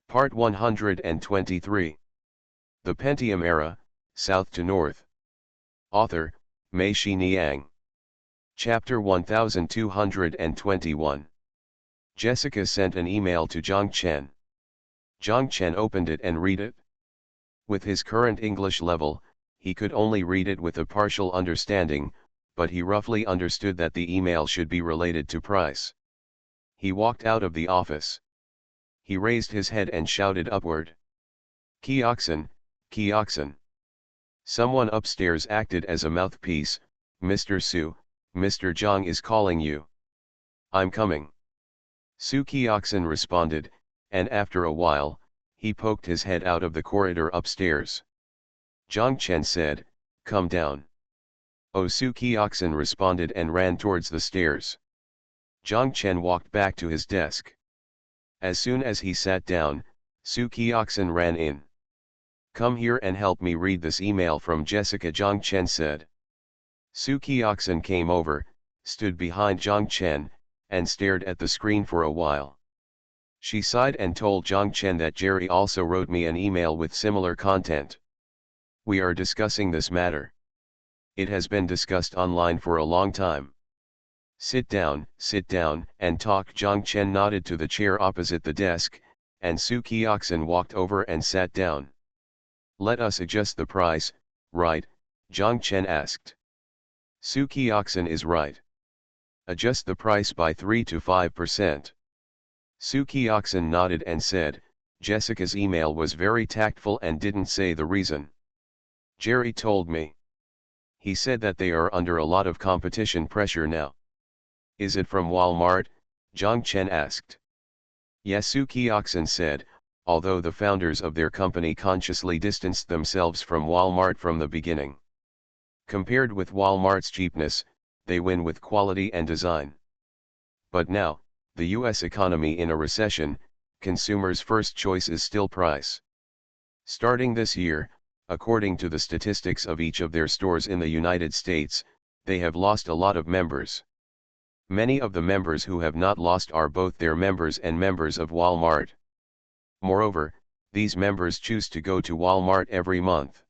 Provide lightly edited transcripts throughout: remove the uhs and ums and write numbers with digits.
Part 123. The Pentium Era, South to North. Author, Mei-Shi Niang. Chapter 1221. Jessica sent an email to Zhang Chen. Zhang Chen opened it and read it. With his current English level, he could only read it with a partial understanding, but he roughly understood that the email should be related to price. He walked out of the office. He raised his head and shouted upward. Kioxin, Kioxin. Someone upstairs acted as a mouthpiece. Mr. Su, Mr. Zhang is calling you. I'm coming. Su Kioxin responded, and after a while, he poked his head out of the corridor upstairs. Zhang Chen said, come down. Oh, Su Kioxin responded and ran towards the stairs. Zhang Chen walked back to his desk. As soon as he sat down, Su Kioxin ran in. Come here and help me read this email from Jessica, Zhang Chen said. Su Kioxin came over, stood behind Zhang Chen, and stared at the screen for a while. She sighed and told Zhang Chen that Jerry also wrote me an email with similar content. We are discussing this matter. It has been discussed online for a long time. Sit down, and talk. Zhang Chen nodded to the chair opposite the desk, and Su Kioxin walked over and sat down. Let us adjust the price, right? Zhang Chen asked. Su Kioxin is right. Adjust the price by 3 to 5%. Su Kioxin nodded and said, Jessica's email was very tactful and didn't say the reason. Jerry told me. He said that they are under a lot of competition pressure now. Is it from Walmart? Zhang Chen asked. Yes, Su Kioxin said, although the founders of their company consciously distanced themselves from Walmart from the beginning. Compared with Walmart's cheapness, they win with quality and design. But now, the US economy in a recession, consumers' first choice is still price. Starting this year, according to the statistics of each of their stores in the United States, they have lost a lot of members. Many of the members who have not lost are both their members and members of Walmart. Moreover, these members choose to go to Walmart every month.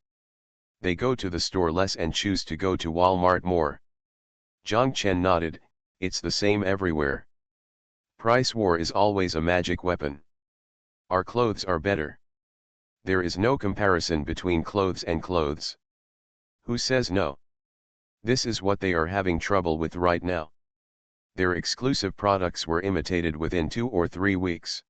They go to the store less and choose to go to Walmart more. Zhang Chen nodded, it's the same everywhere. Price war is always a magic weapon. Our clothes are better. There is no comparison between clothes and clothes. Who says no? This is what they are having trouble with right now. Their exclusive products were imitated within 2 or 3 weeks.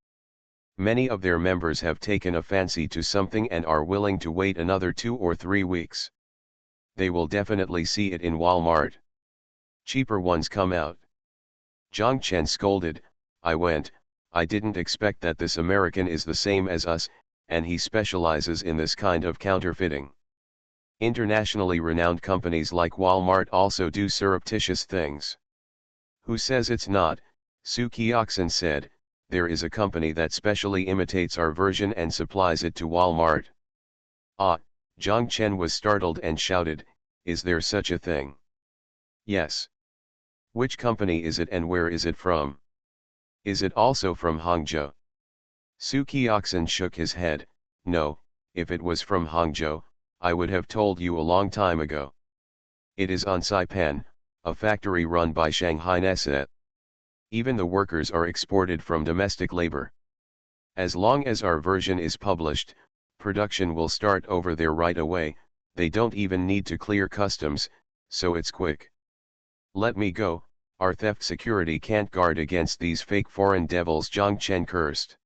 Many of their members have taken a fancy to something and are willing to wait another 2 or 3 weeks. They will definitely see it in Walmart. Cheaper ones come out. Zhang Chen scolded, I didn't expect that this American is the same as us, and he specializes in this kind of counterfeiting. Internationally renowned companies like Walmart also do surreptitious things. Who says it's not? Su Kioxin said, there is a company that specially imitates our version and supplies it to Walmart. Ah, Zhang Chen was startled and shouted, is there such a thing? Yes. Which company is it and where is it from? Is it also from Hangzhou? Su Kioxin shook his head, no, if it was from Hangzhou, I would have told you a long time ago. It is on Saipan, a factory run by Shanghai Nesset. Even the workers are exported from domestic labor. As long as our version is published, production will start over there right away, they don't even need to clear customs, so it's quick. Let me go, our theft security can't guard against these fake foreign devils, Zhang Chen cursed.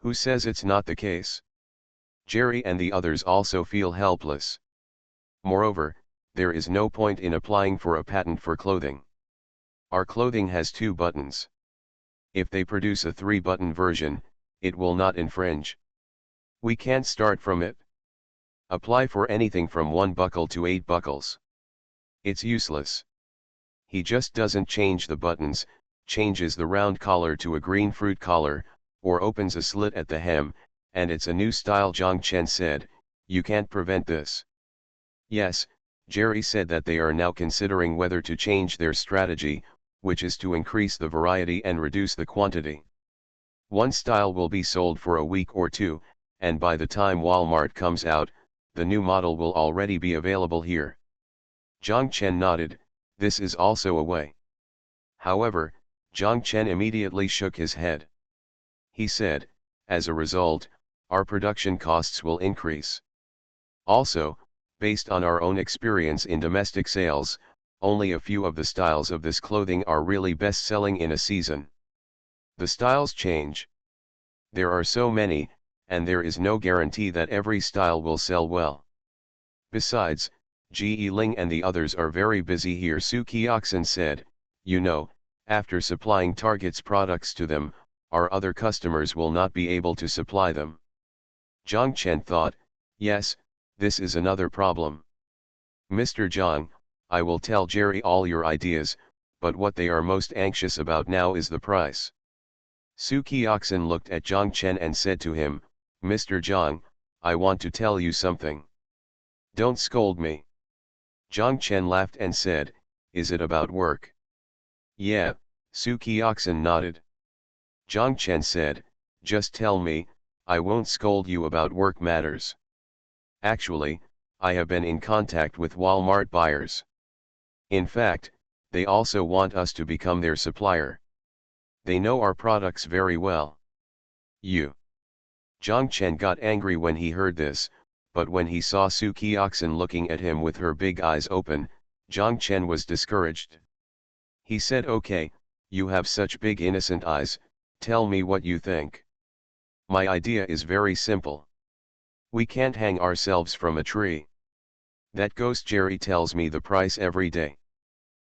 Who says it's not the case? Jerry and the others also feel helpless. Moreover, there is no point in applying for a patent for clothing. Our clothing has 2 buttons. If they produce a 3-button version, it will not infringe. We can't start from it. Apply for anything from 1 buckle to 8 buckles. It's useless. He just doesn't change the buttons, changes the round collar to a green fruit collar, or opens a slit at the hem, and it's a new style, Zhang Chen said, you can't prevent this. Yes, Jerry said that they are now considering whether to change their strategy, which is to increase the variety and reduce the quantity. One style will be sold for a week or two, and by the time Walmart comes out, the new model will already be available here. Zhang Chen nodded, this is also a way. However, Zhang Chen immediately shook his head. He said, as a result, our production costs will increase. Also, based on our own experience in domestic sales, only a few of the styles of this clothing are really best-selling in a season. The styles change. There are so many, and there is no guarantee that every style will sell well. Besides, Ge Ling and the others are very busy here, Su Qiaxin said. You know, after supplying Target's products to them, our other customers will not be able to supply them. Zhang Chen thought, yes, this is another problem. Mr. Zhang, I will tell Jerry all your ideas, but what they are most anxious about now is the price. Su Qiaxin looked at Zhang Chen and said to him, Mr. Zhang, I want to tell you something. Don't scold me. Zhang Chen laughed and said, is it about work? Yeah, Su Qiaxin nodded. Zhang Chen said, just tell me, I won't scold you about work matters. Actually, I have been in contact with Walmart buyers. In fact, they also want us to become their supplier. They know our products very well. You. Zhang Chen got angry when he heard this, but when he saw Su Qiaxin looking at him with her big eyes open, Zhang Chen was discouraged. He said, okay, you have such big innocent eyes, tell me what you think. My idea is very simple. We can't hang ourselves from a tree. That ghost Jerry tells me the price every day.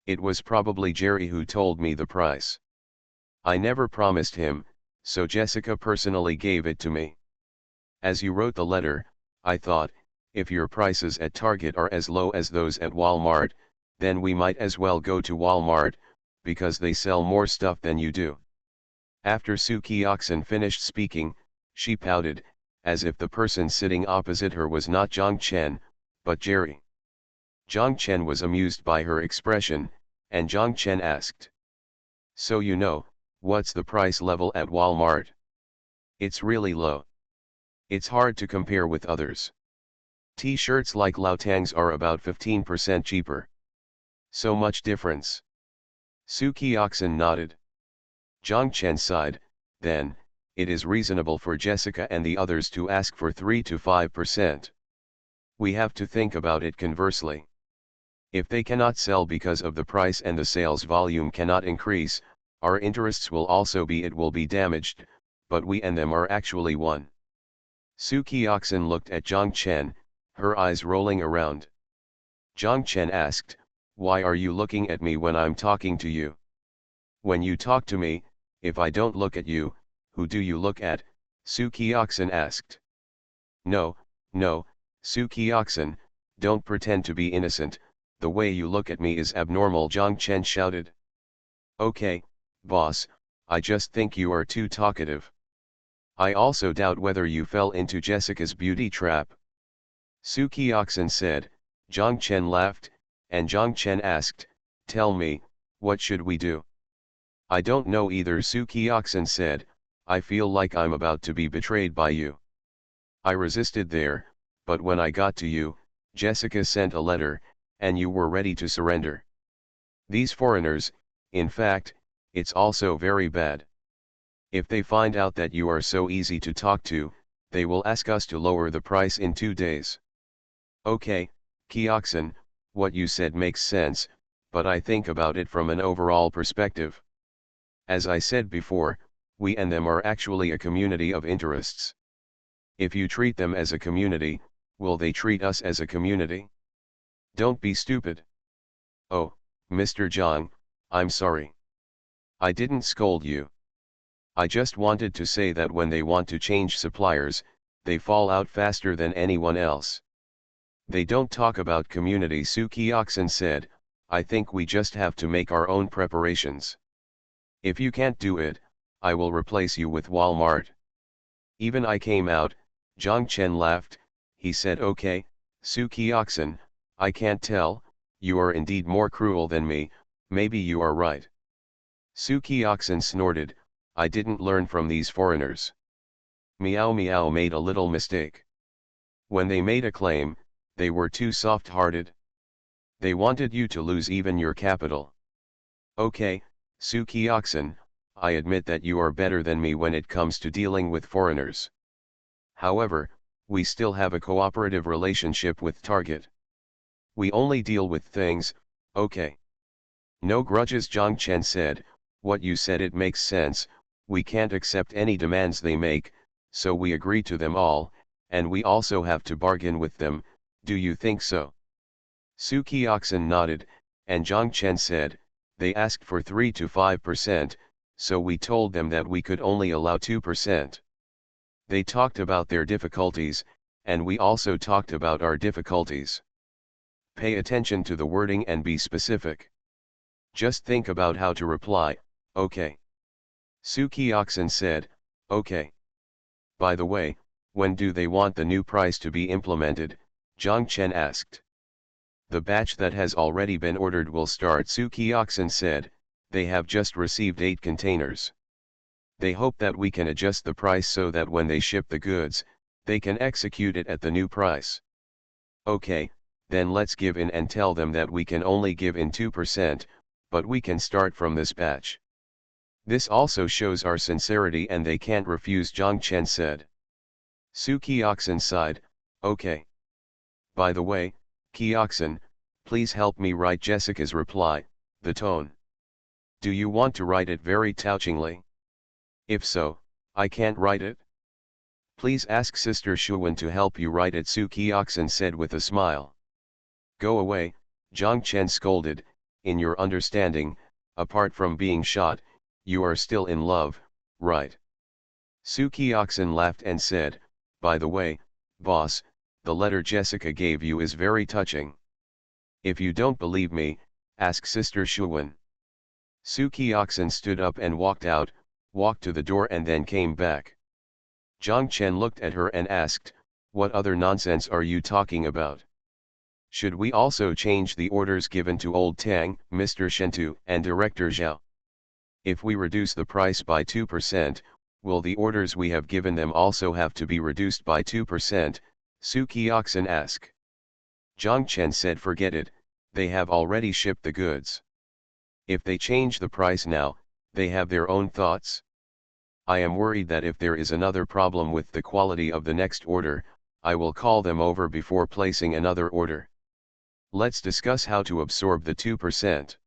It was probably Jerry who told me the price. I never promised him, so Jessica personally gave it to me. As you wrote the letter, I thought, if your prices at Target are as low as those at Walmart, then we might as well go to Walmart, because they sell more stuff than you do. After Su Qiaxin finished speaking, she pouted, as if the person sitting opposite her was not Zhang Chen, but Jerry. Zhang Chen was amused by her expression, and Zhang Chen asked, so you know, what's the price level at Walmart? It's really low. It's hard to compare with others. T-shirts like Laotang's are about 15% cheaper. So much difference. Su Qiaxin nodded. Zhang Chen sighed, then, it is reasonable for Jessica and the others to ask for 3 to 5%. We have to think about it conversely. If they cannot sell because of the price and the sales volume cannot increase, our interests will also be damaged, but we and them are actually one. Su Qiaxin looked at Zhang Chen, her eyes rolling around. Zhang Chen asked, why are you looking at me when I'm talking to you? When you talk to me, if I don't look at you, who do you look at? Su Qiaxin asked. No, Su Qiaxin, don't pretend to be innocent, the way you look at me is abnormal, Zhang Chen shouted. Okay, boss, I just think you are too talkative. I also doubt whether you fell into Jessica's beauty trap. Su Qiaxin said. Zhang Chen laughed, and Zhang Chen asked, tell me, what should we do? I don't know either, Su Qiaxin said, I feel like I'm about to be betrayed by you. I resisted there, but when I got to you, Jessica sent a letter, and you were ready to surrender. These foreigners, in fact, it's also very bad. If they find out that you are so easy to talk to, they will ask us to lower the price in 2 days. Okay, Qiaxin, what you said makes sense, but I think about it from an overall perspective. As I said before, we and them are actually a community of interests. If you treat them as a community, will they treat us as a community? Don't be stupid. Oh, Mr. Zhang, I'm sorry. I didn't scold you. I just wanted to say that when they want to change suppliers, they fall out faster than anyone else. They don't talk about community, Su Qiaxin said, I think we just have to make our own preparations. If you can't do it, I will replace you with Walmart. Even I came out, Zhang Chen laughed, he said okay, Su Qiaxin, I can't tell, you are indeed more cruel than me, maybe you are right. Su Qiaxin snorted, I didn't learn from these foreigners. Meow Meow made a little mistake. When they made a claim, they were too soft-hearted. They wanted you to lose even your capital. Okay, Suki Oxen, I admit that you are better than me when it comes to dealing with foreigners. However, we still have a cooperative relationship with Target. We only deal with things, okay. No grudges, Zhang Chen said. What you said, it makes sense. We can't accept any demands they make, so we agree to them all, and we also have to bargain with them. Do you think so? Suki Oxen nodded, and Zhang Chen said, they asked for 3 to 5%, so we told them that we could only allow 2%. They talked about their difficulties, and we also talked about our difficulties. Pay attention to the wording and be specific. Just think about how to reply, okay. Suki Oxen said, okay. By the way, when do they want the new price to be implemented? Zhang Chen asked. The batch that has already been ordered will start, Suki Oxen said. They have just received 8 containers. They hope that we can adjust the price so that when they ship the goods, they can execute it at the new price. Okay, then let's give in and tell them that we can only give in 2%, but we can start from this batch. This also shows our sincerity and they can't refuse, Zhang Chen said. Suki Oxen sighed, okay. By the way, Ki Oxen, please help me write Jessica's reply, the tone. Do you want to write it very touchingly? If so, I can't write it. Please ask Sister Shuwen to help you write it, Suki Oxen said with a smile. Go away, Zhang Chen scolded. In your understanding, apart from being shot, you are still in love, right? Suki Oxen laughed and said, by the way, boss, the letter Jessica gave you is very touching. If you don't believe me, ask Sister Shuwen. Suki Oxen stood up and walked out, walked to the door and then came back. Zhang Chen looked at her and asked, what other nonsense are you talking about? Should we also change the orders given to Old Tang, Mr. Shentu, and Director Zhao? If we reduce the price by 2%, will the orders we have given them also have to be reduced by 2%? Suki Oxen asked. Zhang Chen said, forget it, they have already shipped the goods. If they change the price now, they have their own thoughts. I am worried that if there is another problem with the quality of the next order, I will call them over before placing another order. Let's discuss how to absorb the 2%.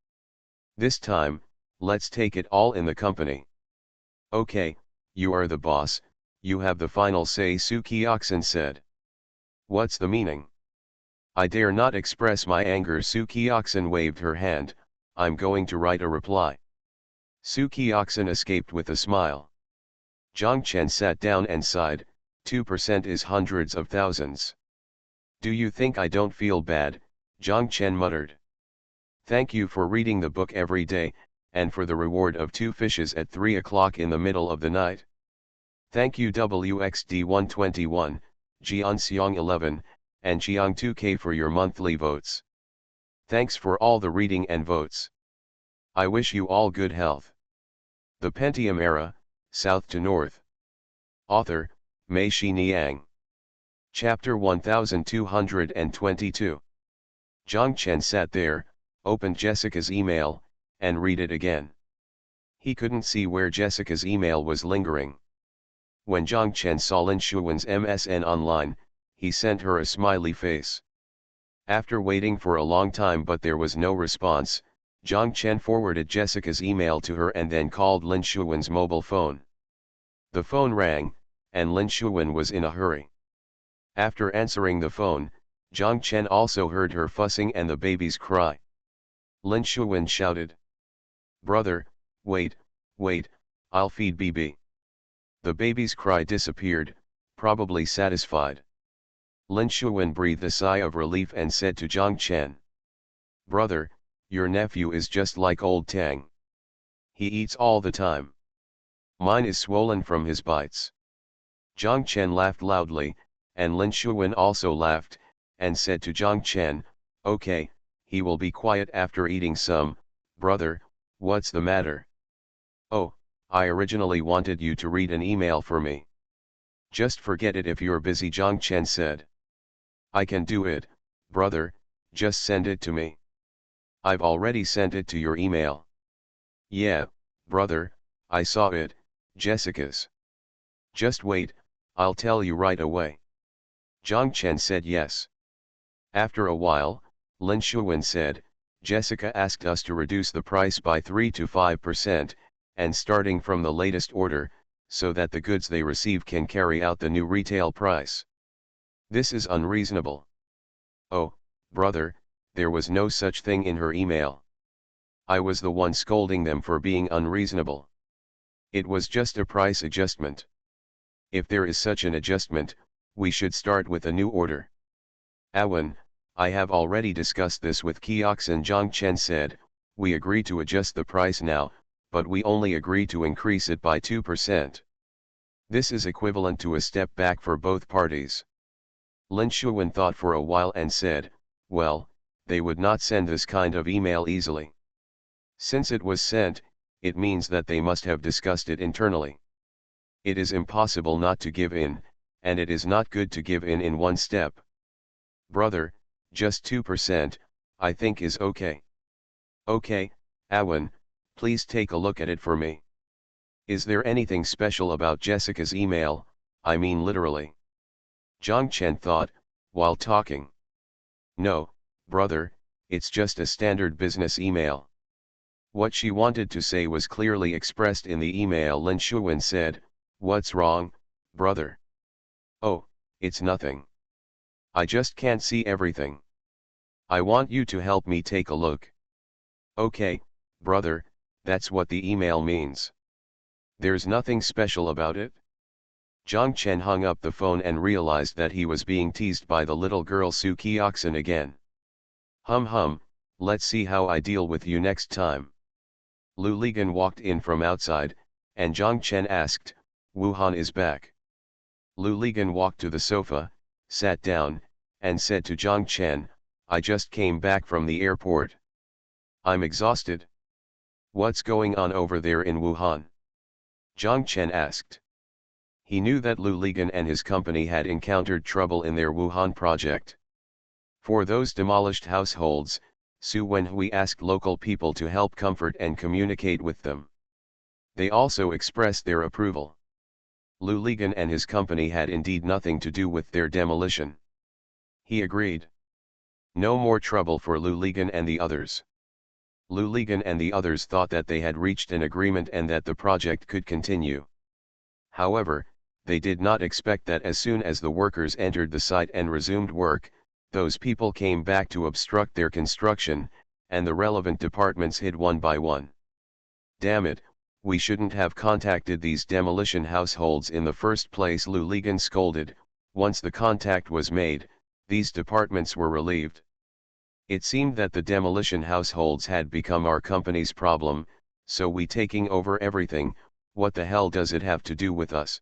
This time, let's take it all in the company. Okay, you are the boss, you have the final say, Suki Oxen said. What's the meaning? I dare not express my anger, Suki Oxen waved her hand. I'm going to write a reply. Suki Oxen escaped with a smile. Zhang Chen sat down and sighed, 2% is hundreds of thousands. Do you think I don't feel bad? Zhang Chen muttered. Thank you for reading the book every day, and for the reward of 2 fishes at 3 o'clock in the middle of the night. Thank you WXD121, Jianxiang 11, and Chiang 2K for your monthly votes. Thanks for all the reading and votes. I wish you all good health. The Pentium Era, South to North. Author, Mei Shi Niang. Chapter 1222. Zhang Chen sat there, opened Jessica's email, and read it again. He couldn't see where Jessica's email was lingering. When Zhang Chen saw Lin Shuwen's MSN online, he sent her a smiley face. After waiting for a long time but there was no response, Zhang Chen forwarded Jessica's email to her and then called Lin Shuwen's mobile phone. The phone rang, and Lin Shuwen was in a hurry. After answering the phone, Zhang Chen also heard her fussing and the baby's cry. Lin Shuwen shouted. Brother, wait, I'll feed BB. The baby's cry disappeared, probably satisfied. Lin Shuwen breathed a sigh of relief and said to Zhang Chen. Brother, your nephew is just like Old Tang. He eats all the time. Mine is swollen from his bites. Zhang Chen laughed loudly, and Lin Shuwen also laughed, and said to Zhang Chen, okay, he will be quiet after eating some. Brother, what's the matter? Oh, I originally wanted you to read an email for me. Just forget it if you're busy, Zhang Chen said. I can do it, brother, just send it to me. I've already sent it to your email. Yeah, brother, I saw it, Jessica's. Just wait, I'll tell you right away. Zhang Chen said yes. After a while, Lin Shuwen said, Jessica asked us to reduce the price by 3 to 5%, and starting from the latest order, so that the goods they receive can carry out the new retail price. This is unreasonable. Oh, brother, there was no such thing in her email. I was the one scolding them for being unreasonable. It was just a price adjustment. If there is such an adjustment, we should start with a new order. Awan, I have already discussed this with Kioxin, Zhang Chen said, we agree to adjust the price now, but we only agree to increase it by 2%. This is equivalent to a step back for both parties. Lin Shuwen thought for a while and said, well, they would not send this kind of email easily. Since it was sent, it means that they must have discussed it internally. It is impossible not to give in, and it is not good to give in one step. Brother, just 2%, I think is okay. Okay, Awan, please take a look at it for me. Is there anything special about Jessica's email, I mean literally? Zhang Chen thought, while talking. No, brother, it's just a standard business email. What she wanted to say was clearly expressed in the email. Lin Shuwen said, what's wrong, brother? Oh, it's nothing. I just can't see everything. I want you to help me take a look. Okay, brother, that's what the email means. There's nothing special about it. Zhang Chen hung up the phone and realized that he was being teased by the little girl Su Kioxin again. Hum, let's see how I deal with you next time. Lu Ligan walked in from outside, and Zhang Chen asked, Wuhan is back. Lu Ligan walked to the sofa, sat down, and said to Zhang Chen, I just came back from the airport. I'm exhausted. What's going on over there in Wuhan? Zhang Chen asked. He knew that Lu Ligan and his company had encountered trouble in their Wuhan project. For those demolished households, Su Wenhui asked local people to help comfort and communicate with them. They also expressed their approval. Lu Ligan and his company had indeed nothing to do with their demolition. He agreed. No more trouble for Lu Ligan and the others. Lu Ligan and the others thought that they had reached an agreement and that the project could continue. However, they did not expect that as soon as the workers entered the site and resumed work, those people came back to obstruct their construction, and the relevant departments hid one by one. Damn it, we shouldn't have contacted these demolition households in the first place, Lu Ligan scolded. Once the contact was made, these departments were relieved. It seemed that the demolition households had become our company's problem, so we taking over everything. What the hell does it have to do with us?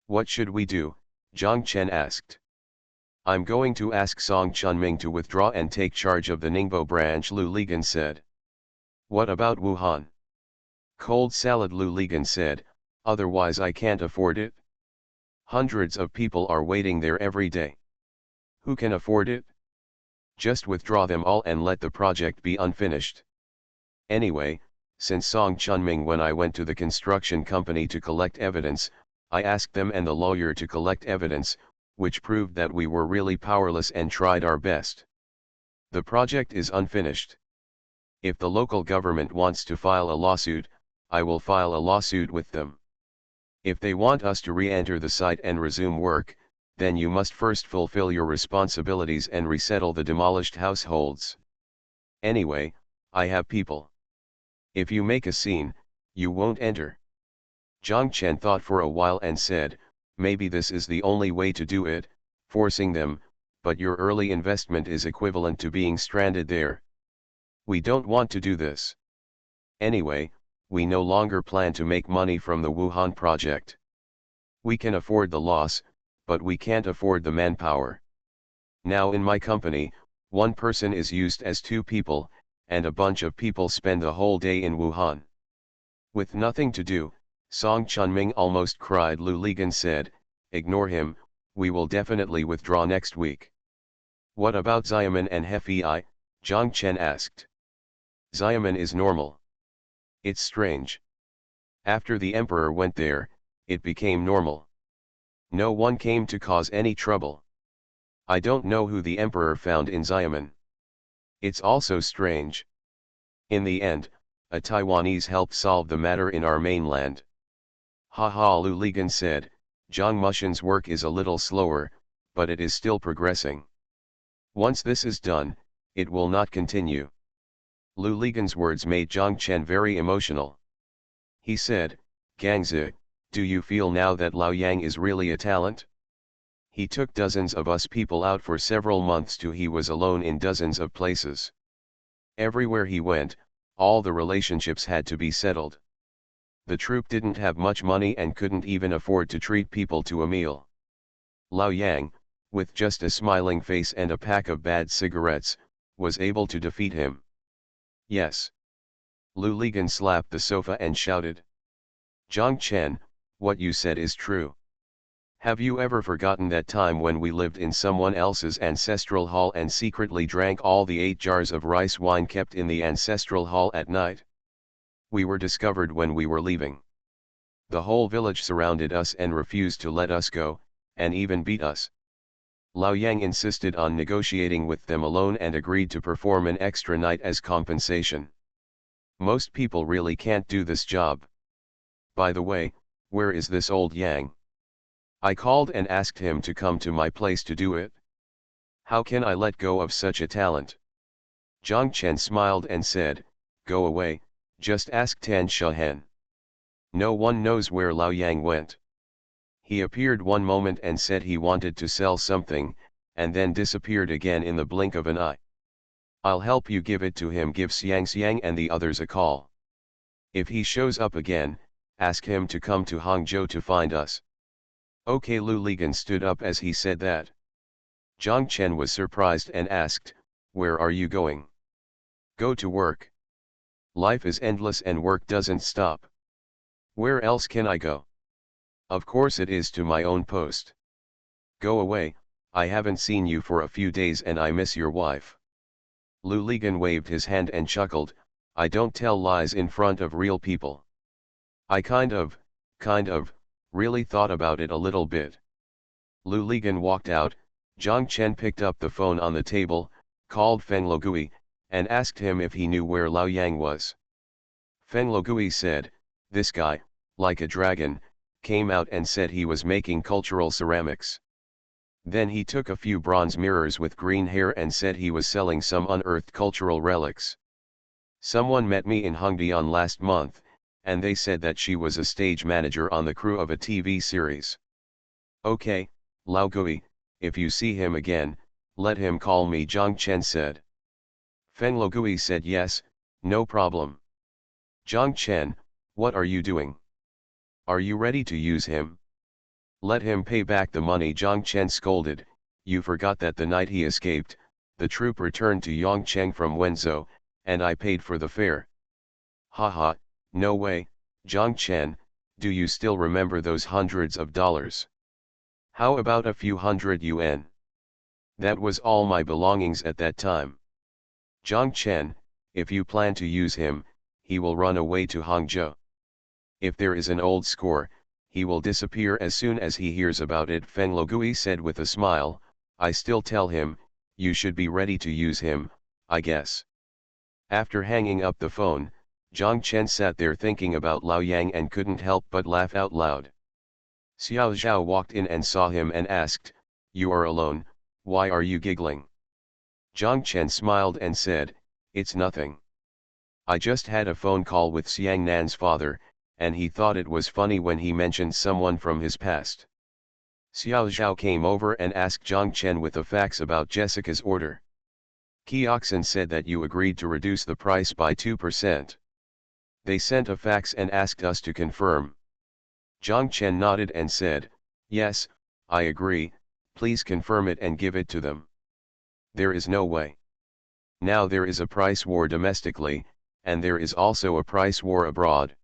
What should we do? Zhang Chen asked. I'm going to ask Song Chunming to withdraw and take charge of the Ningbo branch, Lu Ligan said. What about Wuhan? Cold salad, Lu Ligan said, otherwise I can't afford it. Hundreds of people are waiting there every day. Who can afford it? Just withdraw them all and let the project be unfinished. Anyway, since Song Chunming, when I went to the construction company to collect evidence, I asked them and the lawyer to collect evidence, which proved that we were really powerless and tried our best. The project is unfinished. If the local government wants to file a lawsuit, I will file a lawsuit with them. If they want us to re-enter the site and resume work, then you must first fulfill your responsibilities and resettle the demolished households. Anyway, I have people. If you make a scene, you won't enter. Zhang Chen thought for a while and said, maybe this is the only way to do it, forcing them, but your early investment is equivalent to being stranded there. We don't want to do this. Anyway, we no longer plan to make money from the Wuhan project. We can afford the loss, but we can't afford the manpower. Now in my company, one person is used as two people, and a bunch of people spend the whole day in Wuhan. With nothing to do, Song Chunming almost cried. Lu Ligan said, ignore him, we will definitely withdraw next week. What about Xiamen and Hefei? Zhang Chen asked. Xiamen is normal. It's strange. After the emperor went there, it became normal. No one came to cause any trouble. I don't know who the emperor found in Xiamen. It's also strange. In the end, a Taiwanese helped solve the matter in our mainland. Haha, Lu Ligan said, Zhang Mushin's work is a little slower, but it is still progressing. Once this is done, it will not continue. Lu Ligan's words made Zhang Chen very emotional. He said, Gangzi, do you feel now that Lao Yang is really a talent? He took dozens of us people out for several months too. He was alone in dozens of places. Everywhere he went, all the relationships had to be settled. The troupe didn't have much money and couldn't even afford to treat people to a meal. Lao Yang, with just a smiling face and a pack of bad cigarettes, was able to defeat him. Yes. Lu Ligan slapped the sofa and shouted. Zhang Chen, what you said is true. Have you ever forgotten that time when we lived in someone else's ancestral hall and secretly drank all the 8 jars of rice wine kept in the ancestral hall at night? We were discovered when we were leaving. The whole village surrounded us and refused to let us go, and even beat us. Lao Yang insisted on negotiating with them alone and agreed to perform an extra night as compensation. Most people really can't do this job. By the way, where is this old Yang? I called and asked him to come to my place to do it. How can I let go of such a talent? Zhang Chen smiled and said, go away, just ask Tan Shahen. No one knows where Lao Yang went. He appeared one moment and said he wanted to sell something, and then disappeared again in the blink of an eye. I'll help you give it to him. Give Xiang and the others a call. If he shows up again, ask him to come to Hangzhou to find us. Okay. Lu Ligan stood up as he said that. Zhang Chen was surprised and asked, where are you going? Go to work. Life is endless and work doesn't stop. Where else can I go? Of course it is to my own post. Go away, I haven't seen you for a few days and I miss your wife. Lu Ligan waved his hand and chuckled, I don't tell lies in front of real people. I kind of, really thought about it a little bit. Lu Ligan walked out. Zhang Chen picked up the phone on the table, called Feng Logui, and asked him if he knew where Lao Yang was. Feng Logui said, this guy, like a dragon, came out and said he was making cultural ceramics. Then he took a few bronze mirrors with green hair and said he was selling some unearthed cultural relics. Someone met me in Hongdian last month, and they said that she was a stage manager on the crew of a TV series. Okay, Lao Gui, if you see him again, let him call me, Zhang Chen said. Feng Logui said yes, no problem. Zhang Chen, what are you doing? Are you ready to use him? Let him pay back the money, Zhang Chen scolded. You forgot that the night he escaped, the troop returned to Yongcheng from Wenzhou, and I paid for the fare. Haha, no way, Zhang Chen, do you still remember those hundreds of dollars? How about a few hundred yuan? That was all my belongings at that time. Zhang Chen, if you plan to use him, he will run away to Hangzhou. If there is an old score, he will disappear as soon as he hears about it, Feng Logui said with a smile. I still tell him, you should be ready to use him, I guess. After hanging up the phone, Zhang Chen sat there thinking about Lao Yang and couldn't help but laugh out loud. Xiao Zhao walked in and saw him and asked, you are alone, why are you giggling? Zhang Chen smiled and said, it's nothing. I just had a phone call with Xiang Nan's father, and he thought it was funny when he mentioned someone from his past. Xiao Zhao came over and asked Zhang Chen with the facts about Jessica's order. Kioxin said that you agreed to reduce the price by 2%. They sent a fax and asked us to confirm. Zhang Chen nodded and said, yes, I agree, please confirm it and give it to them. There is no way. Now there is a price war domestically, and there is also a price war abroad.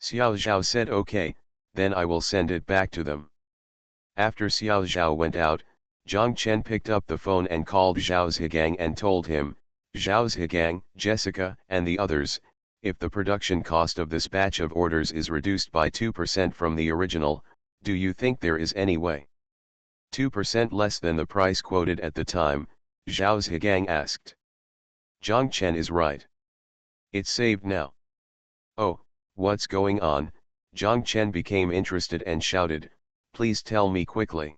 Xiao Zhao said okay, then I will send it back to them. After Xiao Zhao went out, Zhang Chen picked up the phone and called Zhao Zhigang and told him, Zhao Zhigang, Jessica, and the others, if the production cost of this batch of orders is reduced by 2% from the original, do you think there is any way? 2% less than the price quoted at the time, Zhao Zhigang asked. Zhang Chen is right. It's saved now. Oh, what's going on? Zhang Chen became interested and shouted, please tell me quickly.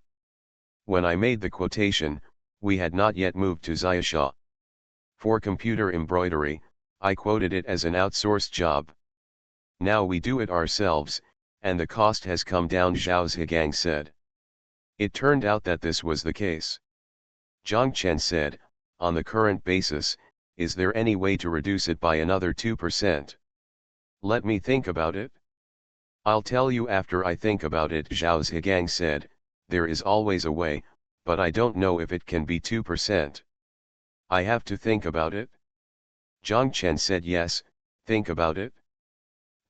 When I made the quotation, we had not yet moved to Xiaosha. For computer embroidery, I quoted it as an outsourced job. Now we do it ourselves, and the cost has come down, Zhao Zhigang said. It turned out that this was the case. Zhang Chen said, on the current basis, is there any way to reduce it by another 2%? Let me think about it. I'll tell you after I think about it, Zhao Zhigang said, there is always a way, but I don't know if it can be 2%. I have to think about it. Zhang Chen said yes, think about it.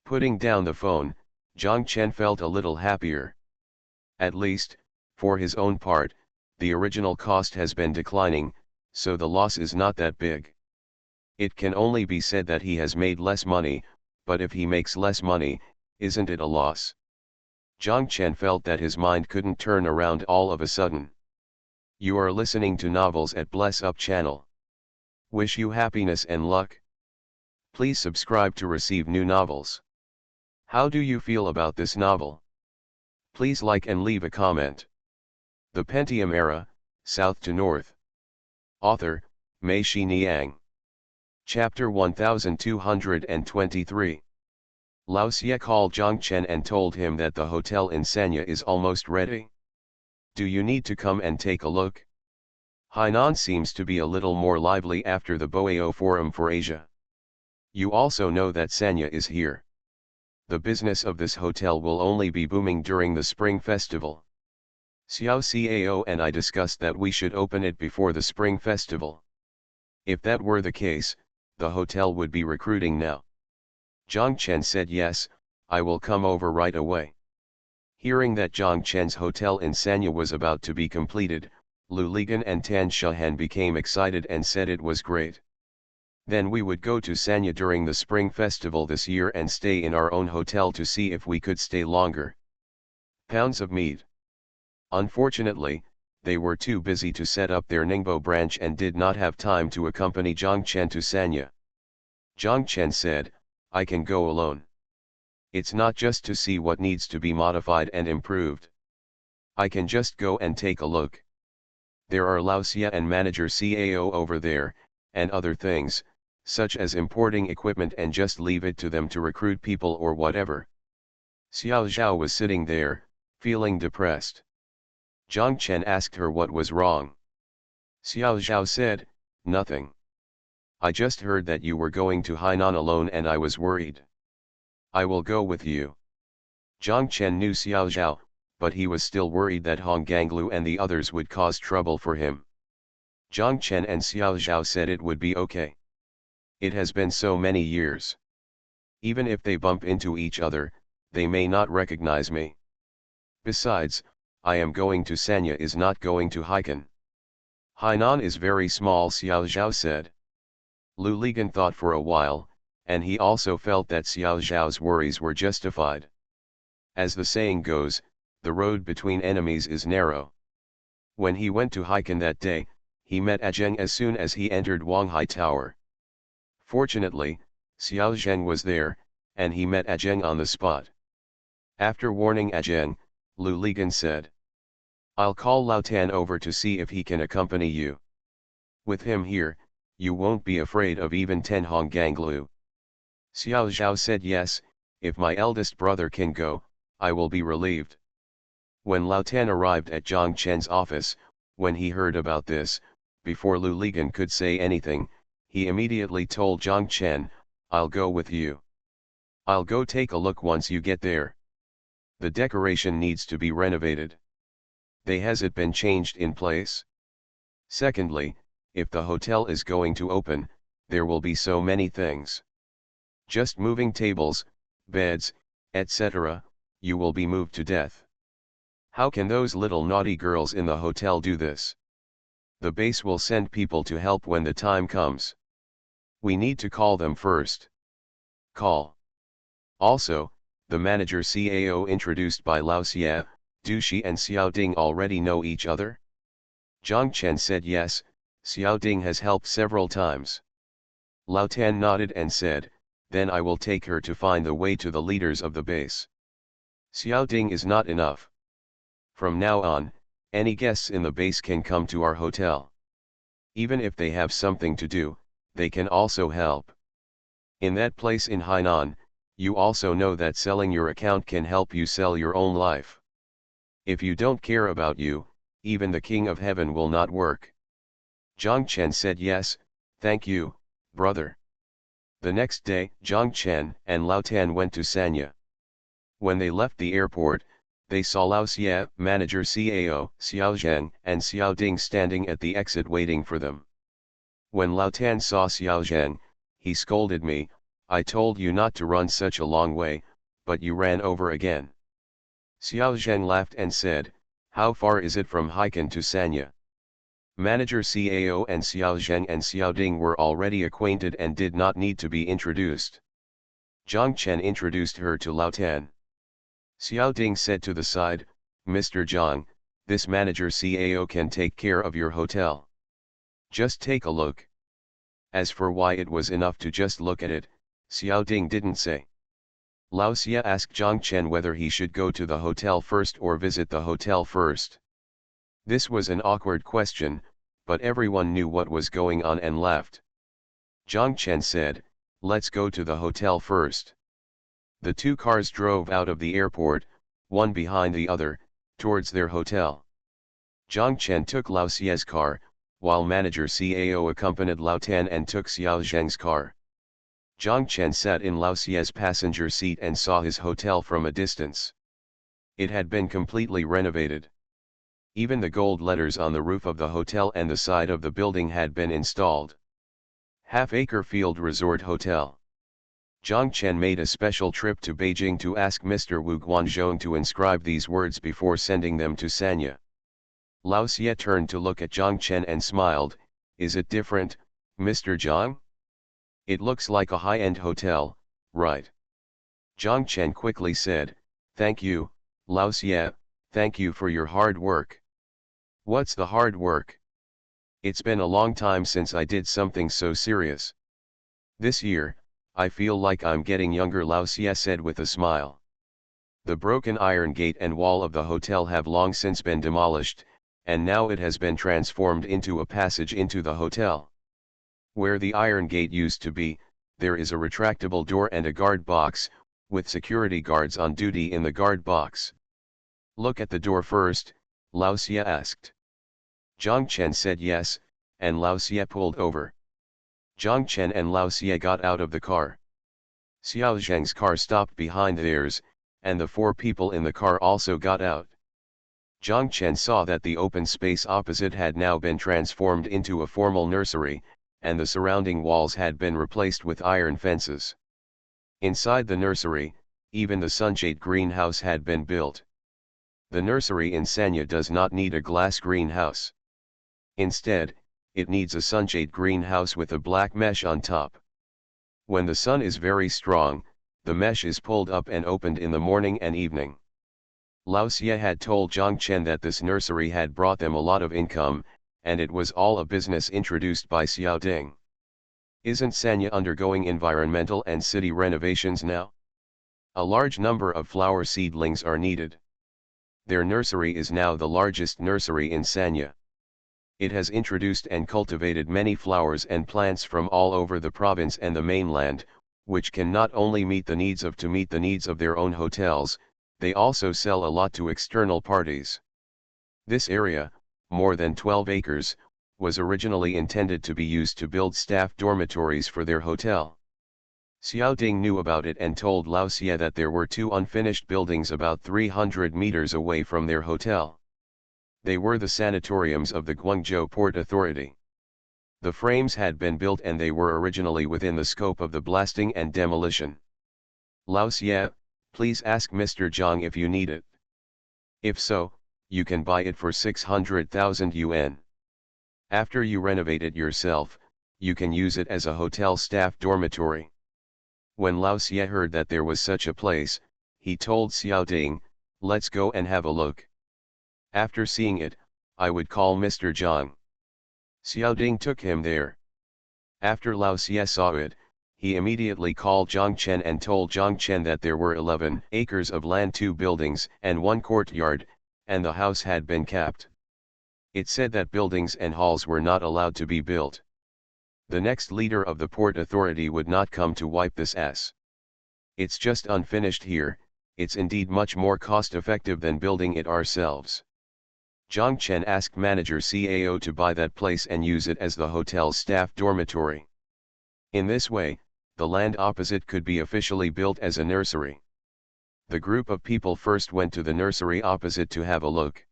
Putting down the phone, Zhang Chen felt a little happier. At least, for his own part, the original cost has been declining, so the loss is not that big. It can only be said that he has made less money, but if he makes less money, isn't it a loss? Zhang Chen felt that his mind couldn't turn around all of a sudden. You are listening to Novels at Bless Up channel. Wish you happiness and luck. Please subscribe to receive new novels. How do you feel about this novel? Please like and leave a comment. The Pentium Era, South to North. Author, Mei Shi Niang. Chapter 1223. Lao Xie called Zhang Chen and told him that the hotel in Sanya is almost ready. Do you need to come and take a look? Hainan seems to be a little more lively after the Boao Forum for Asia. You also know that Sanya is here. The business of this hotel will only be booming during the Spring Festival. Xiao Cao and I discussed that we should open it before the Spring Festival. If that were the case, the hotel would be recruiting now. Zhang Chen said yes, I will come over right away. Hearing that Zhang Chen's hotel in Sanya was about to be completed, Lu Ligan and Tan Shahan became excited and said it was great. Then we would go to Sanya during the Spring Festival this year and stay in our own hotel to see if we could stay longer. Pounds of meat. Unfortunately, they were too busy to set up their Ningbo branch and did not have time to accompany Zhang Chen to Sanya. Zhang Chen said, I can go alone. It's not just to see what needs to be modified and improved. I can just go and take a look. There are Lao Xie and manager Cao over there, and other things, such as importing equipment, and just leave it to them to recruit people or whatever. Xiao Zhao was sitting there, feeling depressed. Zhang Chen asked her what was wrong. Xiao Zhao said, nothing. I just heard that you were going to Hainan alone and I was worried. I will go with you. Zhang Chen knew Xiao Zhao, but he was still worried that Hong Ganglu and the others would cause trouble for him. Zhang Chen and Xiao Zhao said it would be okay. It has been so many years. Even if they bump into each other, they may not recognize me. Besides, I am going to Sanya is not going to Hainan. Hainan is very small, Xiao Zhao said. Lu Ligan thought for a while, and he also felt that Xiao Zhao's worries were justified. As the saying goes, the road between enemies is narrow. When he went to Hainan that day, he met Zheng as soon as he entered Wanghai Tower. Fortunately, Xiao Zheng was there, and he met Zheng on the spot. After warning Zheng, Lu Ligan said, I'll call Lao Tan over to see if he can accompany you. With him here, you won't be afraid of even 10 Hong Ganglu. Xiao Zhao said yes, if my eldest brother can go, I will be relieved. When Lao Tan arrived at Zhang Chen's office, when he heard about this, before Lu Ligan could say anything, he immediately told Zhang Chen, I'll go with you. I'll go take a look once you get there. The decoration needs to be renovated. Has it been changed in place? Secondly, if the hotel is going to open, there will be so many things. Just moving tables, beds, etc., you will be moved to death. How can those little naughty girls in the hotel do this? The base will send people to help when the time comes. We need to call them first. Call. Also, the manager CAO introduced by Lao Xie, do she and Xiao Ding already know each other? Zhang Chen said yes, Xiao Ding has helped several times. Lao Tan nodded and said, then I will take her to find the way to the leaders of the base. Xiao Ding is not enough. From now on, any guests in the base can come to our hotel. Even if they have something to do, they can also help. In that place in Hainan, you also know that selling your account can help you sell your own life. If you don't care about you, even the King of Heaven will not work. Zhang Chen said yes, thank you, brother. The next day, Zhang Chen and Lao Tan went to Sanya. When they left the airport, they saw Lao Xie, manager CAO, Xiao Zheng, and Xiao Ding standing at the exit waiting for them. When Lao Tan saw Xiao Zheng, he scolded me, I told you not to run such a long way, but you ran over again. Xiao Zheng laughed and said, how far is it from Haikan to Sanya? Manager CAO and Xiao Zheng and Xiao Ding were already acquainted and did not need to be introduced. Zhang Chen introduced her to Lao Tan. Xiao Ding said to the side, Mr. Zhang, this manager CAO can take care of your hotel. Just take a look. As for why it was enough to just look at it, Xiao Ding didn't say. Lao Xie asked Zhang Chen whether he should go to the hotel first or visit the hotel first. This was an awkward question, but everyone knew what was going on and laughed. Zhang Chen said, let's go to the hotel first. The two cars drove out of the airport, one behind the other, towards their hotel. Zhang Chen took Lao Xie's car, while manager CAO accompanied Lao Tan and took Xiao Zheng's car. Zhang Chen sat in Lao Xie's passenger seat and saw his hotel from a distance. It had been completely renovated. Even the gold letters on the roof of the hotel and the side of the building had been installed. Half-acre field resort hotel. Zhang Chen made a special trip to Beijing to ask Mr. Wu Guanzhong to inscribe these words before sending them to Sanya. Lao Xie turned to look at Zhang Chen and smiled, is it different, Mr. Zhang? It looks like a high-end hotel, right? Zhang Chen quickly said, thank you, Lao Xie, thank you for your hard work. What's the hard work? It's been a long time since I did something so serious. This year, I feel like I'm getting younger, Lao Xie said with a smile. The broken iron gate and wall of the hotel have long since been demolished, and now it has been transformed into a passage into the hotel. Where the iron gate used to be, there is a retractable door and a guard box, with security guards on duty in the guard box. Look at the door first, Lao Xie asked. Zhang Chen said yes, and Lao Xie pulled over. Zhang Chen and Lao Xie got out of the car. Xiao Zheng's car stopped behind theirs, and the four people in the car also got out. Zhang Chen saw that the open space opposite had now been transformed into a formal nursery, and the surrounding walls had been replaced with iron fences. Inside the nursery, even the sunshade greenhouse had been built. The nursery in Sanya does not need a glass greenhouse. Instead, it needs a sunshade greenhouse with a black mesh on top. When the sun is very strong, the mesh is pulled up and opened in the morning and evening. Lao Xie had told Zhang Chen that this nursery had brought them a lot of income, and it was all a business introduced by Xiao Ding. Isn't Sanya undergoing environmental and city renovations now? A large number of flower seedlings are needed. Their nursery is now the largest nursery in Sanya. It has introduced and cultivated many flowers and plants from all over the province and the mainland, which can not only meet the needs of their own hotels, they also sell a lot to external parties. This area, more than 12 acres, was originally intended to be used to build staff dormitories for their hotel. Xiao Ding knew about it and told Lao Xie that there were two unfinished buildings about 300 meters away from their hotel. They were the sanatoriums of the Guangzhou Port Authority. The frames had been built and they were originally within the scope of the blasting and demolition. Lao Xie, Please ask Mr. Zhang if you need it. If so, you can buy it for 600,000 yuan. After you renovate it yourself, you can use it as a hotel staff dormitory. When Lao Xie heard that there was such a place, he told Xiao Ding, let's go and have a look. After seeing it, I would call Mr. Zhang. Xiao Ding took him there. After Lao Xie saw it, he immediately called Zhang Chen and told Zhang Chen that there were 11 acres of land, 2 buildings and 1 courtyard, and the house had been capped. It said that buildings and halls were not allowed to be built. The next leader of the port authority would not come to wipe this ass. It's just unfinished here, it's indeed much more cost-effective than building it ourselves. Zhang Chen asked manager CAO to buy that place and use it as the hotel's staff dormitory. In this way, the land opposite could be officially built as a nursery. The group of people first went to the nursery opposite to have a look.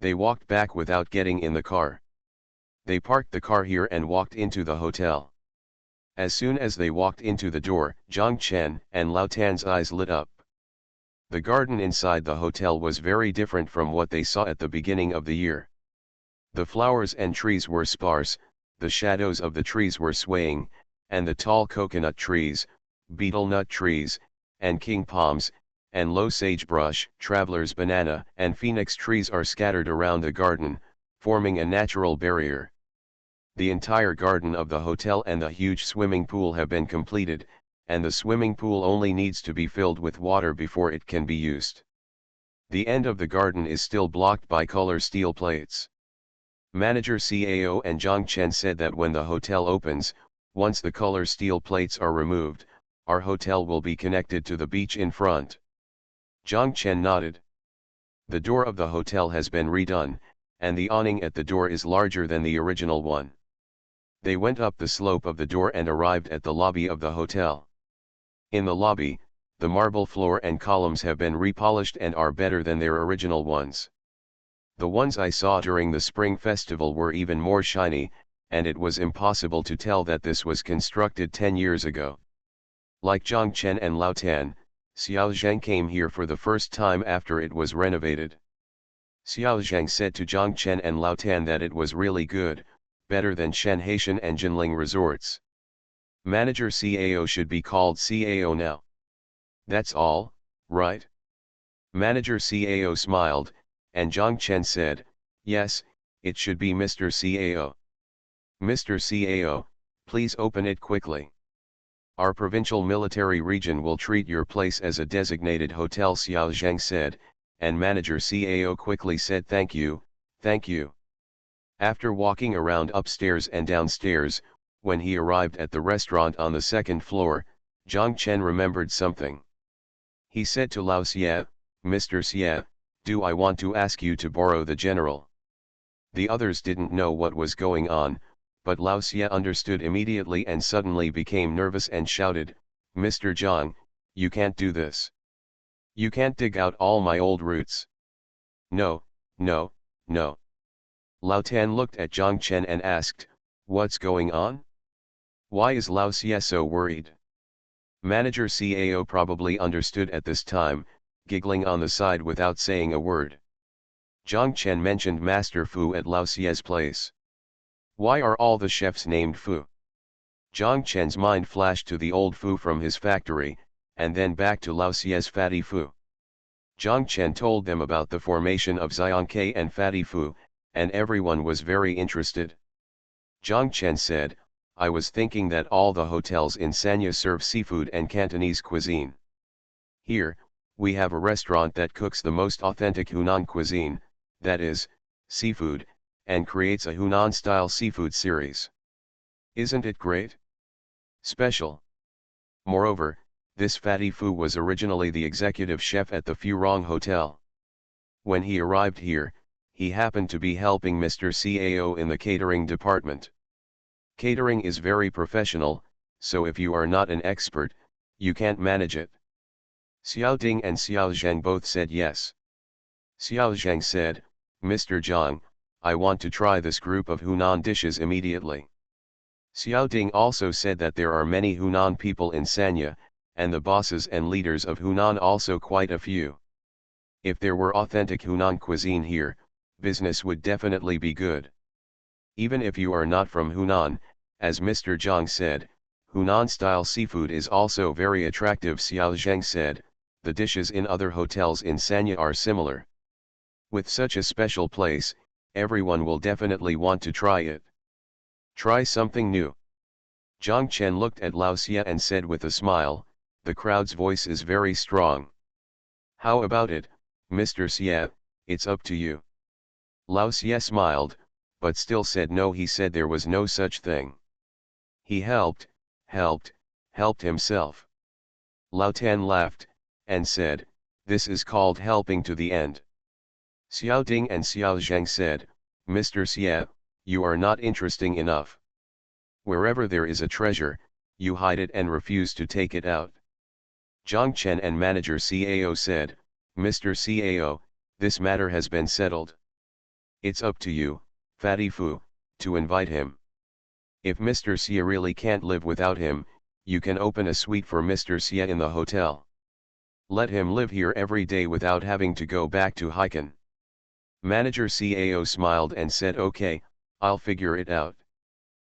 They walked back without getting in the car. They parked the car here and walked into the hotel. As soon as they walked into the door, Zhang Chen and Lao Tan's eyes lit up. The garden inside the hotel was very different from what they saw at the beginning of the year. The flowers and trees were sparse, the shadows of the trees were swaying, and the tall coconut trees, betel nut trees, and king palms, and low sagebrush, traveler's banana, and phoenix trees are scattered around the garden, forming a natural barrier. The entire garden of the hotel and the huge swimming pool have been completed, and the swimming pool only needs to be filled with water before it can be used. The end of the garden is still blocked by color steel plates. Manager CAO and Zhang Chen said that when the hotel opens, once the color steel plates are removed, our hotel will be connected to the beach in front. Zhang Chen nodded. The door of the hotel has been redone, and the awning at the door is larger than the original one. They went up the slope of the door and arrived at the lobby of the hotel. In the lobby, the marble floor and columns have been repolished and are better than their original ones. The ones I saw during the Spring Festival were even more shiny, and it was impossible to tell that this was constructed 10 years ago. Like Zhang Chen and Lao Tan, Xiao Zhang came here for the first time after it was renovated. Xiao Zhang said to Zhang Chen and Lao Tan that it was really good, better than Shenhaishan and Jinling resorts. Manager CAO should be called CAO now. That's all, right? Manager CAO smiled, and Zhang Chen said, yes, it should be Mr. CAO. Mr. CAO, please open it quickly. Our provincial military region will treat your place as a designated hotel, Xiao Zhang said, and manager CAO quickly said thank you, thank you. After walking around upstairs and downstairs, when he arrived at the restaurant on the second floor, Zhang Chen remembered something. He said to Lao Xie, Mr. Xie, do I want to ask you to borrow the general? The others didn't know what was going on, but Lao Xie understood immediately and suddenly became nervous and shouted, Mr. Zhang, you can't do this. You can't dig out all my old roots. No, no, no. Lao Tan looked at Zhang Chen and asked, what's going on? Why is Lao Xie so worried? Manager CAO probably understood at this time, giggling on the side without saying a word. Zhang Chen mentioned Master Fu at Lao Xie's place. Why are all the chefs named Fu? Zhang Chen's mind flashed to the old Fu from his factory, and then back to Lao Xie's Fatty Fu. Zhang Chen told them about the formation of Xiangke and Fatty Fu, and everyone was very interested. Zhang Chen said, I was thinking that all the hotels in Sanya serve seafood and Cantonese cuisine. Here, we have a restaurant that cooks the most authentic Hunan cuisine, that is, seafood, and creates a Hunan-style seafood series. Isn't it great? Special. Moreover, this Fatty Fu was originally the executive chef at the Furong Hotel. When he arrived here, he happened to be helping Mr. CAO in the catering department. Catering is very professional, so if you are not an expert, you can't manage it. Xiao Ding and Xiao Zhang both said yes. Xiao Zhang said, Mr. Zhang, I want to try this group of Hunan dishes immediately. Xiao Ding also said that there are many Hunan people in Sanya, and the bosses and leaders of Hunan also quite a few. If there were authentic Hunan cuisine here, business would definitely be good. Even if you are not from Hunan, as Mr. Zhang said, Hunan-style seafood is also very attractive. Xiao Zheng said, the dishes in other hotels in Sanya are similar. With such a special place, everyone will definitely want to try it. Try something new. Zhang Chen looked at Lao Xia and said with a smile, the crowd's voice is very strong. How about it, Mr. Xia, it's up to you. Lao Xia smiled, but still said no. He said there was no such thing. He helped himself. Lao Tan laughed, and said, this is called helping to the end. Xiao Ding and Xiao Zheng said, Mr. Xia, you are not interesting enough. Wherever there is a treasure, you hide it and refuse to take it out. Zhang Chen and manager CAO said, Mr. CAO, this matter has been settled. It's up to you, Fatty Fu, to invite him. If Mr. Xia really can't live without him, you can open a suite for Mr. Xia in the hotel. Let him live here every day without having to go back to Haikan. Manager CAO smiled and said okay, I'll figure it out.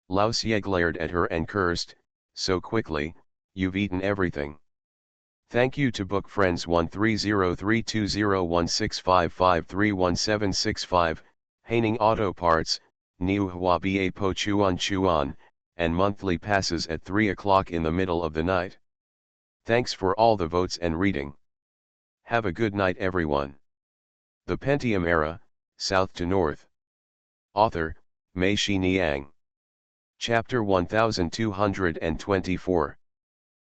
Lao Xia glared at her and cursed, so quickly, you've eaten everything. Thank you to book friends 1303201655311765, Haining Auto Parts, Niu Hua Ba Po Chuan Chuan, and monthly passes at 3 o'clock in the middle of the night. Thanks for all the votes and reading. Have a good night everyone. The Pentium Era, South to North. Author, Mei Shi Niang. Chapter 1224.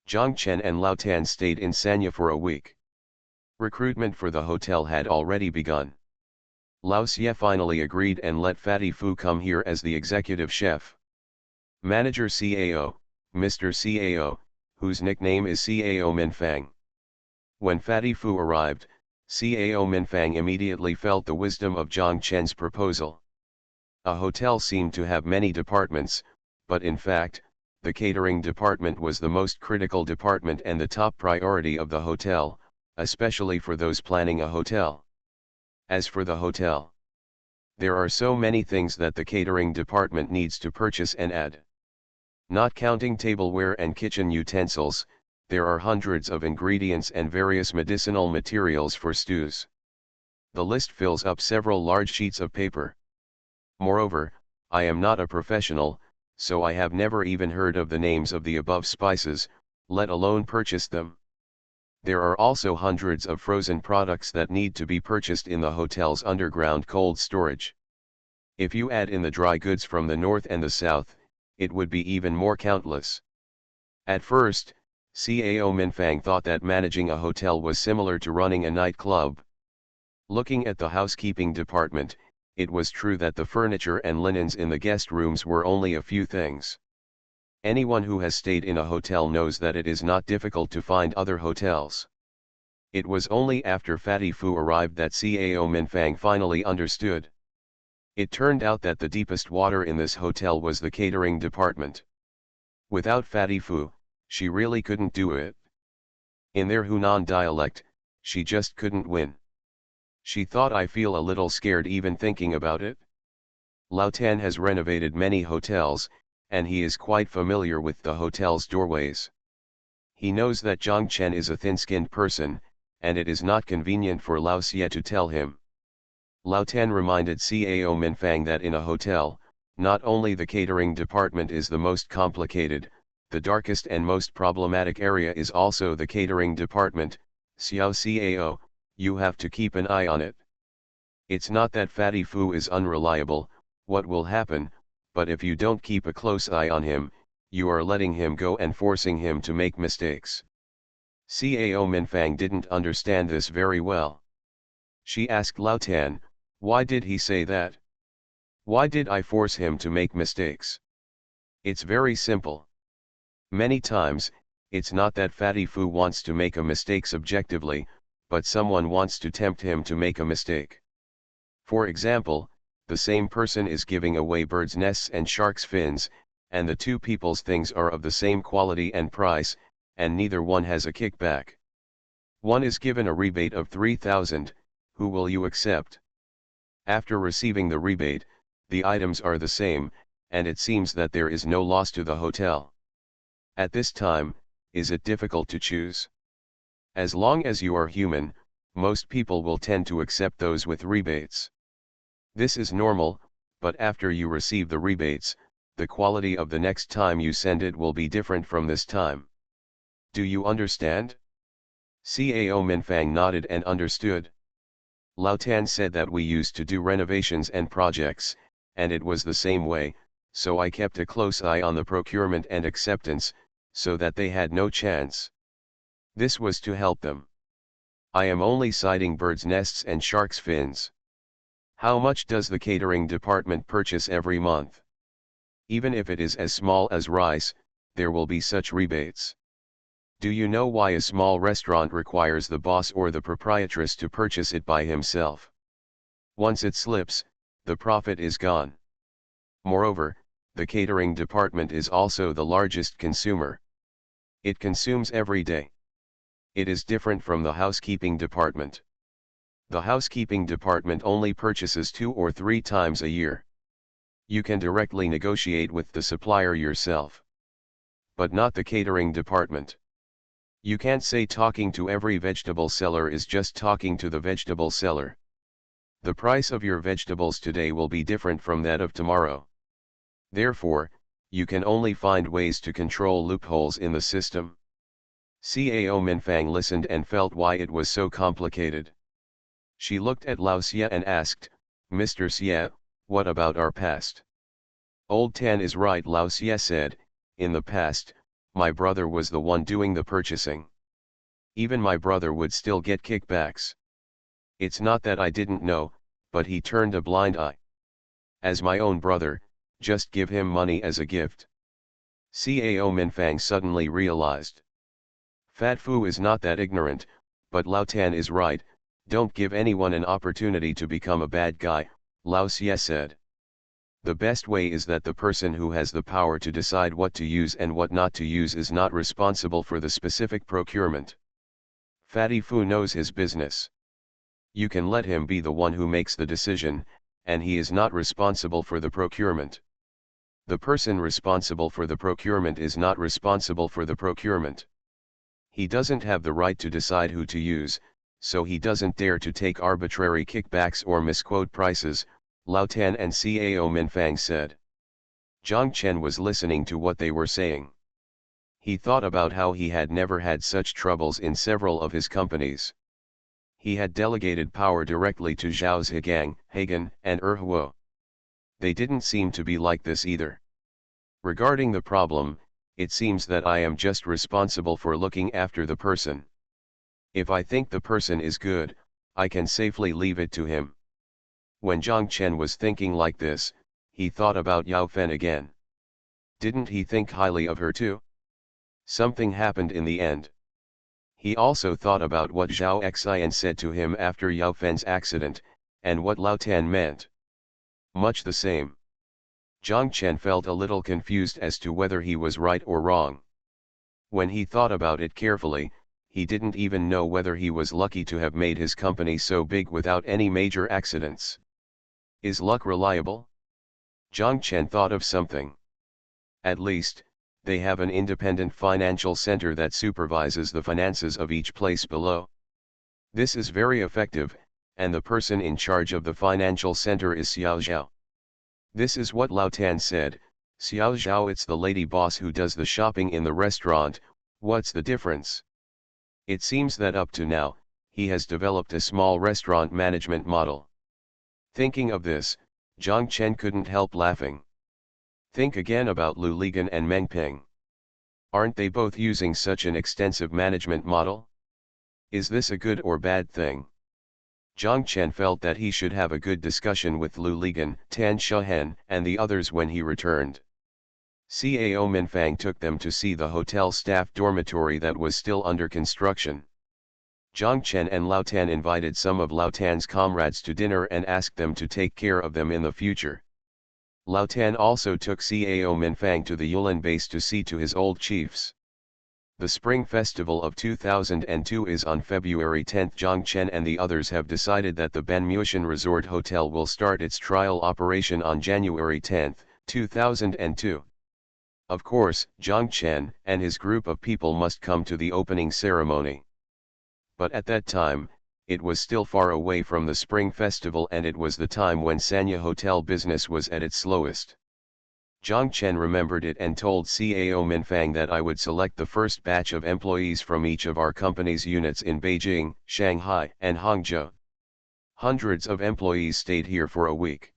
Zhang Chen and Lao Tan stayed in Sanya for a week. Recruitment for the hotel had already begun. Lao Xia finally agreed and let Fatty Fu come here as the executive chef. Manager CAO, Mr. CAO, whose nickname is CAO Minfang. When Fatty Fu arrived, CAO Minfang immediately felt the wisdom of Zhang Chen's proposal. A hotel seemed to have many departments, but in fact, the catering department was the most critical department and the top priority of the hotel, especially for those planning a hotel. As for the hotel, there are so many things that the catering department needs to purchase and add. Not counting tableware and kitchen utensils, there are hundreds of ingredients and various medicinal materials for stews. The list fills up several large sheets of paper. Moreover, I am not a professional, so I have never even heard of the names of the above spices, let alone purchase them. There are also hundreds of frozen products that need to be purchased in the hotel's underground cold storage. If you add in the dry goods from the north and the south, it would be even more countless. At first, CAO Minfang thought that managing a hotel was similar to running a nightclub. Looking at the housekeeping department, it was true that the furniture and linens in the guest rooms were only a few things. Anyone who has stayed in a hotel knows that it is not difficult to find other hotels. It was only after Fatty Fu arrived that CAO Minfang finally understood. It turned out that the deepest water in this hotel was the catering department. Without Fatty Fu, she really couldn't do it. In their Hunan dialect, she just couldn't win. She thought, I feel a little scared even thinking about it. Lao Tan has renovated many hotels, and he is quite familiar with the hotel's doorways. He knows that Zhang Chen is a thin-skinned person, and it is not convenient for Lao Xia to tell him. Lao Tan reminded CAO Minfang that in a hotel, not only the catering department is the most complicated, the darkest and most problematic area is also the catering department. Xiao CAO, you have to keep an eye on it. It's not that Fatty Fu is unreliable, what will happen, but if you don't keep a close eye on him, you are letting him go and forcing him to make mistakes. CAO Minfang didn't understand this very well. She asked Lao Tan, why did he say that? Why did I force him to make mistakes? It's very simple. Many times, it's not that Fatty Fu wants to make a mistake subjectively, but someone wants to tempt him to make a mistake. For example, the same person is giving away birds' nests and sharks' fins, and the two people's things are of the same quality and price, and neither one has a kickback. One is given a rebate of 3,000, who will you accept? After receiving the rebate, the items are the same, and it seems that there is no loss to the hotel. At this time, is it difficult to choose? As long as you are human, most people will tend to accept those with rebates. This is normal, but after you receive the rebates, the quality of the next time you send it will be different from this time. Do you understand? Cao Minfang nodded and understood. Lao Tan said that we used to do renovations and projects, and it was the same way, so I kept a close eye on the procurement and acceptance, so that they had no chance. This was to help them. I am only citing birds' nests and sharks' fins. How much does the catering department purchase every month? Even if it is as small as rice, there will be such rebates. Do you know why a small restaurant requires the boss or the proprietress to purchase it by himself? Once it slips, the profit is gone. Moreover, the catering department is also the largest consumer. It consumes every day. It is different from the housekeeping department. The housekeeping department only purchases 2 or 3 times a year. You can directly negotiate with the supplier yourself. But not the catering department. You can't say talking to every vegetable seller is just talking to the vegetable seller. The price of your vegetables today will be different from that of tomorrow. Therefore, you can only find ways to control loopholes in the system. Cao Minfang listened and felt why it was so complicated. She looked at Lao Xie and asked, Mr. Xie, what about our past? Old Tan is right, Lao Xie said, in the past, my brother was the one doing the purchasing. Even my brother would still get kickbacks. It's not that I didn't know, but he turned a blind eye. As my own brother, just give him money as a gift. Cao Minfang suddenly realized. Fat Fu is not that ignorant, but Lao Tan is right, don't give anyone an opportunity to become a bad guy, Lao Xie said. The best way is that the person who has the power to decide what to use and what not to use is not responsible for the specific procurement. Fatty Fu knows his business. You can let him be the one who makes the decision, and he is not responsible for the procurement. The person responsible for the procurement is not responsible for the procurement. He doesn't have the right to decide who to use, so he doesn't dare to take arbitrary kickbacks or misquote prices, Lao Tan and Cao Minfang said. Zhang Chen was listening to what they were saying. He thought about how he had never had such troubles in several of his companies. He had delegated power directly to Zhao Zhigang, Hagen, and Huo. They didn't seem to be like this either. Regarding the problem, it seems that I am just responsible for looking after the person. If I think the person is good, I can safely leave it to him. When Zhang Chen was thinking like this, he thought about Yao Fen again. Didn't he think highly of her too? Something happened in the end. He also thought about what Zhao Xian said to him after Yao Fen's accident, and what Lao Tan meant. Much the same. Zhang Chen felt a little confused as to whether he was right or wrong. When he thought about it carefully, he didn't even know whether he was lucky to have made his company so big without any major accidents. Is luck reliable? Zhang Chen thought of something. At least, they have an independent financial center that supervises the finances of each place below. This is very effective, and the person in charge of the financial center is Xiao Zhao. This is what Lao Tan said, Xiao Zhao, it's the lady boss who does the shopping in the restaurant, what's the difference? It seems that up to now, he has developed a small restaurant management model. Thinking of this, Zhang Chen couldn't help laughing. Think again about Lu Ligan and Meng Ping. Aren't they both using such an extensive management model? Is this a good or bad thing? Zhang Chen felt that he should have a good discussion with Lu Ligan, Tan Shehen, and the others when he returned. Cao Minfang took them to see the hotel staff dormitory that was still under construction. Zhang Chen and Lao Tan invited some of Lao Tan's comrades to dinner and asked them to take care of them in the future. Lao Tan also took Cao Minfang to the Yulin base to see to his old chiefs. The Spring Festival of 2002 is on February 10. Zhang Chen and the others have decided that the Banmushan Resort Hotel will start its trial operation on January 10, 2002. Of course, Zhang Chen and his group of people must come to the opening ceremony. But at that time, it was still far away from the Spring Festival, and it was the time when Sanya hotel business was at its slowest. Zhang Chen remembered it and told CAO Minfang that I would select the first batch of employees from each of our company's units in Beijing, Shanghai, and Hangzhou. Hundreds of employees stayed here for a week.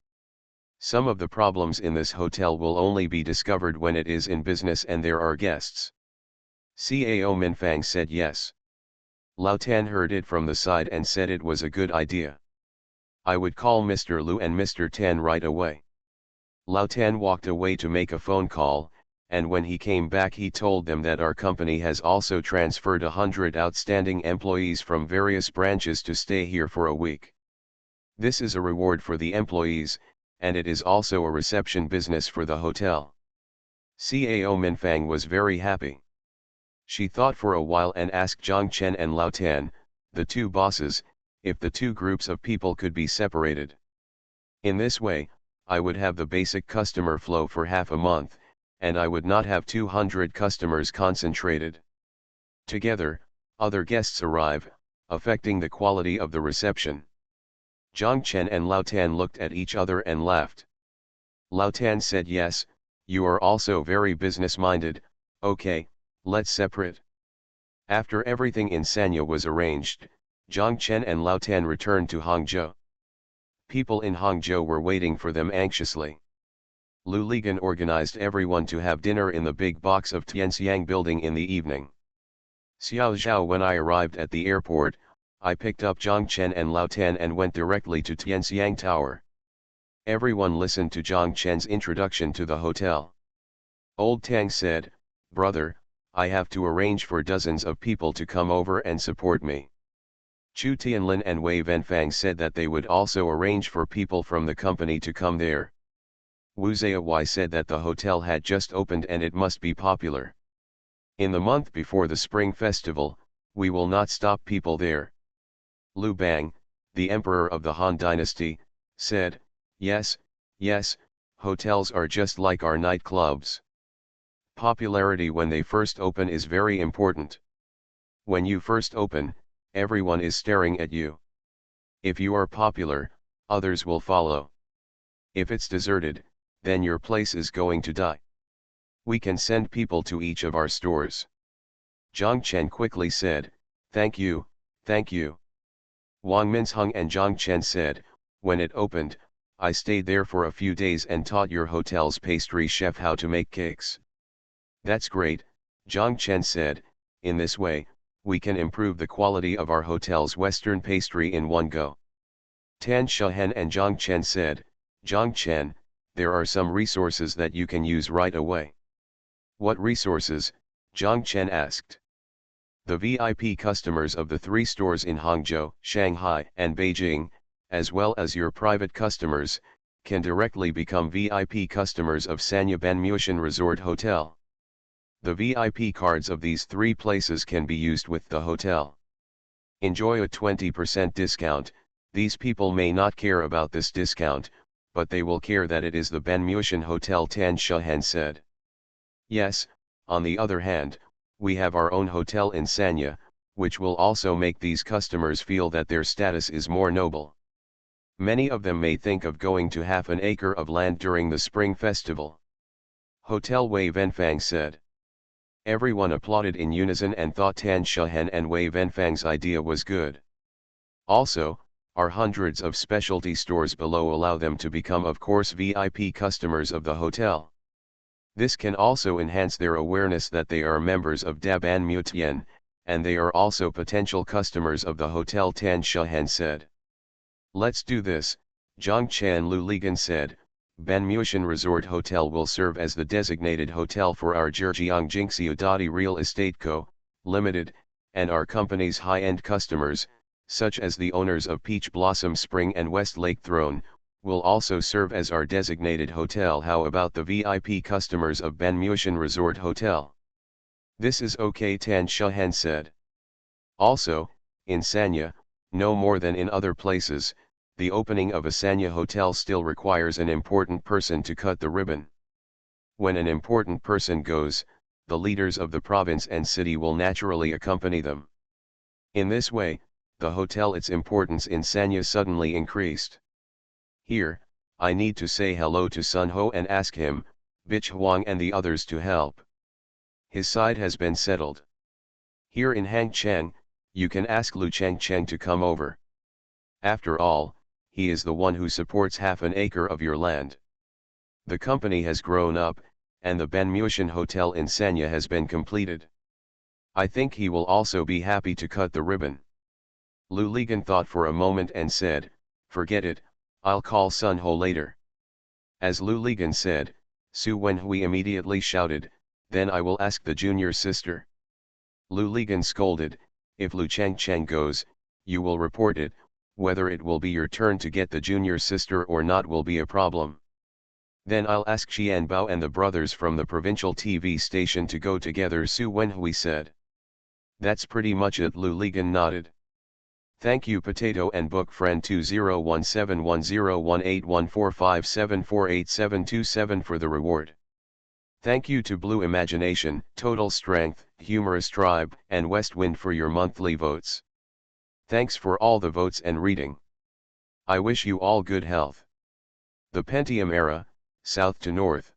Some of the problems in this hotel will only be discovered when it is in business and there are guests. CAO Minfang said yes. Lao Tan heard it from the side and said it was a good idea. I would call Mr. Lu and Mr. Tan right away. Lao Tan walked away to make a phone call, and when he came back he told them that our company has also transferred 100 outstanding employees from various branches to stay here for a week. This is a reward for the employees, and it is also a reception business for the hotel. CAO Minfang was very happy. She thought for a while and asked Zhang Chen and Lao Tan, the two bosses, if the two groups of people could be separated. In this way, I would have the basic customer flow for half a month, and I would not have 200 customers concentrated. Together, other guests arrive, affecting the quality of the reception. Zhang Chen and Lao Tan looked at each other and laughed. Lao Tan said, yes, you are also very business-minded, okay, let's separate. After everything in Sanya was arranged, Zhang Chen and Lao Tan returned to Hangzhou. People in Hangzhou were waiting for them anxiously. Lu Ligan organized everyone to have dinner in the big box of Tianxiang building in the evening. Xiao Zhao, when I arrived at the airport, I picked up Zhang Chen and Lao Tan and went directly to Tianxiang Tower. Everyone listened to Zhang Chen's introduction to the hotel. Old Tang said, brother, I have to arrange for dozens of people to come over and support me. Chu Tianlin and Wei Venfang said that they would also arrange for people from the company to come there. Wu Ziyawai said that the hotel had just opened and it must be popular. In the month before the Spring Festival, we will not stop people there. Lu Bang, the emperor of the Han Dynasty, said, yes, hotels are just like our nightclubs. Popularity when they first open is very important. When you first open, everyone is staring at you. If you are popular, others will follow. If it's deserted, then your place is going to die. We can send people to each of our stores. Zhang Chen quickly said, thank you. Wang Minsheng and Zhang Chen said, when it opened, I stayed there for a few days and taught your hotel's pastry chef how to make cakes. That's great, Zhang Chen said, in this way, we can improve the quality of our hotel's Western pastry in one go. Tan Shahen and Zhang Chen said, Zhang Chen, there are some resources that you can use right away. What resources? Zhang Chen asked. The VIP customers of the 3 stores in Hangzhou, Shanghai, and Beijing, as well as your private customers, can directly become VIP customers of Sanya Banmushan Resort Hotel. The VIP cards of these 3 places can be used with the hotel. Enjoy a 20% discount. These people may not care about this discount, but they will care that it is the Banmushan Hotel, Tan Shahen said. Yes, on the other hand, we have our own hotel in Sanya, which will also make these customers feel that their status is more noble. Many of them may think of going to half an acre of land during the Spring Festival. Hotel Wei Venfang said. Everyone applauded in unison and thought Tan Shahen and Wei Venfang's idea was good. Also, our hundreds of specialty stores below allow them to become, of course, VIP customers of the hotel. This can also enhance their awareness that they are members of Da Banmutian, and they are also potential customers of the hotel, Tan Shahen said. Let's do this, Zhang Chen Lu Ligan said. Banmushan Resort Hotel will serve as the designated hotel for our Zhejiang Jinxiudadi Real Estate Co., Limited, and our company's high-end customers, such as the owners of Peach Blossom Spring and West Lake Throne, will also serve as our designated hotel. How about the VIP customers of Banmushan Resort Hotel? This is okay, Tan Shahan said. Also, in Sanya, no more than in other places, the opening of a Sanya hotel still requires an important person to cut the ribbon. When an important person goes, the leaders of the province and city will naturally accompany them. In this way, the hotel, its importance in Sanya suddenly increased. Here, I need to say hello to Sun Ho and ask him, Bich Huang and the others to help. His side has been settled. Here in Hangcheng, you can ask Lu Chengcheng to come over. After all, he is the one who supports half an acre of your land. The company has grown up, and the Ben Muishan Hotel in Sanya has been completed. I think he will also be happy to cut the ribbon. Lu Ligan thought for a moment and said, forget it, I'll call Sun Ho later. As Lu Ligan said, Su Wenhui immediately shouted, then I will ask the junior sister. Lu Ligan scolded, if Lu Chengcheng goes, you will report it, whether it will be your turn to get the junior sister or not will be a problem. Then I'll ask Xian Bao and the brothers from the provincial TV station to go together, Su Wenhui said. That's pretty much it, Lu Ligan nodded. Thank you Potato and book friend 201710181457487727 for the reward. Thank you to Blue Imagination, Total Strength, Humorous Tribe, and Westwind for your monthly votes. Thanks for all the votes and reading. I wish you all good health. The Pentium Era, South to North.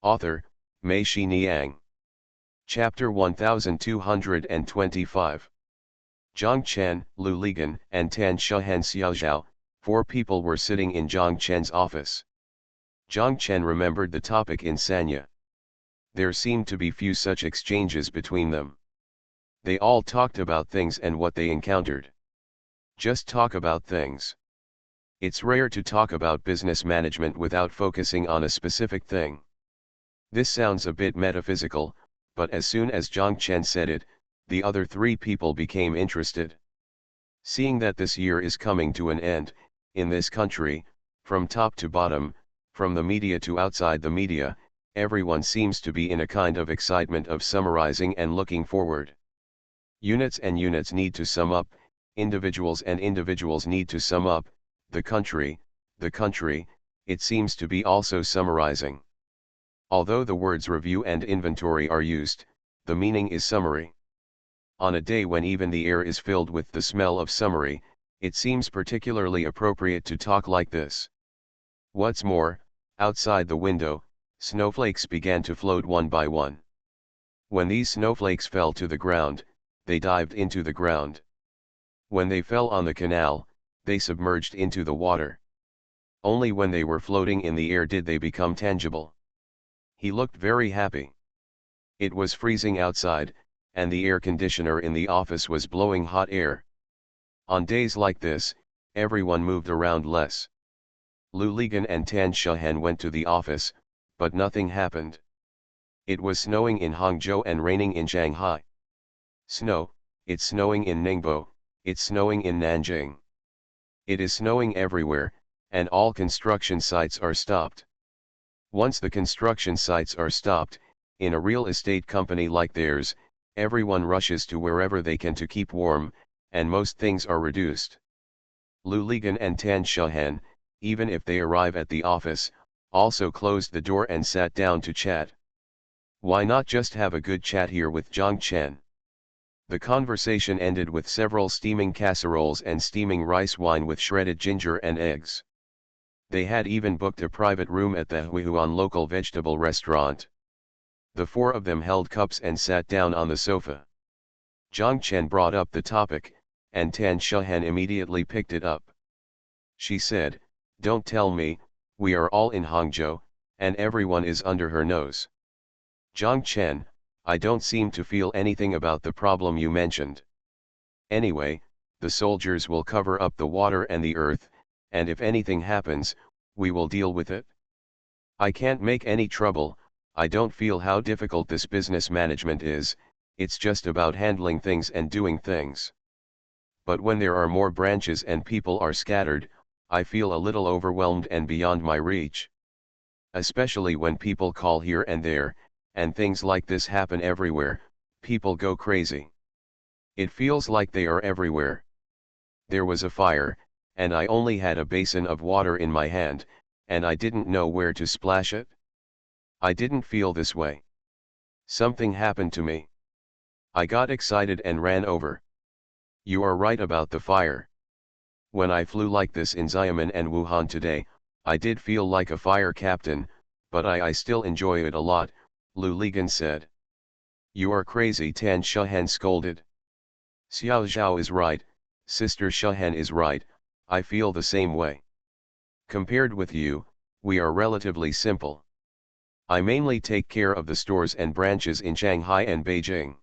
Author, Mei Shi Niang. Chapter 1225. Zhang Chen, Lu Ligan, and Tan Shahan Xiaozhao, 4 people were sitting in Zhang Chen's office. Zhang Chen remembered the topic in Sanya. There seemed to be few such exchanges between them. They all talked about things and what they encountered. Just talk about things. It's rare to talk about business management without focusing on a specific thing. This sounds a bit metaphysical, but as soon as Zhang Chen said it, the other 3 people became interested. Seeing that this year is coming to an end, in this country, from top to bottom, from the media to outside the media, everyone seems to be in a kind of excitement of summarizing and looking forward. Units and units need to sum up, individuals and individuals need to sum up, the country, it seems to be also summarizing. Although the words review and inventory are used, the meaning is summary. On a day when even the air is filled with the smell of summary, it seems particularly appropriate to talk like this. What's more, outside the window, snowflakes began to float one by one. When these snowflakes fell to the ground, they dived into the ground. When they fell on the canal, they submerged into the water. Only when they were floating in the air did they become tangible. He looked very happy. It was freezing outside, and the air conditioner in the office was blowing hot air. On days like this, everyone moved around less. Lu Ligan and Tan Shahan went to the office, but nothing happened. It was snowing in Hangzhou and raining in Shanghai. Snow, it's snowing in Ningbo, it's snowing in Nanjing. It is snowing everywhere, and all construction sites are stopped. Once the construction sites are stopped, in a real estate company like theirs, everyone rushes to wherever they can to keep warm, and most things are reduced. Lu Ligan and Tan Shahan, even if they arrive at the office, also closed the door and sat down to chat. Why not just have a good chat here with Zhang Chen? The conversation ended with several steaming casseroles and steaming rice wine with shredded ginger and eggs. They had even booked a private room at the Huihuan local vegetable restaurant. The 4 of them held cups and sat down on the sofa. Zhang Chen brought up the topic, and Tan Shahan immediately picked it up. She said, "Don't tell me, we are all in Hangzhou, and everyone is under her nose. Zhang Chen, I don't seem to feel anything about the problem you mentioned. Anyway, the soldiers will cover up the water and the earth, and if anything happens, we will deal with it. I can't make any trouble. I don't feel how difficult this business management is, it's just about handling things and doing things. But when there are more branches and people are scattered, I feel a little overwhelmed and beyond my reach. Especially when people call here and there, and things like this happen everywhere, People go crazy. It feels like they are everywhere. There was a fire, and I only had a basin of water in my hand, and I didn't know where to splash it. I didn't feel this way. Something happened to me. I got excited and ran over. You are right about the fire. When I flew like this in Xiamen and Wuhan today, I did feel like a fire captain, but I still enjoy it a lot, Lu Ligan said. You are crazy, Tan Shuhen scolded. Xiao Zhao is right, Sister Shuhen is right, I feel the same way. Compared with you, we are relatively simple. I mainly take care of the stores and branches in Shanghai and Beijing.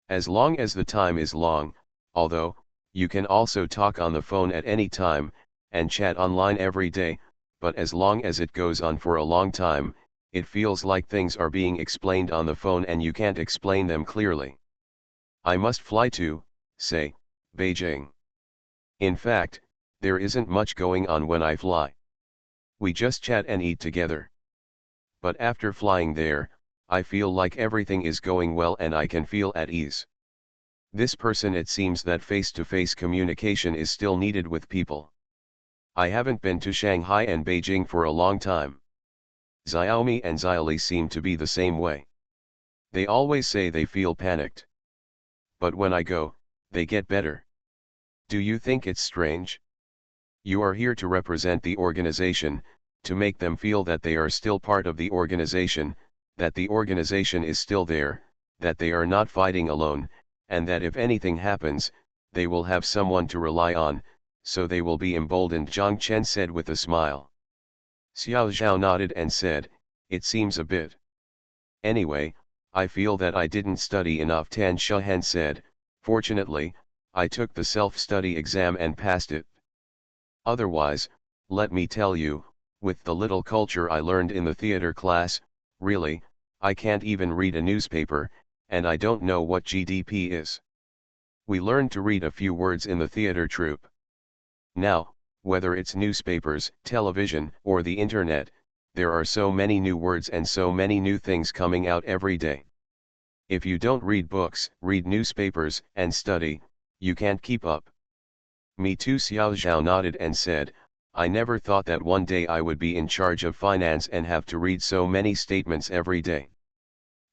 As long as the time is long, although, you can also talk on the phone at any time, and chat online every day, but as long as it goes on for a long time, it feels like things are being explained on the phone and you can't explain them clearly. I must fly to, say, Beijing. In fact, there isn't much going on when I fly. We just chat and eat together. But after flying there, I feel like everything is going well and I can feel at ease. This person, it seems that face-to-face communication is still needed with people. I haven't been to Shanghai and Beijing for a long time. Xiaomi and Xiaoli seem to be the same way. They always say they feel panicked. But when I go, they get better. Do you think it's strange? You are here to represent the organization, to make them feel that they are still part of the organization, that the organization is still there, that they are not fighting alone, and that if anything happens, they will have someone to rely on, so they will be emboldened, Zhang Chen said with a smile. Xiao Zhao nodded and said, it seems a bit. Anyway, I feel that I didn't study enough, Tan Shuhen said. Fortunately, I took the self-study exam and passed it. Otherwise, let me tell you, with the little culture I learned in the theater class, really, I can't even read a newspaper, and I don't know what GDP is. We learned to read a few words in the theater troupe. Now, whether it's newspapers, television, or the internet, there are so many new words and so many new things coming out every day. If you don't read books, read newspapers, and study, you can't keep up. Me too, Xiao Zhao nodded and said, I never thought that one day I would be in charge of finance and have to read so many statements every day.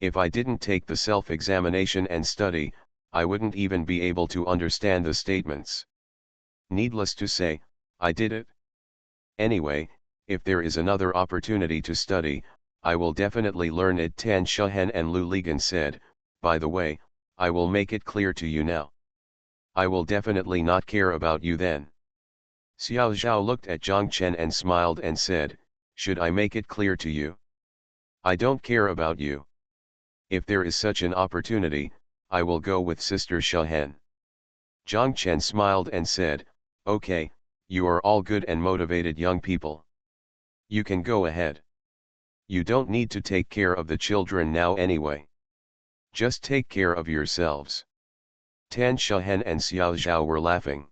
If I didn't take the self-examination and study, I wouldn't even be able to understand the statements. Needless to say, I did it. Anyway, if there is another opportunity to study, I will definitely learn it, Tan Shuhen and Lu Ligan said. By the way, I will make it clear to you now. I will definitely not care about you then. Xiao Zhao looked at Zhang Chen and smiled and said, should I make it clear to you? I don't care about you. If there is such an opportunity, I will go with Sister Shuhen. Zhang Chen smiled and said, okay, you are all good and motivated young people. You can go ahead. You don't need to take care of the children now anyway. Just take care of yourselves. Tan Shuhen and Xiao Zhao were laughing.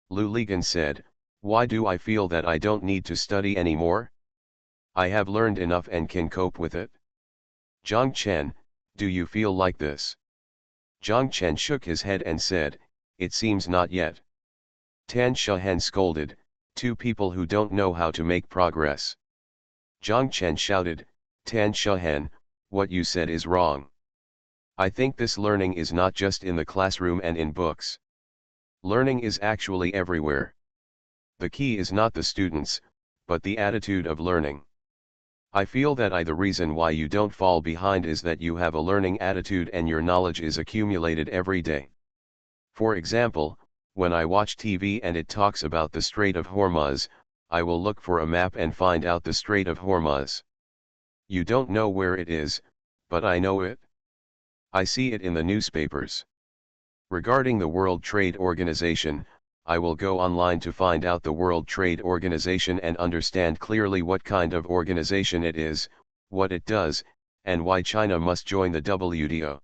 Lu Ligan said, why do I feel that I don't need to study anymore? I have learned enough and can cope with it. Zhang Chen, do you feel like this? Zhang Chen shook his head and said, it seems not yet. Tan Shuhen scolded, two people who don't know how to make progress. Zhang Chen shouted, Tan Shuhen, what you said is wrong. I think this learning is not just in the classroom and in books. Learning is actually everywhere. The key is not the students, but the attitude of learning. I feel that the reason why you don't fall behind is that you have a learning attitude and your knowledge is accumulated every day. For example, when I watch TV and it talks about the Strait of Hormuz, I will look for a map and find out the Strait of Hormuz. You don't know where it is, but I know it. I see it in the newspapers. Regarding the World Trade Organization, I will go online to find out the World Trade Organization and understand clearly what kind of organization it is, what it does, and why China must join the WTO.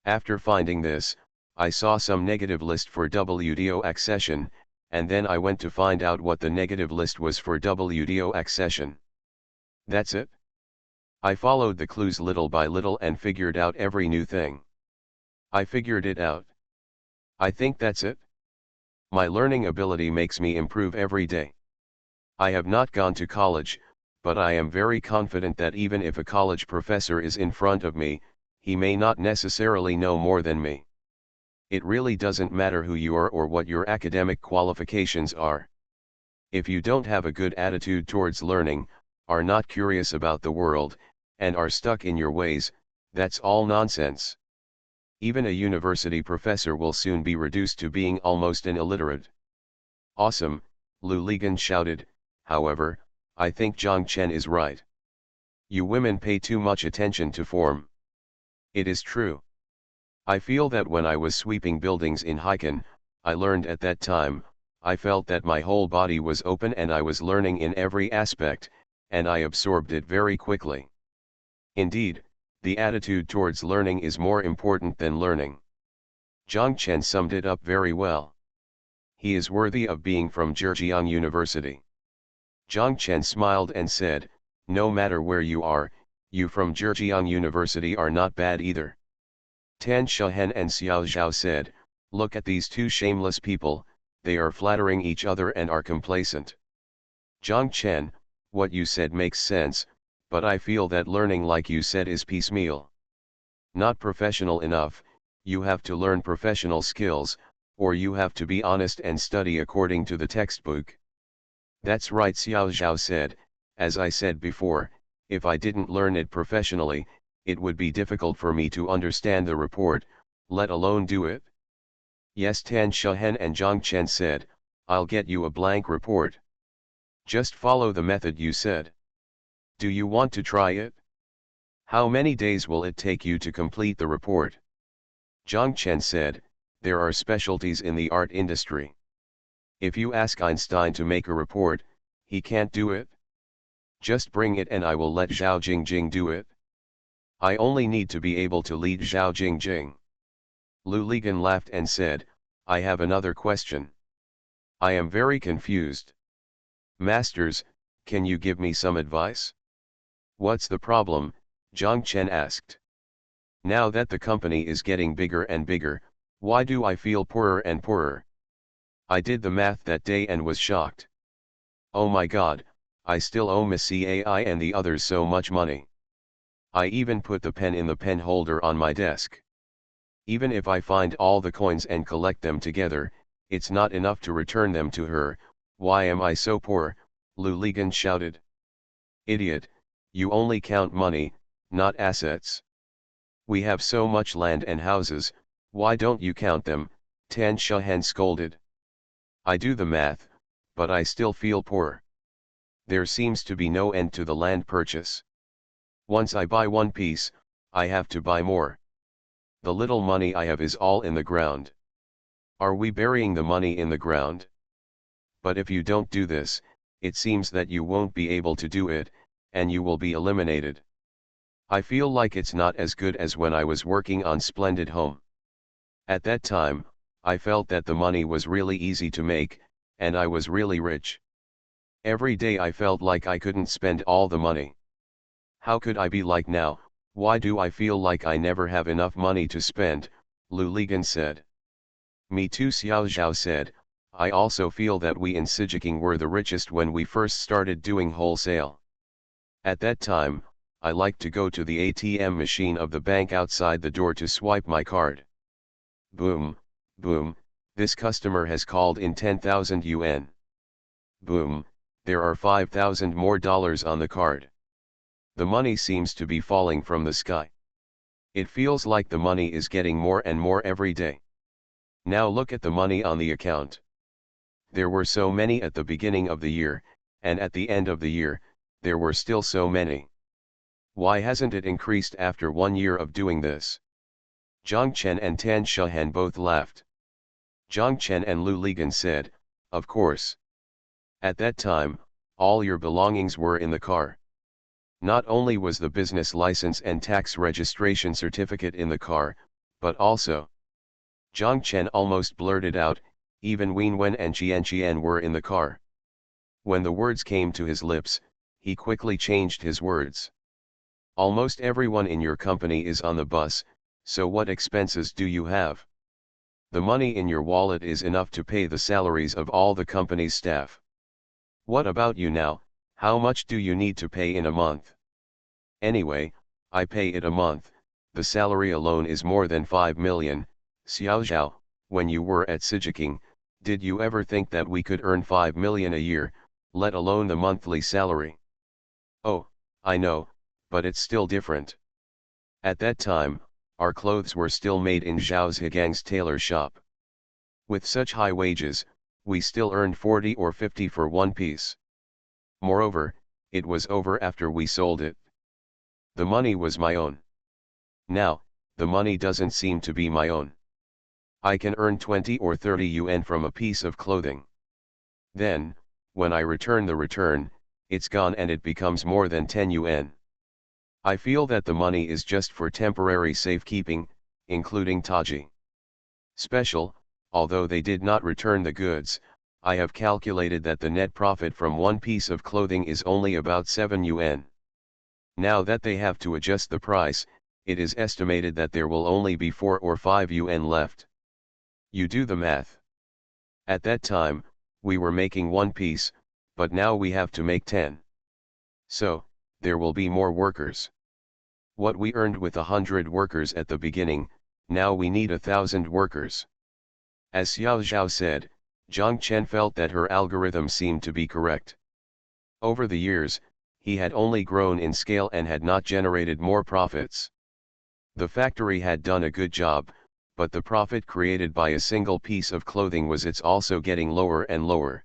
After finding this, I saw some negative list for WTO accession, and then I went to find out what the negative list was for WTO accession. That's it. I followed the clues little by little and figured out every new thing. I figured it out. I think that's it. My learning ability makes me improve every day. I have not gone to college, but I am very confident that even if a college professor is in front of me, he may not necessarily know more than me. It really doesn't matter who you are or what your academic qualifications are. If you don't have a good attitude towards learning, are not curious about the world, and are stuck in your ways, that's all nonsense. Even a university professor will soon be reduced to being almost an illiterate. Awesome, Lu Ligan shouted. However, I think Zhang Chen is right. You women pay too much attention to form. It is true. I feel that when I was sweeping buildings in Heiken, I learned at that time, I felt that my whole body was open and I was learning in every aspect, and I absorbed it very quickly. Indeed, the attitude towards learning is more important than learning. Zhang Chen summed it up very well. He is worthy of being from Zhejiang University. Zhang Chen smiled and said, no matter where you are, you from Zhejiang University are not bad either. Tan Shahen and Xiao Zhao said, look at these two shameless people, they are flattering each other and are complacent. Zhang Chen, what you said makes sense, but I feel that learning like you said is piecemeal. Not professional enough, you have to learn professional skills, or you have to be honest and study according to the textbook. That's right, Xiao Zhao said, as I said before, if I didn't learn it professionally, it would be difficult for me to understand the report, let alone do it. Yes, Tan Shahen and Zhang Chen said, I'll get you a blank report. Just follow the method you said. Do you want to try it? How many days will it take you to complete the report? Zhang Chen said, there are specialties in the art industry. If you ask Einstein to make a report, he can't do it. Just bring it and I will let Zhao Jingjing do it. I only need to be able to lead Zhao Jingjing. Lu Ligan laughed and said, I have another question. I am very confused. Masters, can you give me some advice? What's the problem? Zhang Chen asked. Now that the company is getting bigger and bigger, why do I feel poorer and poorer? I did the math that day and was shocked. Oh my god, I still owe Miss CAI and the others so much money. I even put the pen in the pen holder on my desk. Even if I find all the coins and collect them together, it's not enough to return them to her. Why am I so poor? Lu Ligan shouted. Idiot, you only count money, not assets. We have so much land and houses, why don't you count them? Tan Shahen scolded. I do the math, but I still feel poor. There seems to be no end to the land purchase. Once I buy one piece, I have to buy more. The little money I have is all in the ground. Are we burying the money in the ground? But if you don't do this, it seems that you won't be able to do it, and you will be eliminated. I feel like it's not as good as when I was working on Splendid Home. At that time, I felt that the money was really easy to make, and I was really rich. Every day I felt like I couldn't spend all the money. How could I be like now? Why do I feel like I never have enough money to spend? Lu Ligan said. Me too, Xiao Zhao said. I also feel that we in Sijiking were the richest when we first started doing wholesale. At that time, I liked to go to the ATM machine of the bank outside the door to swipe my card. Boom, boom, this customer has called in 10,000 yuan. Boom, there are 5,000 more dollars on the card. The money seems to be falling from the sky. It feels like the money is getting more and more every day. Now look at the money on the account. There were so many at the beginning of the year, and at the end of the year, there were still so many. Why hasn't it increased after 1 year of doing this? Zhang Chen and Tan Shahen both laughed. Zhang Chen and Lu Ligan said, of course. At that time, all your belongings were in the car. Not only was the business license and tax registration certificate in the car, but also, Zhang Chen almost blurted out, even Wen Wen and Qian were in the car. When the words came to his lips, he quickly changed his words. Almost everyone in your company is on the bus, So what expenses do you have? The money in your wallet is enough to pay the salaries of all the company's staff. What about you now? How much do you need to pay in a month? Anyway, I pay it a month. The salary alone is more than 5 million. Xiaozhao, when you were at Sijiking, did you ever think that we could earn 5 million a year, let alone the monthly salary? Oh, I know, but it's still different. At that time, our clothes were still made in Zhao Zhigang's tailor shop. With such high wages, we still earned 40 or 50 for one piece. Moreover, it was over after we sold it. The money was my own. Now, the money doesn't seem to be my own. I can earn 20 or 30 yuan from a piece of clothing. Then, when I return the return, it's gone and it becomes more than 10 yuan. I feel that the money is just for temporary safekeeping, including Taji. Special, although they did not return the goods, I have calculated that the net profit from one piece of clothing is only about 7 yuan. Now that they have to adjust the price, it is estimated that there will only be 4 or 5 yuan left. You do the math. At that time, we were making one piece, but now we have to make 10. So, there will be more workers. What we earned with 100 workers at the beginning, now we need 1,000 workers. As Xiao Zhao said, Zhang Chen felt that her algorithm seemed to be correct. Over the years, he had only grown in scale and had not generated more profits. The factory had done a good job, but the profit created by a single piece of clothing was also getting lower and lower.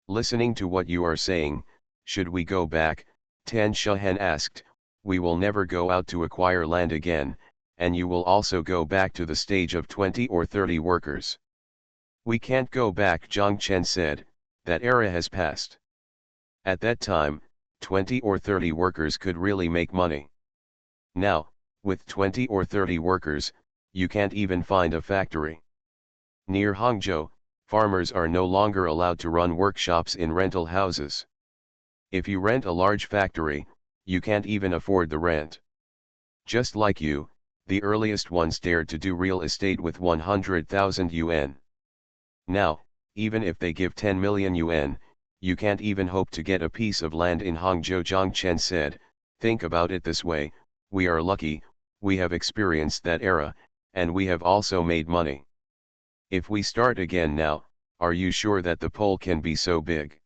Listening to what you are saying, should we go back? Tan Shahan asked. We will never go out to acquire land again, and you will also go back to the stage of 20 or 30 workers. We can't go back, Zhang Chen said, that era has passed. At that time, 20 or 30 workers could really make money. Now, with 20 or 30 workers, you can't even find a factory. Near Hangzhou, farmers are no longer allowed to run workshops in rental houses. If you rent a large factory, you can't even afford the rent. Just like you, the earliest ones dared to do real estate with 100,000 yuan. Now, even if they give 10 million yuan, you can't even hope to get a piece of land in Hangzhou. Zhang Chen said, think about it this way, we are lucky, we have experienced that era, and we have also made money. If we start again now, are you sure that the pole can be so big?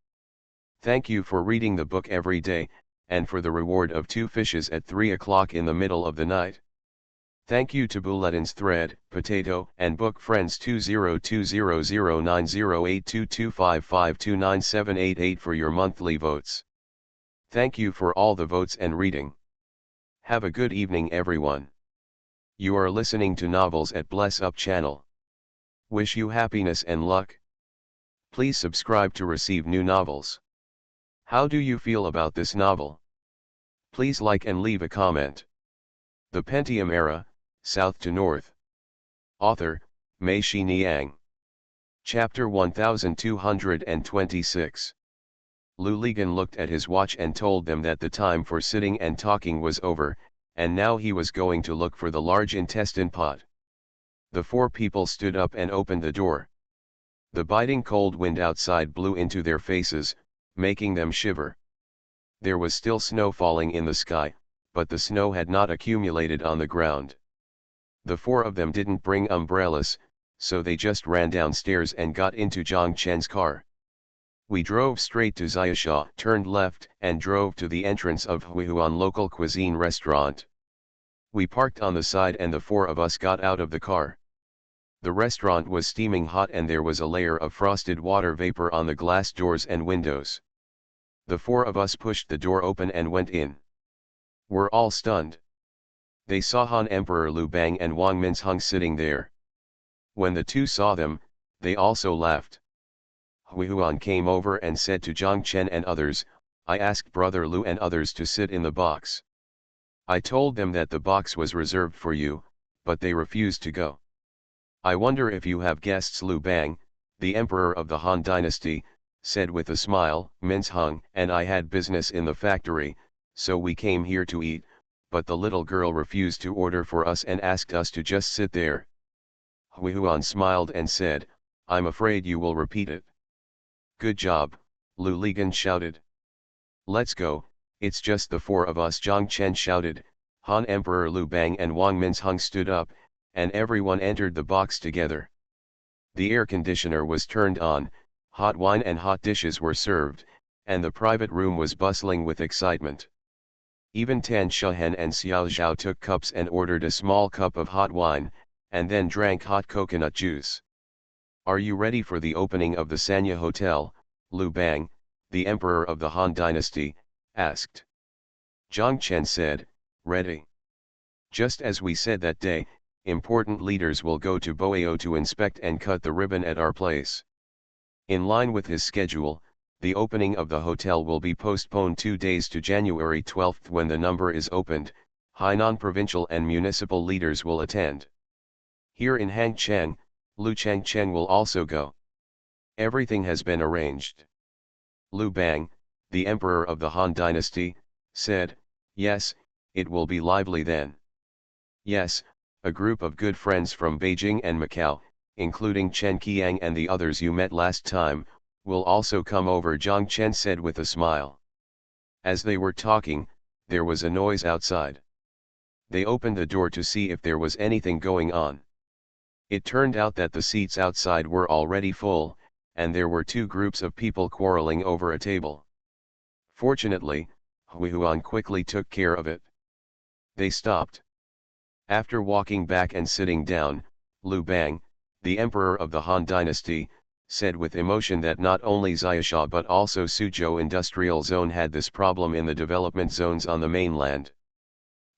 Thank you for reading the book every day, and for the reward of 2 fishes at 3 o'clock in the middle of the night. Thank you to Bulletin's Thread, Potato, and Book Friends 202009082255297888 for your monthly votes. Thank you for all the votes and reading. Have a good evening, everyone. You are listening to Novels at Bless Up channel. Wish you happiness and luck. Please subscribe to receive new novels. How do you feel about this novel? Please like and leave a comment. The Pentium Era, South to North. Author, Mei Shi Niang. Chapter 1226. Lu Ligan looked at his watch and told them that the time for sitting and talking was over, and now he was going to look for the large intestine pot. The 4 people stood up and opened the door. The biting cold wind outside blew into their faces, making them shiver. There was still snow falling in the sky, but the snow had not accumulated on the ground. The 4 of them didn't bring umbrellas, so they just ran downstairs and got into Zhang Chen's car. We drove straight to Xiaosha, turned left, and drove to the entrance of Huihuan local cuisine restaurant. We parked on the side and the 4 of us got out of the car. The restaurant was steaming hot and there was a layer of frosted water vapor on the glass doors and windows. The 4 of us pushed the door open and went in. We're all stunned. They saw Han Emperor Liu Bang and Wang Minsheng sitting there. When the 2 saw them, they also laughed. Huihuan came over and said to Zhang Chen and others, I asked Brother Liu and others to sit in the box. I told them that the box was reserved for you, but they refused to go. I wonder if you have guests. Liu Bang, the emperor of the Han dynasty, said with a smile. Minsheng and I had business in the factory, so we came here to eat, but the little girl refused to order for us and asked us to just sit there. Hui Huan smiled and said, I'm afraid you will repeat it. Good job, Lu Ligan shouted. Let's go, it's just the four of us, Zhang Chen shouted. Han Emperor Lu Bang and Wang Minzhong stood up, and everyone entered the box together. The air conditioner was turned on, hot wine and hot dishes were served, and the private room was bustling with excitement. Even Tan Shahen and Xiao Zhao took cups and ordered a small cup of hot wine, and then drank hot coconut juice. Are you ready for the opening of the Sanya Hotel? Lu Bang, the emperor of the Han dynasty, asked. Zhang Chen said, ready. Just as we said that day, important leaders will go to Boao to inspect and cut the ribbon at our place. In line with his schedule, the opening of the hotel will be postponed 2 days to January 12 when the number is opened. Hainan provincial and municipal leaders will attend. Here in Hangcheng, Lu Changcheng will also go. Everything has been arranged. Lu Bang, the emperor of the Han dynasty, said, yes, it will be lively then. Yes, a group of good friends from Beijing and Macau, including Chen Qiang and the others you met last time, will also come over, Zhang Chen said with a smile. As they were talking, there was a noise outside. They opened the door to see if there was anything going on. It turned out that the seats outside were already full, and there were 2 groups of people quarreling over a table. Fortunately, Hui Huan quickly took care of it. They stopped. After walking back and sitting down, Lu Bang, the emperor of the Han dynasty, said with emotion that not only Xiaosha but also Suzhou Industrial Zone had this problem in the development zones on the mainland.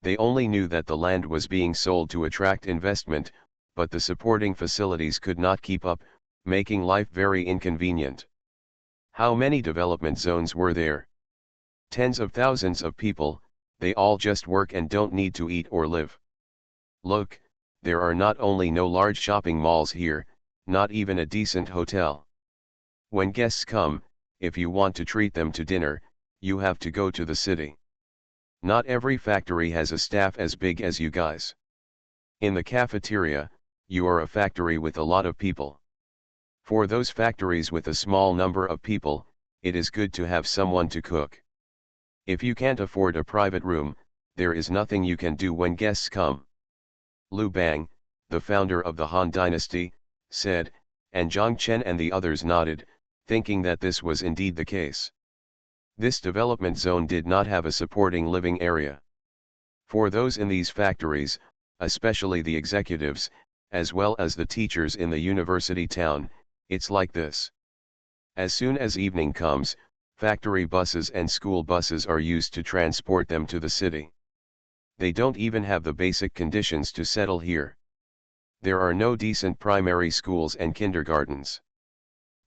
They only knew that the land was being sold to attract investment, but the supporting facilities could not keep up, making life very inconvenient. How many development zones were there? Tens of thousands of people, they all just work and don't need to eat or live. Look, there are not only no large shopping malls here, not even a decent hotel. When guests come, if you want to treat them to dinner, you have to go to the city. Not every factory has a staff as big as you guys. In the cafeteria, you are a factory with a lot of people. For those factories with a small number of people, it is good to have someone to cook. If you can't afford a private room, there is nothing you can do when guests come. Lu Bang, the founder of the Han dynasty, said, and Zhang Chen and the others nodded, thinking that this was indeed the case. This development zone did not have a supporting living area. For those in these factories, especially the executives, as well as the teachers in the university town, it's like this. As soon as evening comes, factory buses and school buses are used to transport them to the city. They don't even have the basic conditions to settle here. There are no decent primary schools and kindergartens.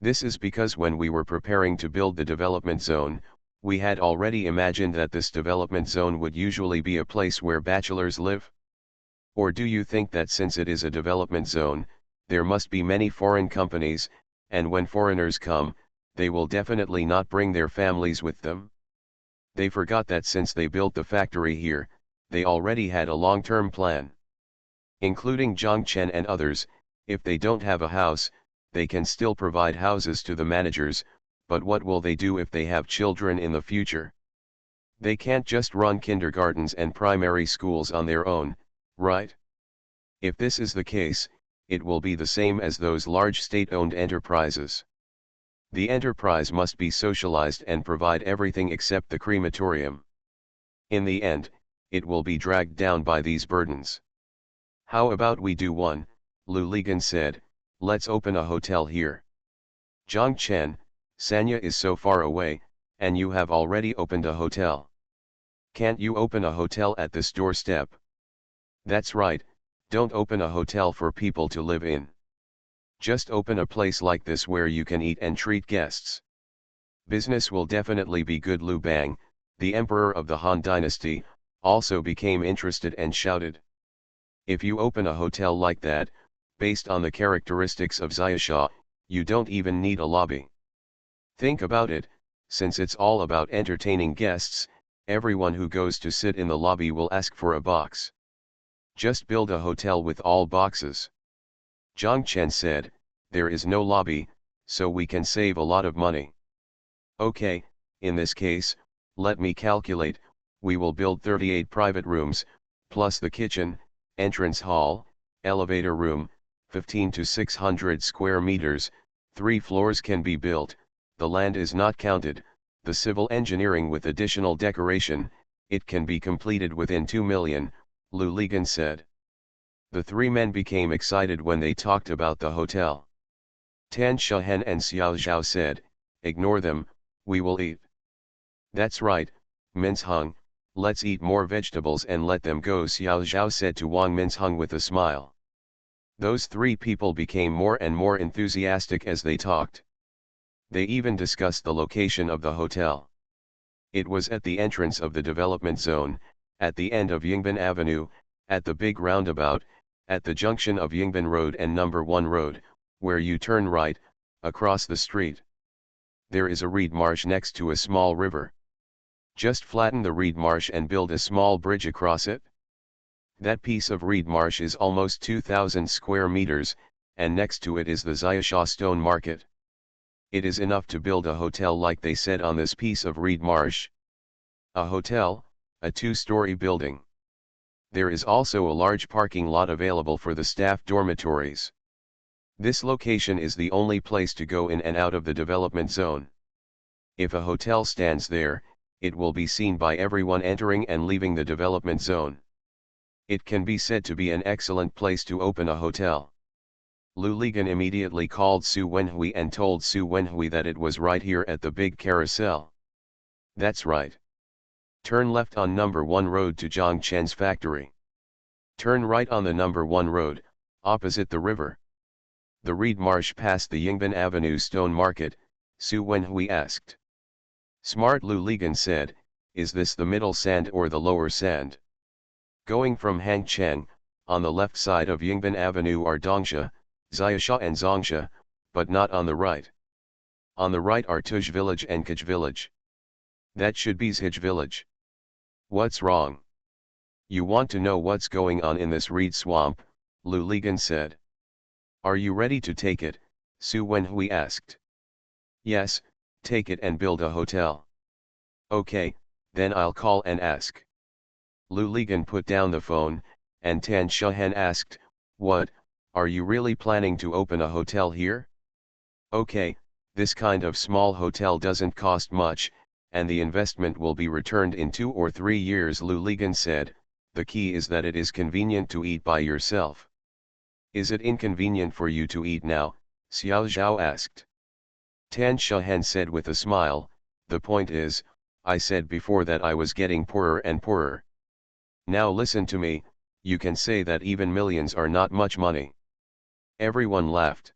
This is because when we were preparing to build the development zone, we had already imagined that this development zone would usually be a place where bachelors live. Or do you think that since it is a development zone, there must be many foreign companies, and when foreigners come, they will definitely not bring their families with them? They forgot that since they built the factory here, they already had a long-term plan. Including Zhang Chen and others, if they don't have a house, they can still provide houses to the managers, but what will they do if they have children in the future? They can't just run kindergartens and primary schools on their own, right? If this is the case, it will be the same as those large state-owned enterprises. The enterprise must be socialized and provide everything except the crematorium. In the end, it will be dragged down by these burdens. How about we do one? Lu Ligan said, let's open a hotel here. Zhang Chen, Sanya is so far away, and you have already opened a hotel. Can't you open a hotel at this doorstep? That's right, don't open a hotel for people to live in. Just open a place like this where you can eat and treat guests. Business will definitely be good. Lu Bang, the emperor of the Han dynasty, also became interested and shouted. If you open a hotel like that, based on the characteristics of Xiaosha, you don't even need a lobby. Think about it, since it's all about entertaining guests, Everyone who goes to sit in the lobby will ask for a box. Just build a hotel with all boxes. Zhang Chen said, there is no lobby, so we can save a lot of money. Okay, in this case, let me calculate, we will build 38 private rooms, plus the kitchen, entrance hall, elevator room, 15 to 600 square meters, 3 floors can be built, the land is not counted, the civil engineering with additional decoration, it can be completed within 2 million, Lu Ligan said. The three men became excited when they talked about the hotel. Tan Shahen and Xiao Zhao said, ignore them, we will eat. That's right, Minsheng, let's eat more vegetables and let them go, Xiao Zhao said to Wang Minsheng with a smile. Those three people became more and more enthusiastic as they talked. They even discussed the location of the hotel. It was at the entrance of the development zone, at the end of Yingbin Avenue, at the big roundabout, at the junction of Yingbin Road and Number 1 Road, where you turn right, across the street. There is a reed marsh next to a small river. Just flatten the reed marsh and build a small bridge across it. That piece of reed marsh is almost 2,000 square meters, and next to it is the Xiaosha Stone Market. It is enough to build a hotel like they said on this piece of reed marsh. A hotel, a 2-story building. There is also a large parking lot available for the staff dormitories. This location is the only place to go in and out of the development zone. If a hotel stands there, it will be seen by everyone entering and leaving the development zone. It can be said to be an excellent place to open a hotel. Lu Ligan immediately called Su Wenhui and told Su Wenhui that it was right here at the big carousel. That's right. Turn left on Number 1 Road to Zhang Chen's factory. Turn right on the Number 1 Road, opposite the river. The reed marsh past the Yingbin Avenue Stone Market, Su Wenhui asked. Smart, Lu Ligan said, is this the middle sand or the lower sand? Going from Hangcheng, on the left side of Yingbin Avenue are Dongsha, Xiaosha and Zongsha, but not on the right. On the right are Tuj village and Kaj village. That should be Zij village. What's wrong? You want to know what's going on in this reed swamp, Lu Ligan said. Are you ready to take it? Su Wenhui asked. Yes, take it and build a hotel. Okay, then I'll call and ask. Lu Ligan put down the phone, and Tan Shahen asked, what, are you really planning to open a hotel here? Okay, this kind of small hotel doesn't cost much, and the investment will be returned in 2 or 3 years, Lu Ligan said, the key is that it is convenient to eat by yourself. Is it inconvenient for you to eat now? Xiao Zhao asked. Tan Shahen said with a smile, the point is, I said before that I was getting poorer and poorer. Now listen to me, you can say that even millions are not much money. Everyone laughed.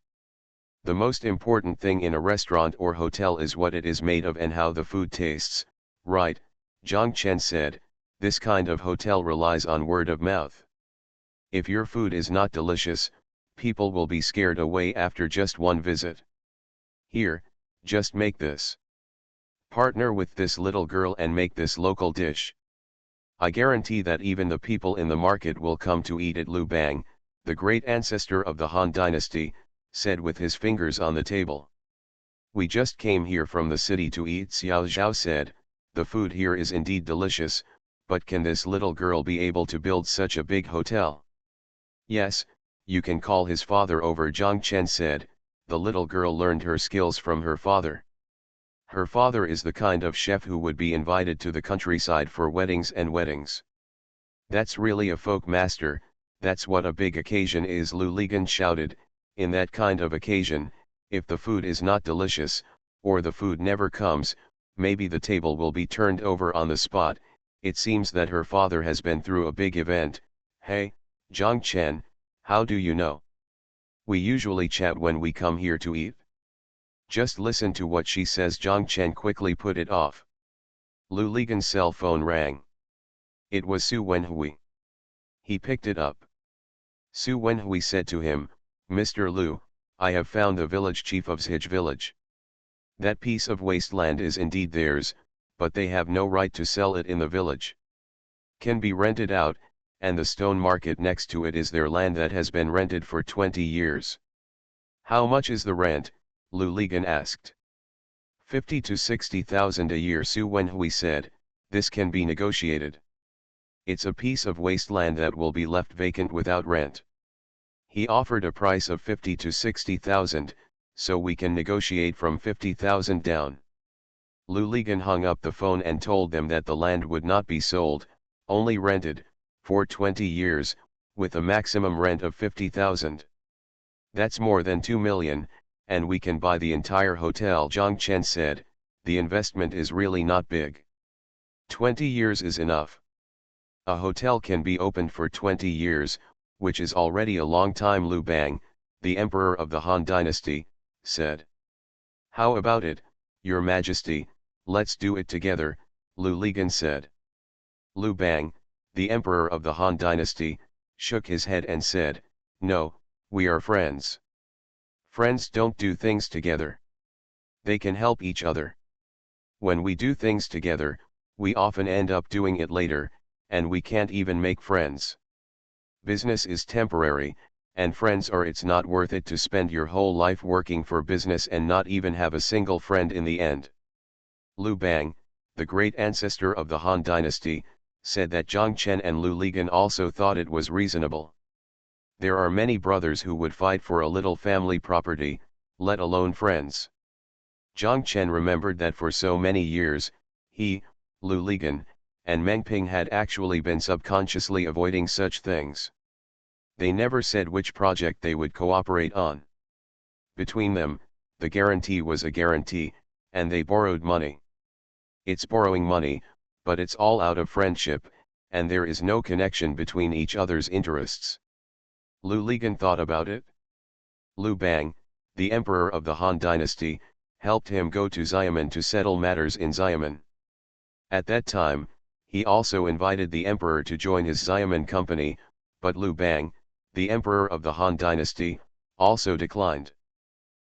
The most important thing in a restaurant or hotel is what it is made of and how the food tastes, right? Zhang Chen said, this kind of hotel relies on word of mouth. If your food is not delicious, people will be scared away after just one visit. Here, just make this. Partner with this little girl and make this local dish. I guarantee that even the people in the market will come to eat it. Lu Bang, the great ancestor of the Han dynasty, said with his fingers on the table. We just came here from the city to eat, Xiao Zhao said, the food here is indeed delicious, but can this little girl be able to build such a big hotel? Yes, you can call his father over, Zhang Chen said, the little girl learned her skills from her father. Her father is the kind of chef who would be invited to the countryside for weddings and weddings. That's really a folk master, that's what a big occasion is, Lu Ligan shouted. In that kind of occasion, if the food is not delicious, or the food never comes, maybe the table will be turned over on the spot. It seems that her father has been through a big event. Hey, Zhang Chen, how do you know? We usually chat when we come here to eat. Just listen to what she says. Zhang Chen quickly put it off. Lu Ligan's cell phone rang. It was Su Wenhui. He picked it up. Su Wenhui said to him, Mr. Lu, I have found the village chief of Zij village. That piece of wasteland is indeed theirs, but they have no right to sell it in the village. Can be rented out, and the stone market next to it is their land that has been rented for 20 years. How much is the rent? Lu Ligan asked. 50 to 60,000 a year, Su Wenhui said. This can be negotiated. It's a piece of wasteland that will be left vacant without rent. He offered a price of 50 to 60,000, so we can negotiate from 50,000 down. Lu Ligan hung up the phone and told them that the land would not be sold, only rented, for 20 years, with a maximum rent of 50,000. That's more than 2 million, and we can buy the entire hotel, Zhang Chen said. The investment is really not big. 20 years is enough. A hotel can be opened for 20 years, which is already a long time, Lu Bang, the emperor of the Han dynasty, said. How about it, Your Majesty, let's do it together, Lu Ligan said. Lu Bang, the emperor of the Han dynasty, shook his head and said, No, we are friends. Friends don't do things together. They can help each other. When we do things together, we often end up doing it later, and we can't even make friends. Business is temporary, and friends are. It's not worth it to spend your whole life working for business and not even have a single friend in the end. Lu Bang, the great ancestor of the Han dynasty, said that Zhang Chen and Lu Ligan also thought it was reasonable. There are many brothers who would fight for a little family property, let alone friends. Zhang Chen remembered that for so many years, he, Lu Ligan, and Meng Ping had actually been subconsciously avoiding such things. They never said which project they would cooperate on. Between them, the guarantee was a guarantee, and they borrowed money. It's borrowing money, but it's all out of friendship, and there is no connection between each other's interests. Lu Ligan thought about it. Lu Bang, the emperor of the Han dynasty, helped him go to Xiamen to settle matters in Xiamen. At that time, he also invited the emperor to join his Xiamen company, but Lu Bang, the emperor of the Han dynasty, also declined.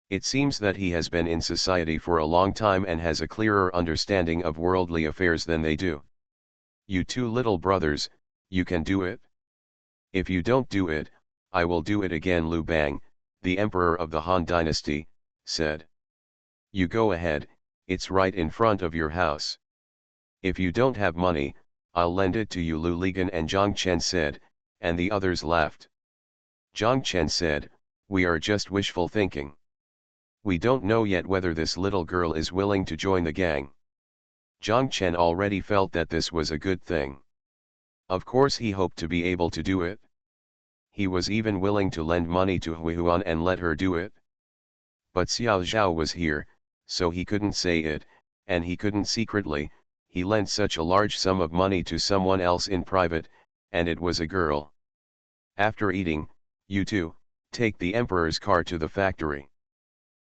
It seems that he has been in society for a long time and has a clearer understanding of worldly affairs than they do. You two little brothers, you can do it. If you don't do it, I will do it again, Lu Bang, the emperor of the Han dynasty, said. You go ahead, it's right in front of your house. If you don't have money, I'll lend it to you, Lu Ligan and Zhang Chen said, and the others laughed. Zhang Chen said, We are just wishful thinking. We don't know yet whether this little girl is willing to join the gang. Zhang Chen already felt that this was a good thing. Of course he hoped to be able to do it. He was even willing to lend money to Hui Huan and let her do it. But Xiao Zhao was here, so he couldn't say it, and he couldn't secretly. He lent such a large sum of money to someone else in private, and it was a girl. After eating, you two, take the emperor's car to the factory.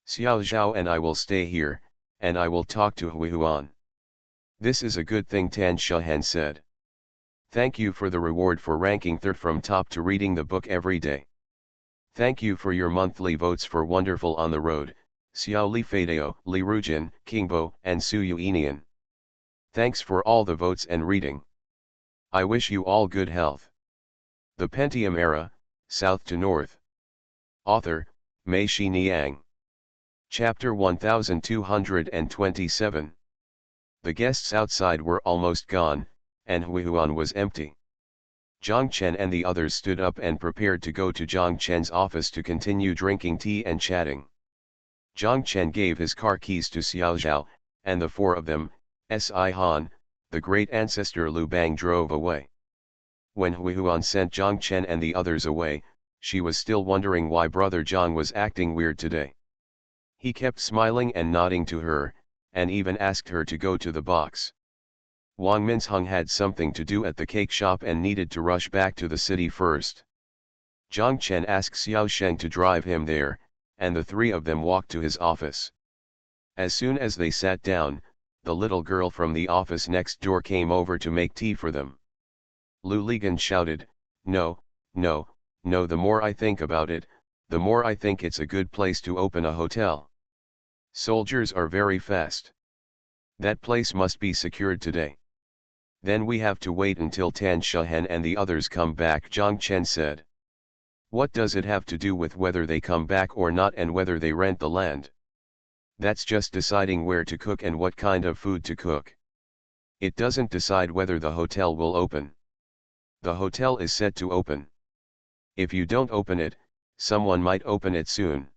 Xiao Zhao and I will stay here, and I will talk to Hui Huan. This is a good thing, Tan Shahan said. Thank you for the reward for ranking third from top to reading the book every day. Thank you for your monthly votes for Wonderful on the Road, Xiao Li Fadeo, Li Rujin, Kingbo, and Su Yuinian. Thanks for all the votes and reading. I wish you all good health. The Pentium Era, South to North. Author, Mei Shi Niang. Chapter 1227. The guests outside were almost gone, and Hui Huan was empty. Zhang Chen and the others stood up and prepared to go to Zhang Chen's office to continue drinking tea and chatting. Zhang Chen gave his car keys to Xiao Zhao, and the four of them, Si Han, the great ancestor Lu Bang, drove away. When Hui Huan sent Zhang Chen and the others away, she was still wondering why brother Zhang was acting weird today. He kept smiling and nodding to her, and even asked her to go to the box. Wang Minsheng had something to do at the cake shop and needed to rush back to the city first. Zhang Chen asked Xiao Sheng to drive him there, and the three of them walked to his office. As soon as they sat down, the little girl from the office next door came over to make tea for them. Lu Ligan shouted, No, no, no, the more I think about it, the more I think it's a good place to open a hotel. Soldiers are very fast. That place must be secured today. Then we have to wait until Tan Shahan and the others come back, Zhang Chen said. What does it have to do with whether they come back or not and whether they rent the land? That's just deciding where to cook and what kind of food to cook. It doesn't decide whether the hotel will open. The hotel is set to open. If you don't open it, someone might open it soon.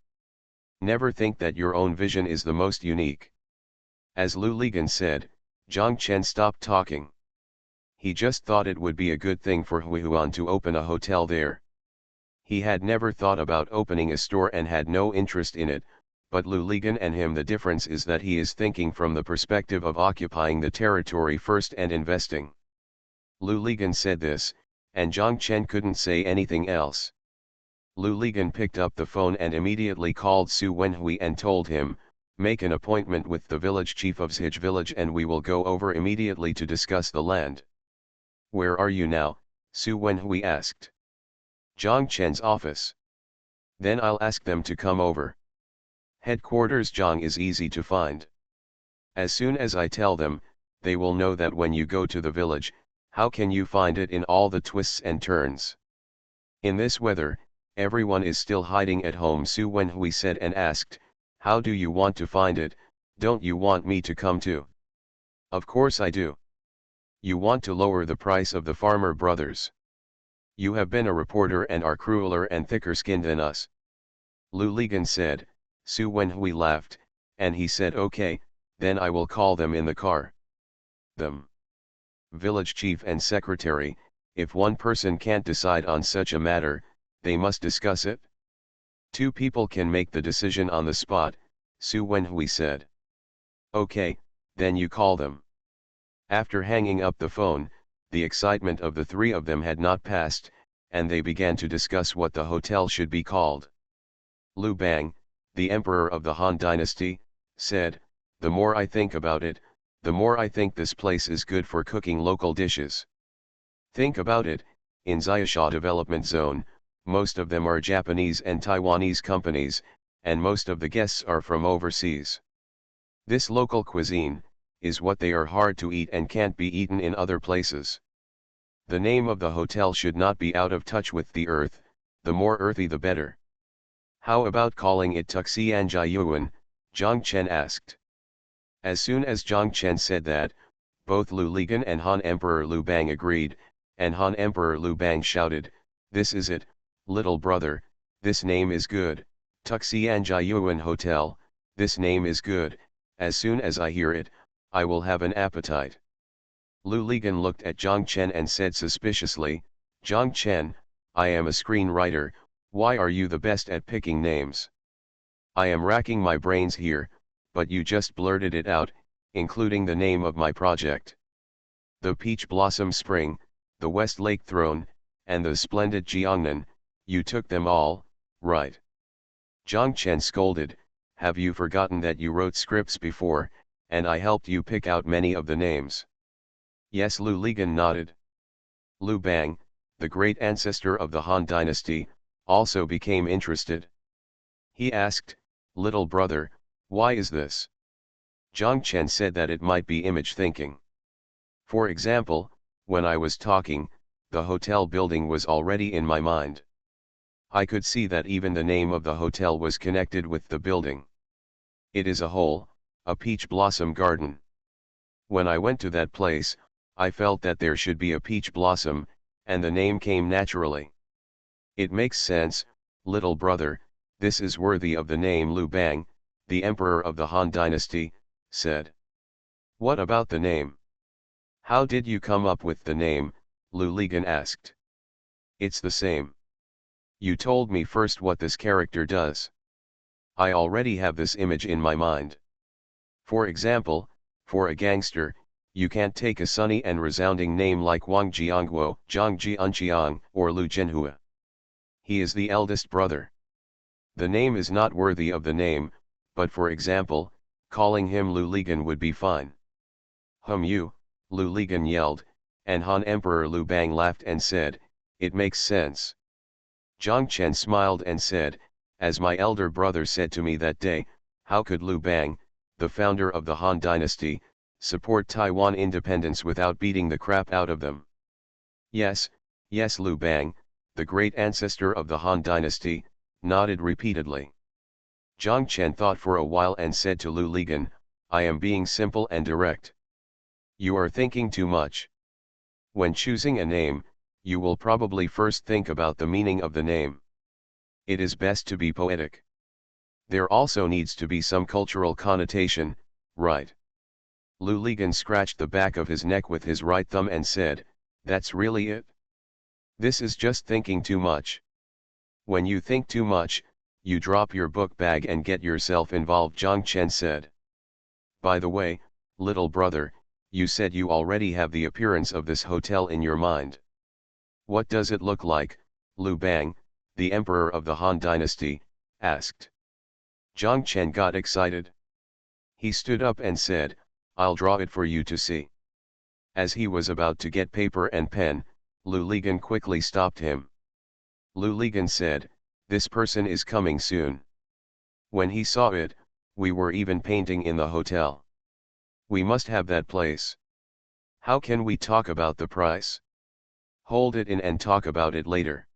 Never think that your own vision is the most unique. As Lu Ligan said, Zhang Chen stopped talking. He just thought it would be a good thing for Huihuan to open a hotel there. He had never thought about opening a store and had no interest in it, but Lu Ligan and him, the difference is that he is thinking from the perspective of occupying the territory first and investing. Lu Ligan said this, and Zhang Chen couldn't say anything else. Lu Ligan picked up the phone and immediately called Su Wenhui and told him, make an appointment with the village chief of Zij village and we will go over immediately to discuss the land. Where are you now? Su Wenhui asked. Zhang Chen's office. Then I'll ask them to come over. Headquarters Zhang is easy to find. As soon as I tell them, they will know that when you go to the village, how can you find it in all the twists and turns? In this weather, everyone is still hiding at home, Su Wenhui said and asked, how do you want to find it? Don't you want me to come too? Of course I do. You want to lower the price of the farmer brothers. You have been a reporter and are crueler and thicker-skinned than us. Lu Ligan said. Su Wenhui laughed, and he said okay, then I will call them in the car. Them. Village chief and secretary, if one person can't decide on such a matter, they must discuss it. Two people can make the decision on the spot, Su Wenhui said. Okay, then you call them. After hanging up the phone, the excitement of the three of them had not passed, and they began to discuss what the hotel should be called. Lu Bang, the emperor of the Han dynasty, said, the more I think about it, the more I think this place is good for cooking local dishes. Think about it, in Xiaosha Development Zone, most of them are Japanese and Taiwanese companies, and most of the guests are from overseas. This local cuisine is what they are hard to eat and can't be eaten in other places. The name of the hotel should not be out of touch with the earth, the more earthy the better. How about calling it Tuxianjiayuan? Zhang Chen asked. As soon as Zhang Chen said that, both Lu Ligan and Han Emperor Lu Bang agreed, and Han Emperor Lu Bang shouted, this is it, little brother, this name is good, Tuxianjiayuan Hotel, this name is good, as soon as I hear it, I will have an appetite. Lu Ligan looked at Zhang Chen and said suspiciously, Zhang Chen, I am a screenwriter, why are you the best at picking names? I am racking my brains here, but you just blurted it out, including the name of my project. The Peach Blossom Spring, the West Lake Throne, and the splendid Jiangnan, you took them all, right? Zhang Chen scolded, have you forgotten that you wrote scripts before, and I helped you pick out many of the names? Yes, Lu Ligan nodded. Lu Bang, the great ancestor of the Han dynasty, also became interested. He asked, little brother, why is this? Zhang Chen said that it might be image thinking. For example, when I was talking, the hotel building was already in my mind. I could see that even the name of the hotel was connected with the building. It is a whole, a peach blossom garden. When I went to that place, I felt that there should be a peach blossom, and the name came naturally. It makes sense, little brother, this is worthy of the name Lu Bang, the emperor of the Han dynasty, said. What about the name? How did you come up with the name? Lu Ligan asked. It's the same. You told me first what this character does. I already have this image in my mind. For example, for a gangster, you can't take a sunny and resounding name like Wang Jiangguo, Zhang Jianqiang, or Lu Zhenhua. He is the eldest brother. The name is not worthy of the name, but for example, calling him Lu Ligan would be fine. You, Lu Ligan yelled, and Han Emperor Lu Bang laughed and said, it makes sense. Zhang Chen smiled and said, as my elder brother said to me that day, how could Lu Bang, the founder of the Han dynasty, support Taiwan independence without beating the crap out of them. Yes, yes, Liu Bang, the great ancestor of the Han dynasty, nodded repeatedly. Zhang Chen thought for a while and said to Liu Ligan, I am being simple and direct. You are thinking too much. When choosing a name, you will probably first think about the meaning of the name. It is best to be poetic. There also needs to be some cultural connotation, right? Liu Ligan scratched the back of his neck with his right thumb and said, that's really it? This is just thinking too much. When you think too much, you drop your book bag and get yourself involved, Zhang Chen said. By the way, little brother, you said you already have the appearance of this hotel in your mind. What does it look like? Liu Bang, the emperor of the Han dynasty, asked. Zhang Chen got excited. He stood up and said, I'll draw it for you to see. As he was about to get paper and pen, Liu Ligan quickly stopped him. Liu Ligan said, this person is coming soon. When he saw it, we were even painting in the hotel. We must have that place. How can we talk about the price? Hold it in and talk about it later.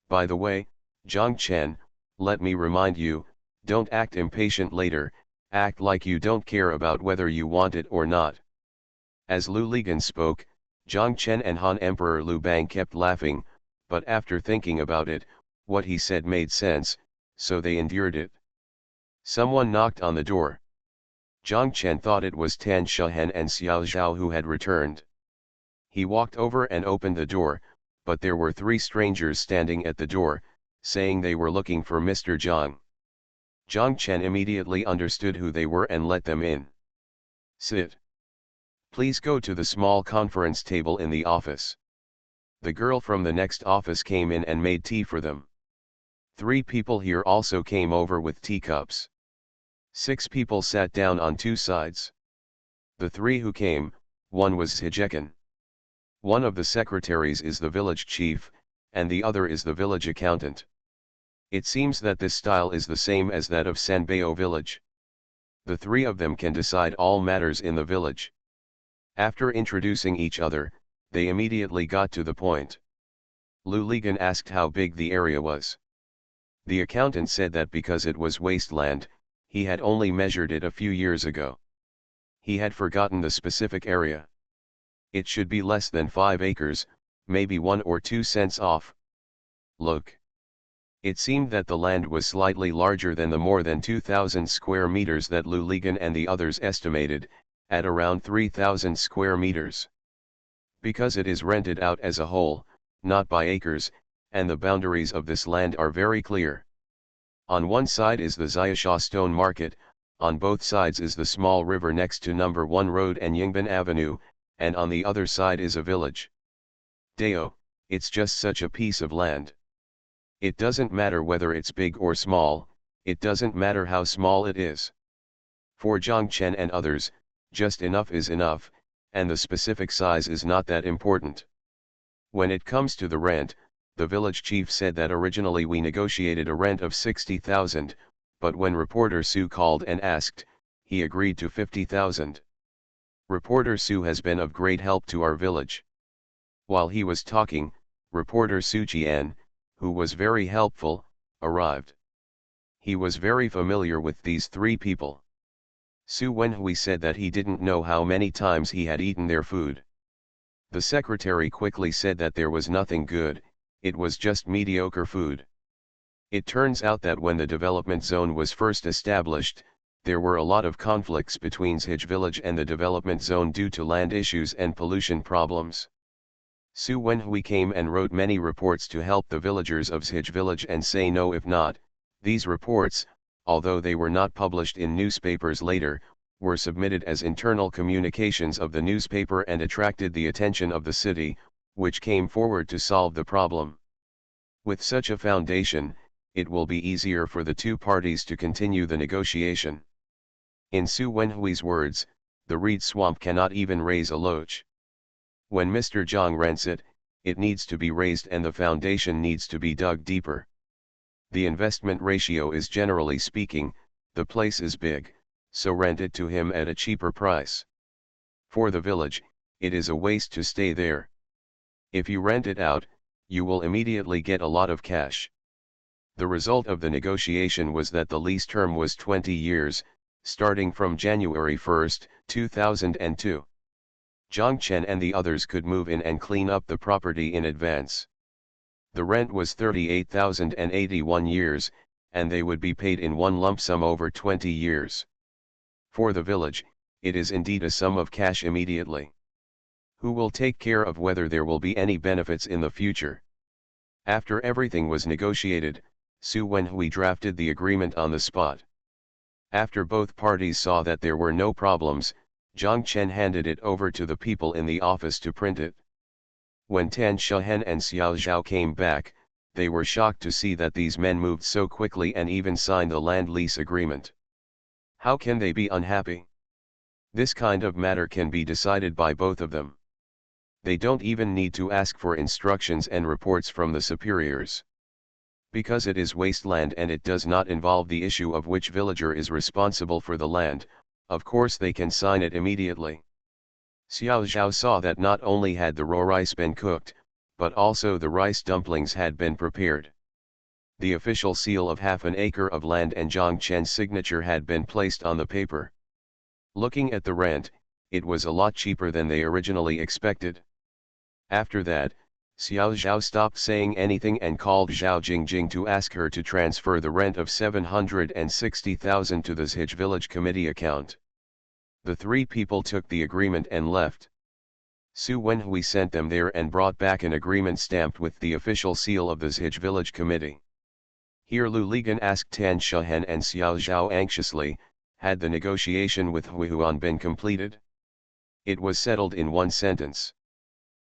By the way, Zhang Chen, let me remind you, don't act impatient later, act like you don't care about whether you want it or not. As Liu Ligan spoke, Zhang Chen and Han Emperor Liu Bang kept laughing, but after thinking about it, what he said made sense, so they endured it. Someone knocked on the door. Zhang Chen thought it was Tan Shahen and Xiao Zhao who had returned. He walked over and opened the door, but there were 3 strangers standing at the door, saying they were looking for Mr. Zhang. Zhang Chen immediately understood who they were and let them in. Sit. Please go to the small conference table in the office. The girl from the next office came in and made tea for them. 3 people here also came over with teacups. 6 people sat down on 2 sides. The 3 who came, one was Hijekan. One of the secretaries is the village chief, and the other is the village accountant. It seems that this style is the same as that of Sanbeo village. The 3 of them can decide all matters in the village. After introducing each other, they immediately got to the point. Liu Ligan asked how big the area was. The accountant said that because it was wasteland, he had only measured it a few years ago. He had forgotten the specific area. It should be less than 5 acres, maybe 1 or 2 cents off. Look. It seemed that the land was slightly larger than the more than 2,000 square meters that Liu Ligan and the others estimated, at around 3,000 square meters. Because it is rented out as a whole, not by acres, and the boundaries of this land are very clear. On one side is the Xiaosha Stone Market, on both sides is the small river next to number 1 Road and Yingbin Avenue, and on the other side is a village. Deo, it's just such a piece of land. It doesn't matter whether it's big or small, it doesn't matter how small it is. For Zhang Chen and others, just enough is enough, and the specific size is not that important. When it comes to the rent, the village chief said that originally we negotiated a rent of 60,000, but when reporter Su called and asked, he agreed to 50,000. Reporter Su has been of great help to our village. While he was talking, reporter Su Qian, who was very helpful, arrived. He was very familiar with these 3 people. Su Wenhui said that he didn't know how many times he had eaten their food. The secretary quickly said that there was nothing good, it was just mediocre food. It turns out that when the development zone was first established, there were a lot of conflicts between Hij village and the development zone due to land issues and pollution problems. Su Wenhui came and wrote many reports to help the villagers of Hij village and say no if not. These reports, although they were not published in newspapers later, were submitted as internal communications of the newspaper and attracted the attention of the city, which came forward to solve the problem. With such a foundation, it will be easier for the 2 parties to continue the negotiation. In Su Wenhui's words, the reed swamp cannot even raise a loach. When Mr. Zhang rents it, it needs to be raised and the foundation needs to be dug deeper. The investment ratio is generally speaking, the place is big, so rent it to him at a cheaper price. For the village, it is a waste to stay there. If you rent it out, you will immediately get a lot of cash. The result of the negotiation was that the lease term was 20 years, starting from January 1, 2002. Zhang Chen and the others could move in and clean up the property in advance. The rent was 38,081 years, and they would be paid in one lump sum over 20 years. For the village, it is indeed a sum of cash immediately. Who will take care of whether there will be any benefits in the future? After everything was negotiated, Su Wenhui drafted the agreement on the spot. After both parties saw that there were no problems, Zhang Chen handed it over to the people in the office to print it. When Tan Shehen and Xiao Zhao came back, they were shocked to see that these men moved so quickly and even signed the land lease agreement. How can they be unhappy? This kind of matter can be decided by both of them. They don't even need to ask for instructions and reports from the superiors. Because it is wasteland and it does not involve the issue of which villager is responsible for the land, of course they can sign it immediately. Xiao Zhao saw that not only had the raw rice been cooked, but also the rice dumplings had been prepared. The official seal of half an acre of land and Zhang Chen's signature had been placed on the paper. Looking at the rent, it was a lot cheaper than they originally expected. After that, Xiao Zhao stopped saying anything and called Zhao Jingjing to ask her to transfer the rent of 760,000 to the Zhij village committee account. The three people took the agreement and left. Su Wenhui sent them there and brought back an agreement stamped with the official seal of the Zhij village committee. Here Lu Ligan asked Tan Shehen and Xiao Zhao anxiously, had the negotiation with Hui Huan been completed? It was settled in one sentence.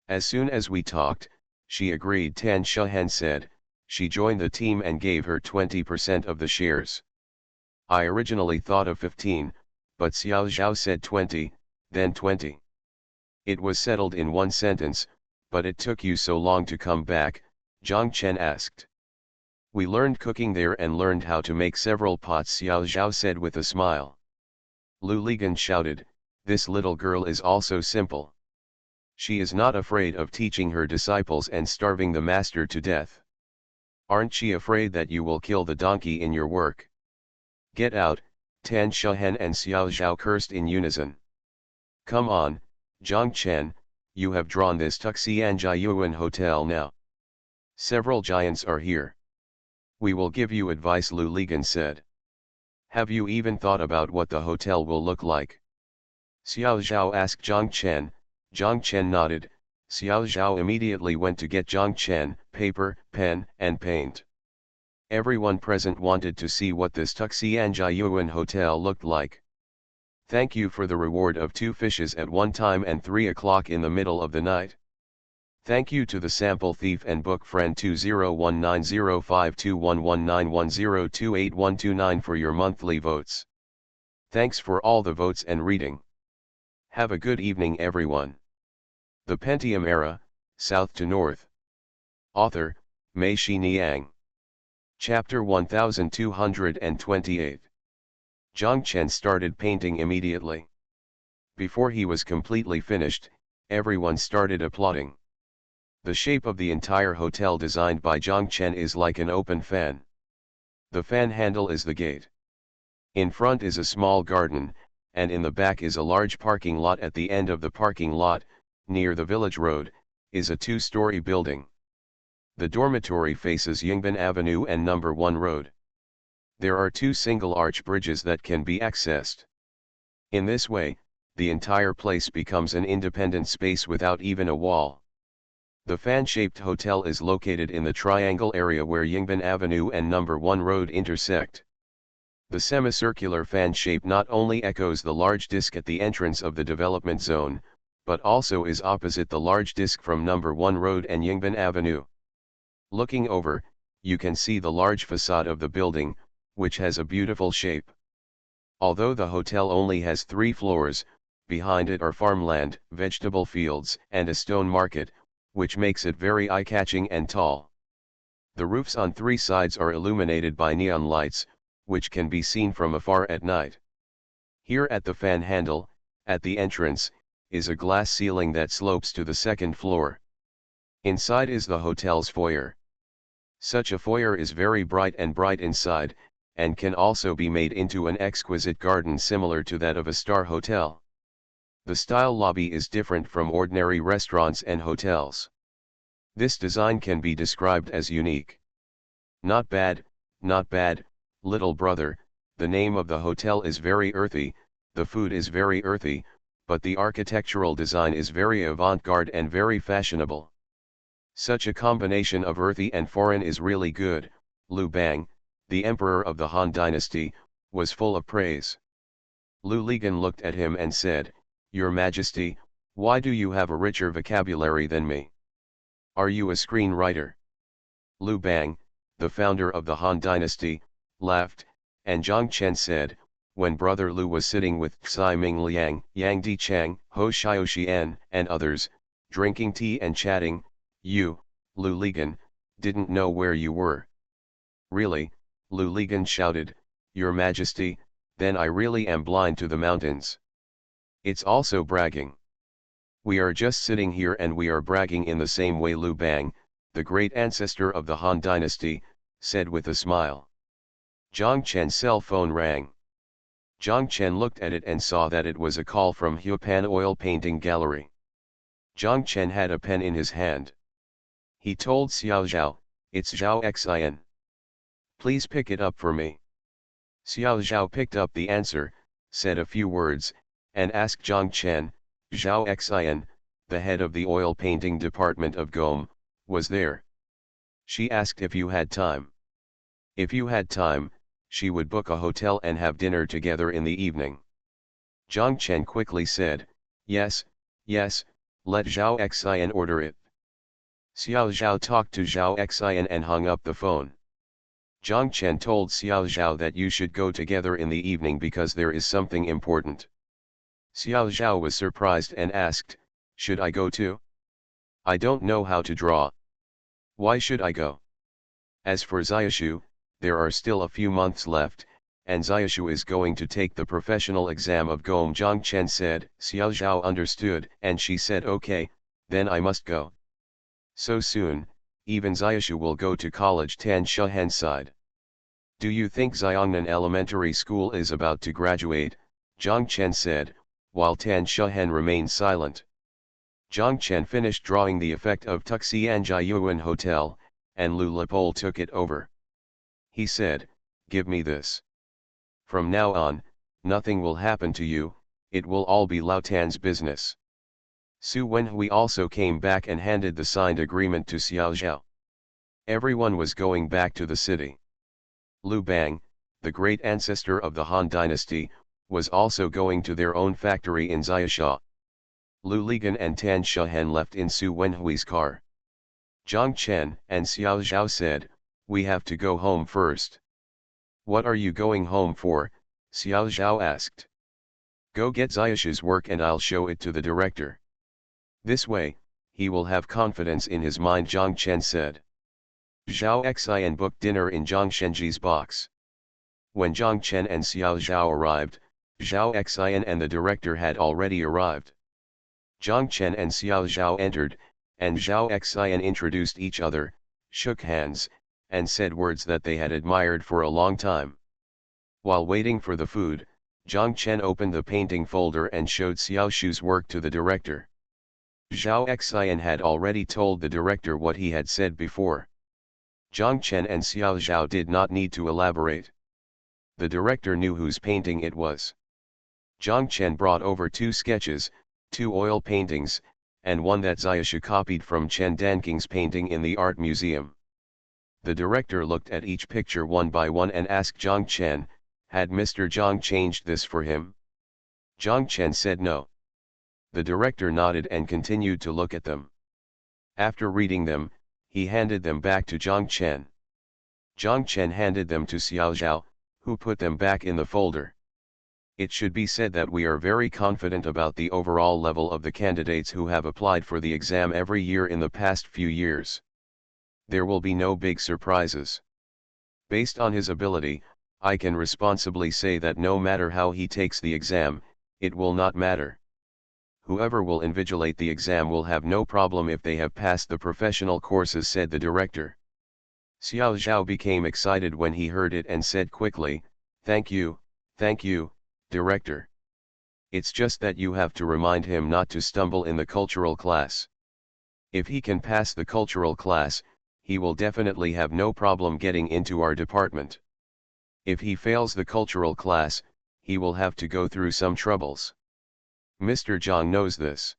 As soon as we talked, she agreed. Tan Shehen said, she joined the team and gave her 20% of the shares. I originally thought of 15, but Xiao Zhao said 20, then 20. It was settled in one sentence, but it took you so long to come back, Zhang Chen asked. We learned cooking there and learned how to make several pots, Xiao Zhao said with a smile. Lu Ligan shouted, this little girl is also simple. She is not afraid of teaching her disciples and starving the master to death. Aren't she afraid that you will kill the donkey in your work? Get out, Tan Shehen and Xiao Zhao cursed in unison. Come on, Zhang Chen, you have drawn this Tuxianjiayuan hotel now. Several giants are here. We will give you advice, Lu Ligan said. Have you even thought about what the hotel will look like? Xiao Zhao asked Zhang Chen. Zhang Chen nodded. Xiao Zhao immediately went to get Zhang Chen paper, pen, and paint. Everyone present wanted to see what this Tuxianjiayuan hotel looked like. Thank you for the reward of 2 fishes at one time and 3 o'clock in the middle of the night. Thank you to the sample thief and book friend 20190521191028129129 for your monthly votes. Thanks for all the votes and reading. Have a good evening, everyone. The Pentium Era, South to North. Author, Mei Shi Niang. Chapter 1228. Zhang Chen started painting immediately. Before he was completely finished, everyone started applauding. The shape of the entire hotel designed by Zhang Chen is like an open fan. The fan handle is the gate. In front is a small garden, and in the back is a large parking lot. At the end of the parking lot, near the village road, is a 2-story building. The dormitory faces Yingbin Avenue and No. 1 Road. There are 2 single arch bridges that can be accessed. In this way, the entire place becomes an independent space without even a wall. The fan-shaped hotel is located in the triangle area where Yingbin Avenue and No. 1 Road intersect. The semicircular fan shape not only echoes the large disc at the entrance of the development zone, but also is opposite the large disc from No. 1 Road and Yingbin Avenue. Looking over, you can see the large facade of the building, which has a beautiful shape. Although the hotel only has 3 floors, behind it are farmland, vegetable fields, and a stone market, which makes it very eye-catching and tall. The roofs on 3 sides are illuminated by neon lights, which can be seen from afar at night. Here at the fan handle, at the entrance, is a glass ceiling that slopes to the second floor. Inside is the hotel's foyer. Such a foyer is very bright inside, and can also be made into an exquisite garden similar to that of a star hotel. The style lobby is different from ordinary restaurants and hotels. This design can be described as unique. Not bad, little brother, the name of the hotel is very earthy, the food is very earthy, but the architectural design is very avant-garde and very fashionable. Such a combination of earthy and foreign is really good. Liu Bang, the emperor of the Han dynasty, was full of praise. Liu Ligan looked at him and said, "Your Majesty, why do you have a richer vocabulary than me? Are you a screenwriter?" Liu Bang, the founder of the Han dynasty, laughed, and Zhang Chen said, when brother Liu was sitting with Xi Ming Liang, Yang Di Chang, Ho Xiaoxian, and others, drinking tea and chatting, "You, Liu Ligan, didn't know where you were." "Really?" Liu Ligan shouted, "Your Majesty, then I really am blind to the mountains." It's also bragging. "We are just sitting here and we are bragging in the same way," Liu Bang, the great ancestor of the Han dynasty, said with a smile. Zhang Chen's cell phone rang. Zhang Chen looked at it and saw that it was a call from Huapan Oil Painting Gallery. Zhang Chen had a pen in his hand. He told Xiao Zhao, "It's Zhao Xian. Please pick it up for me." Xiao Zhao picked up the answer, said a few words, and asked Zhang Chen, "Zhao Xian, the head of the oil painting department of GOM, was there. She asked if you had time. If you had time, she would book a hotel and have dinner together in the evening." Zhang Chen quickly said, yes, let Zhao Xian order it." Xiao Zhao talked to Zhao Xian and hung up the phone. Zhang Chen told Xiao Zhao that you should go together in the evening because there is something important. Xiao Zhao was surprised and asked, "Should I go too? I don't know how to draw. Why should I go? As for Xiaoshu, there are still a few months left, and Xiaoshu is going to take the professional exam of GOM." Zhang Chen said. Xiao Zhao understood, and she said, "Okay, then I must go." "So soon, even Xiaoshu will go to college." Tan Shuhen sighed. "Do you think Xiongnan Elementary School is about to graduate?" Zhang Chen said, while Tan Shuhen remained silent. Zhang Chen finished drawing the effect of Tuxianjiayuan Hotel, and Liu Lepole took it over. He said, "Give me this. From now on, nothing will happen to you, it will all be Lao Tan's business." Su Wenhui also came back and handed the signed agreement to Xiao Zhao. Everyone was going back to the city. Liu Bang, the great ancestor of the Han dynasty, was also going to their own factory in Xiasha. Liu Ligan and Tan Shuhen left in Su Wenhui's car. Zhang Chen and Xiao Zhao said, "We have to go home first." "What are you going home for?" Xiao Zhao asked. "Go get Xiaoshu's work and I'll show it to the director. This way, he will have confidence in his mind," Zhang Chen said. Zhao Xian booked dinner in Zhang Shenji's box. When Zhang Chen and Xiao Zhao arrived, Zhao Xian and the director had already arrived. Zhang Chen and Xiao Zhao entered, and Zhao Xian introduced each other, shook hands, and said words that they had admired for a long time. While waiting for the food, Zhang Chen opened the painting folder and showed Xiaoshu's work to the director. Zhao Xian had already told the director what he had said before. Zhang Chen and Xiao Zhao did not need to elaborate. The director knew whose painting it was. Zhang Chen brought over 2 sketches, 2 oil paintings, and one that Xiaoshu copied from Chen Danking's painting in the art museum. The director looked at each picture one by one and asked Zhang Chen, "Had Mr. Zhang changed this for him?" Zhang Chen said no. The director nodded and continued to look at them. After reading them, he handed them back to Zhang Chen. Zhang Chen handed them to Xiao Zhao, who put them back in the folder. It should be said that we are very confident about the overall level of the candidates who have applied for the exam every year in the past few years. There will be no big surprises. Based on his ability, I can responsibly say that no matter how he takes the exam, it will not matter. whoever will invigilate the exam will have no problem if they have passed the professional courses, said the director. Xiao Zhao became excited when he heard it and said quickly, thank you, director. It's just that you have to remind him not to stumble in the cultural class. If he can pass the cultural class, he will definitely have no problem getting into our department. If he fails the cultural class, he will have to go through some troubles. Mr. Zhang knows this.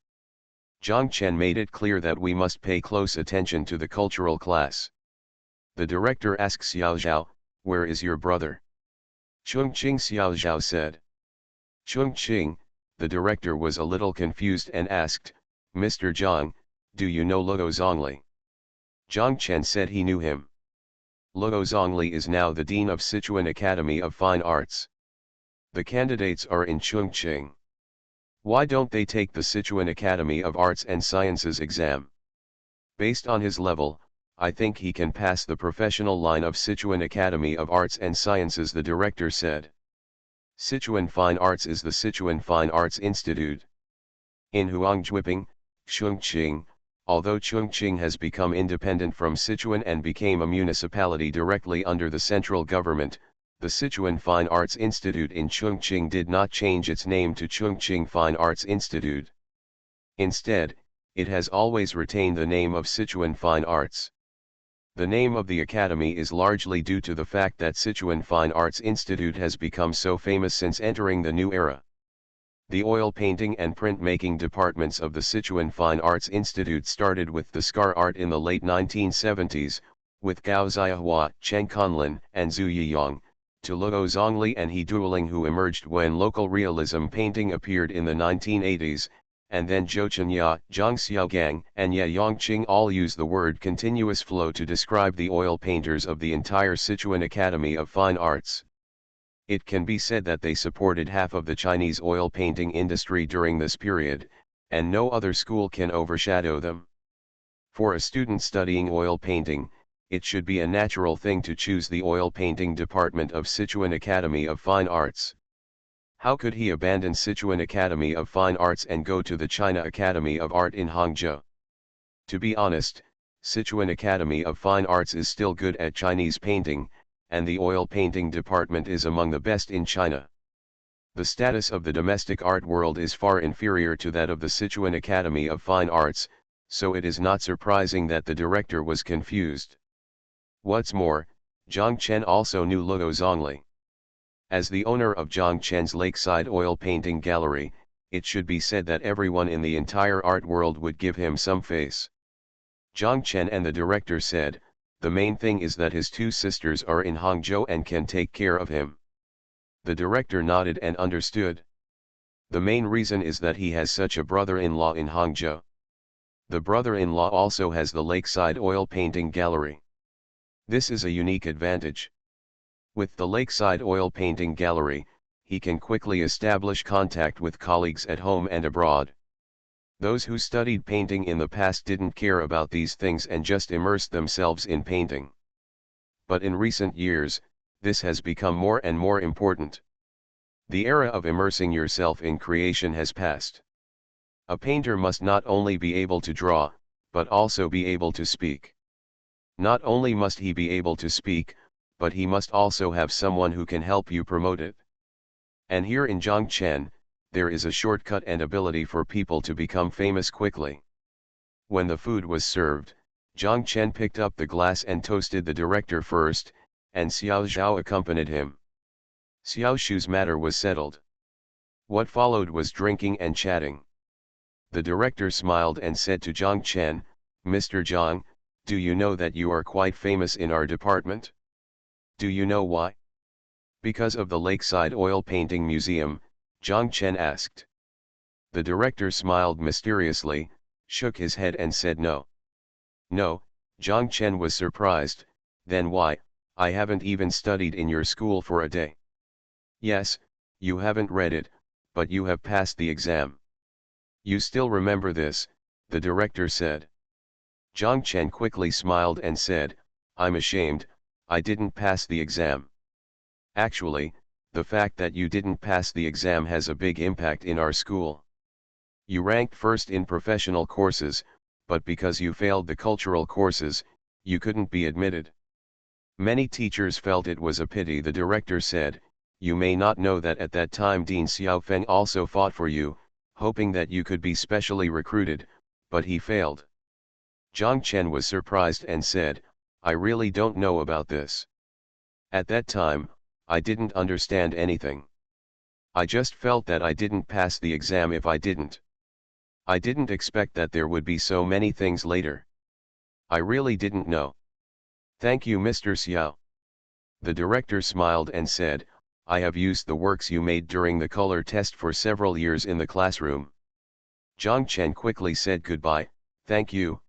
Zhang Chen made it clear that we must pay close attention to the cultural class. The director asked Xiao Zhao, where is your brother? Chongqing, Xiao Zhao said. Chongqing, the director was a little confused and asked, Mr. Zhang, do you know Luo Zhongli? Zhang Chen said he knew him. Luo Zhongli is now the Dean of Sichuan Academy of Fine Arts. The candidates are in Chongqing. Why don't they take the Sichuan Academy of Arts and Sciences exam? Based on his level, I think he can pass the professional line of Sichuan Academy of Arts and Sciences, the director said. Sichuan Fine Arts is the Sichuan Fine Arts Institute. In Huangjuiping, Chongqing, although Chongqing has become independent from Sichuan and became a municipality directly under the central government, the Sichuan Fine Arts Institute in Chongqing did not change its name to Chongqing Fine Arts Institute. Instead, it has always retained the name of Sichuan Fine Arts. The name of the academy is largely due to the fact that Sichuan Fine Arts Institute has become so famous since entering the new era. The oil painting and printmaking departments of the Sichuan Fine Arts Institute started with the scar art in the late 1970s, with Gao Xiahua, Chen Conlin, and Zhu Yiyang, to Luo Zhongli and He Duoling, who emerged when local realism painting appeared in the 1980s, and then Zhou Chenhua, Zhang Xiaogang, and Ye Yongqing all use the word continuous flow to describe the oil painters of the entire Sichuan Academy of Fine Arts. It can be said that they supported half of the Chinese oil painting industry during this period, and no other school can overshadow them. For a student studying oil painting, it should be a natural thing to choose the oil painting department of Sichuan Academy of Fine Arts. How could he abandon Sichuan Academy of Fine Arts and go to the China Academy of Art in Hangzhou? To be honest, Sichuan Academy of Fine Arts is still good at Chinese painting, and the oil painting department is among the best in China. The status of the domestic art world is far inferior to that of the Sichuan Academy of Fine Arts, so it is not surprising that the director was confused. What's more, Zhang Chen also knew Luo Zhongli. As the owner of Zhang Chen's Lakeside Oil Painting Gallery, it should be said that everyone in the entire art world would give him some face. Zhang Chen and the director said, the main thing is that his two sisters are in Hangzhou and can take care of him. The director nodded and understood. The main reason is that he has such a brother-in-law in Hangzhou. The brother-in-law also has the Lakeside Oil Painting Gallery. This is a unique advantage. With the Lakeside Oil Painting Gallery, he can quickly establish contact with colleagues at home and abroad. Those who studied painting in the past didn't care about these things and just immersed themselves in painting. But in recent years, this has become more and more important. The era of immersing yourself in creation has passed. A painter must not only be able to draw, but also be able to speak. Not only must he be able to speak, but he must also have someone who can help you promote it. And here in Zhang Chen, there is a shortcut and ability for people to become famous quickly. When the food was served, Zhang Chen picked up the glass and toasted the director first, and Xiao Zhao accompanied him. Xiao Shu's matter was settled. What followed was drinking and chatting. The director smiled and said to Zhang Chen, Mr. Zhang, do you know that you are quite famous in our department? Do you know why? Because of the Lakeside Oil Painting Museum, Zhang Chen asked. The director smiled mysteriously, shook his head and said no. No, Zhang Chen was surprised, then why, I haven't even studied in your school for a day. Yes, you haven't read it, but you have passed the exam. You still remember this, the director said. Zhang Chen quickly smiled and said, I'm ashamed, I didn't pass the exam. Actually, the fact that you didn't pass the exam has a big impact in our school. You ranked first in professional courses, but because you failed the cultural courses, you couldn't be admitted. Many teachers felt it was a pity. The director said, "You may not know that at that time Dean Xiaofeng also fought for you, hoping that you could be specially recruited, but he failed." Zhang Chen was surprised and said, "I really don't know about this. At that time, I didn't understand anything. I just felt that I didn't pass the exam if I didn't. I didn't expect that there would be so many things later. I really didn't know." "Thank you, Mr. Xiao." The director smiled and said, "I have used the works you made during the color test for several years in the classroom." Zhang Chen quickly said goodbye. Thank you,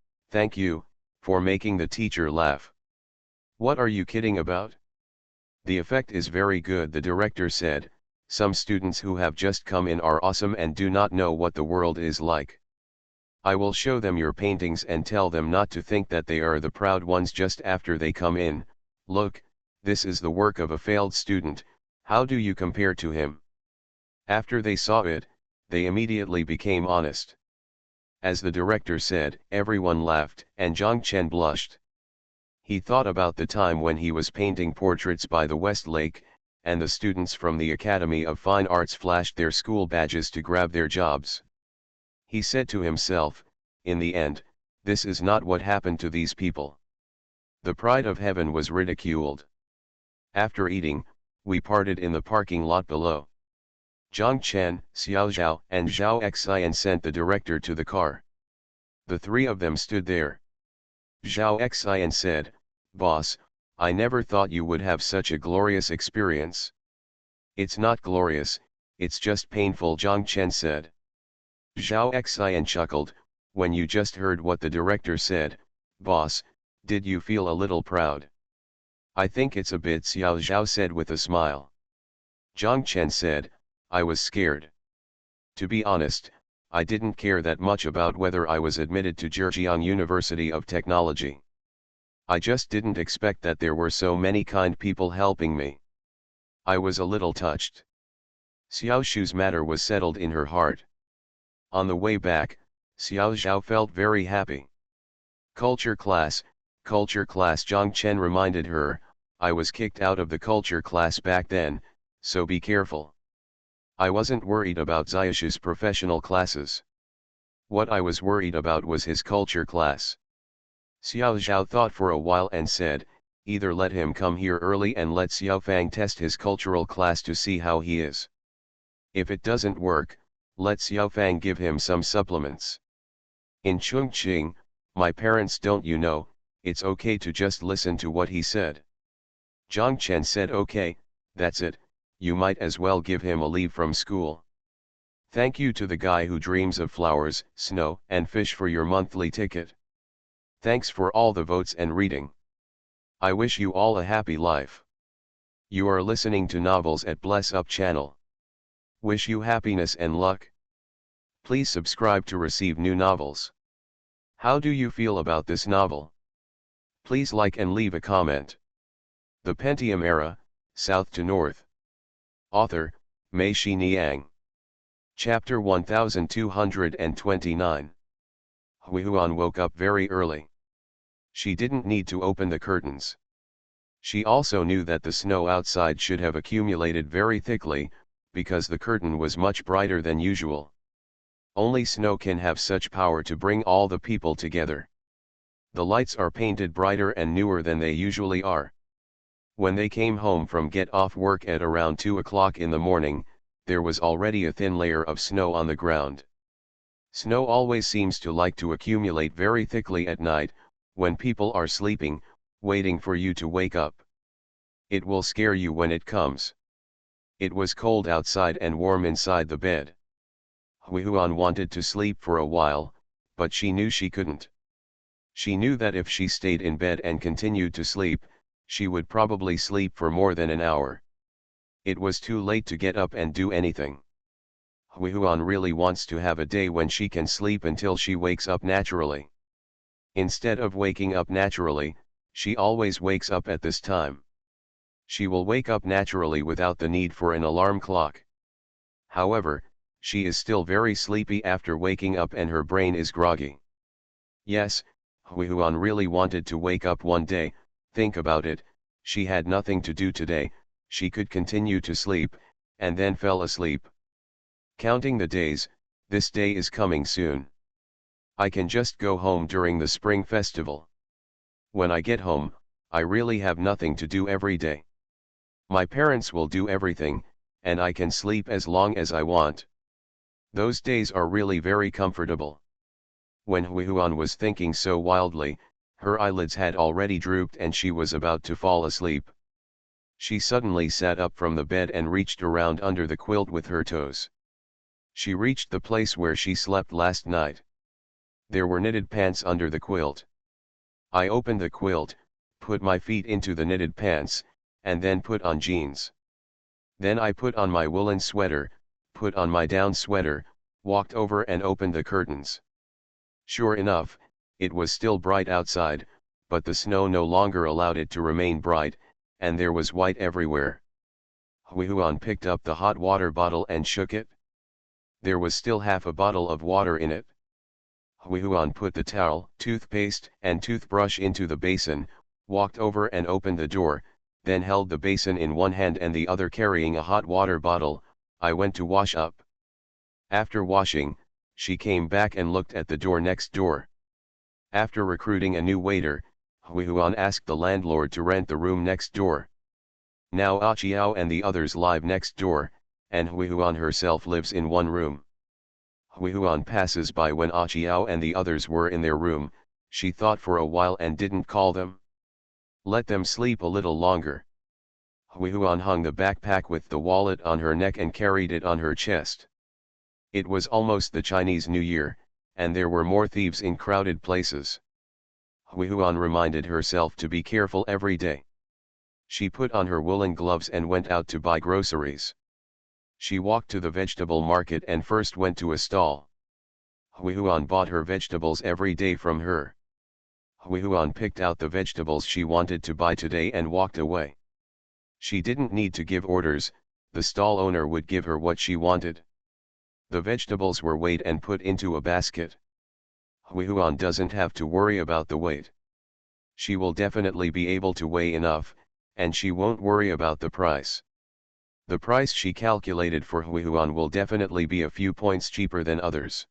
for making the teacher laugh." "What are you kidding about? The effect is very good," the director said. "Some students who have just come in are awesome and do not know what the world is like. I will show them your paintings and tell them not to think that they are the proud ones just after they come in. Look, this is the work of a failed student, how do you compare to him?" After they saw it, they immediately became honest. As the director said, everyone laughed, and Zhang Chen blushed. He thought about the time when he was painting portraits by the West Lake, and the students from the Academy of Fine Arts flashed their school badges to grab their jobs. He said to himself, in the end, this is not what happened to these people. The pride of heaven was ridiculed. After eating, we parted in the parking lot below. Zhang Chen, Xiao Zhao, and Zhao Xian sent the director to the car. The three of them stood there. Zhao Xian said, "Boss, I never thought you would have such a glorious experience." "It's not glorious, it's just painful," Zhang Chen said. Zhao Xian chuckled, "When you just heard what the director said, boss, did you feel a little proud?" "I think it's a bit," Xiao Zhao said with a smile. Zhang Chen said, "I was scared. To be honest, I didn't care that much about whether I was admitted to Zhejiang University of Technology. I just didn't expect that there were so many kind people helping me. I was a little touched." Xiao Shu's matter was settled in her heart. On the way back, Xiao Zhao felt very happy. Culture class, Zhang Chen reminded her, "I was kicked out of the culture class back then, so be careful." "I wasn't worried about Xiaoshu's professional classes. What I was worried about was his culture class." Xiao Zhao thought for a while and said, "Either let him come here early and let Xiaofang test his cultural class to see how he is. If it doesn't work, let Xiaofang give him some supplements. In Chongqing, my parents don't you know, it's okay to just listen to what he said." Zhang Chen said, "Okay, that's it, you might as well give him a leave from school. Thank you to the guy who dreams of flowers, snow, and fish for your monthly ticket. Thanks for all the votes and reading. I wish you all a happy life. You are listening to Novels at Bless Up channel. Wish you happiness and luck. Please subscribe to receive new novels. How do you feel about this novel? Please like and leave a comment." The Pentium Era, South to North. Author, Mei Shi Niang. Chapter 1229. Hui Huan woke up very early. She didn't need to open the curtains. She also knew that the snow outside should have accumulated very thickly, because the curtain was much brighter than usual. Only snow can have such power to bring all the people together. The lights are painted brighter and newer than they usually are. When they came home from get off work at around 2 o'clock in the morning, there was already a thin layer of snow on the ground. Snow always seems to like to accumulate very thickly at night, when people are sleeping, waiting for you to wake up. It will scare you when it comes. It was cold outside and warm inside the bed. Hui Huan wanted to sleep for a while, but she knew she couldn't. She knew that if she stayed in bed and continued to sleep, she would probably sleep for more than an hour. It was too late to get up and do anything. Hui Huan really wants to have a day when she can sleep until she wakes up naturally. Instead of waking up naturally, she always wakes up at this time. She will wake up naturally without the need for an alarm clock. However, She is still very sleepy after waking up and her brain is groggy. Yes, Hui Huan really wanted to wake up one day. Think about it, she had nothing to do today, she could continue to sleep, and then fell asleep. Counting the days, this day is coming soon. I can just go home during the spring festival. When I get home, I really have nothing to do every day. My parents will do everything, and I can sleep as long as I want. Those days are really very comfortable. When Hui Huan was thinking so wildly, her eyelids had already drooped and she was about to fall asleep. She suddenly sat up from the bed and reached around under the quilt with her toes. She reached the place where she slept last night. There were knitted pants under the quilt. I opened the quilt, put my feet into the knitted pants, and then put on jeans. Then I put on my woolen sweater, put on my down sweater, walked over and opened the curtains. Sure enough, it was still bright outside, but the snow no longer allowed it to remain bright, and there was white everywhere. Hui Huan picked up the hot water bottle and shook it. There was still half a bottle of water in it. Hui Huan put the towel, toothpaste, and toothbrush into the basin, walked over and opened the door, then held the basin in one hand and the other carrying a hot water bottle. I went to wash up. After washing, she came back and looked at the door next door. After recruiting a new waiter, Hui Huan asked the landlord to rent the room next door. Now Ah Chiao and the others live next door, and Hui Huan herself lives in one room. Hui Huan passes by when Ah Chiao and the others were in their room. She thought for a while and didn't call them. Let them sleep a little longer. Hui Huan hung the backpack with the wallet on her neck and carried it on her chest. It was almost the Chinese New Year, and there were more thieves in crowded places. Hui Huan reminded herself to be careful every day. She put on her woolen gloves and went out to buy groceries. She walked to the vegetable market and first went to a stall. Hui Huan bought her vegetables every day from her. Hui Huan picked out the vegetables she wanted to buy today and walked away. She didn't need to give orders, the stall owner would give her what she wanted. The vegetables were weighed and put into a basket. Hui Huan doesn't have to worry about the weight. She will definitely be able to weigh enough, and she won't worry about the price. The price she calculated for Hui Huan will definitely be a few points cheaper than others.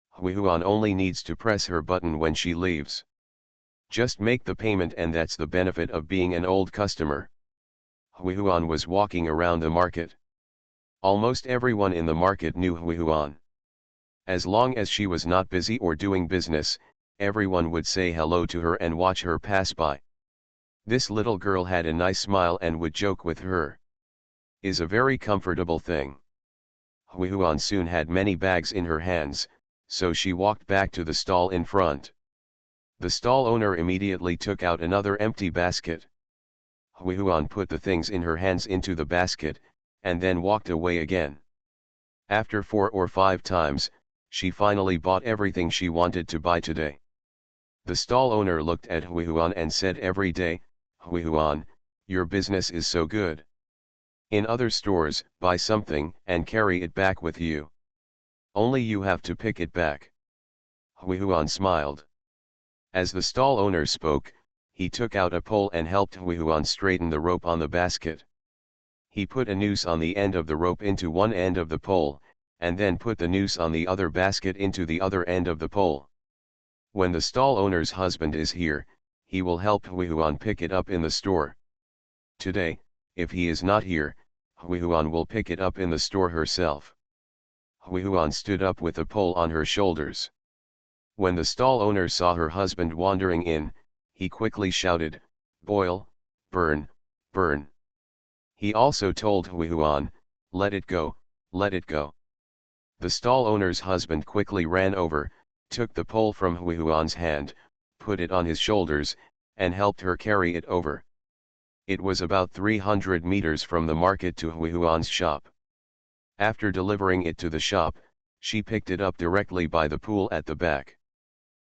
Hui Huan only needs to press her button when she leaves. Just make the payment, and that's the benefit of being an old customer. Hui Huan was walking around the market. Almost everyone in the market knew Hui Huan. As long as she was not busy or doing business, everyone would say hello to her and watch her pass by. This little girl had a nice smile and would joke with her. Is a very comfortable thing. Hui Huan soon had many bags in her hands, so she walked back to the stall in front. The stall owner immediately took out another empty basket. Hui Huan put the things in her hands into the basket, and then walked away again. After 4 or 5 times, she finally bought everything she wanted to buy today. The stall owner looked at Hui Huan and said every day, "Hui Huan, your business is so good. In other stores, buy something and carry it back with you. Only you have to pick it back." Hui Huan smiled. As the stall owner spoke, he took out a pole and helped Hui Huan straighten the rope on the basket. He put a noose on the end of the rope into one end of the pole, and then put the noose on the other basket into the other end of the pole. When the stall owner's husband is here, he will help Hui Huan pick it up in the store. Today, if he is not here, Hui Huan will pick it up in the store herself. Hui Huan stood up with the pole on her shoulders. When the stall owner saw her husband wandering in, he quickly shouted, "Boil, burn, burn." He also told Hui Huan, "Let it go, let it go." The stall owner's husband quickly ran over, took the pole from Hui Huan's hand, put it on his shoulders, and helped her carry it over. It was about 300 meters from the market to Hui Huan's shop. After delivering it to the shop, she picked it up directly by the pool at the back.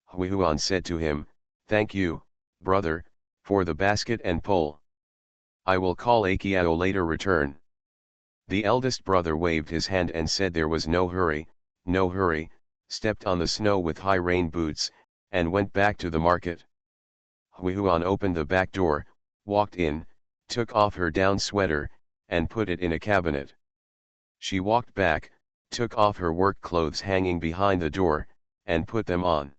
Hui Huan said to him, "Thank you, brother, for the basket and pole. I will call Akiao later return." The eldest brother waved his hand and said there was no hurry, stepped on the snow with high rain boots, and went back to the market. Hui Huan opened the back door, walked in, took off her down sweater, and put it in a cabinet. She walked back, took off her work clothes hanging behind the door, and put them on.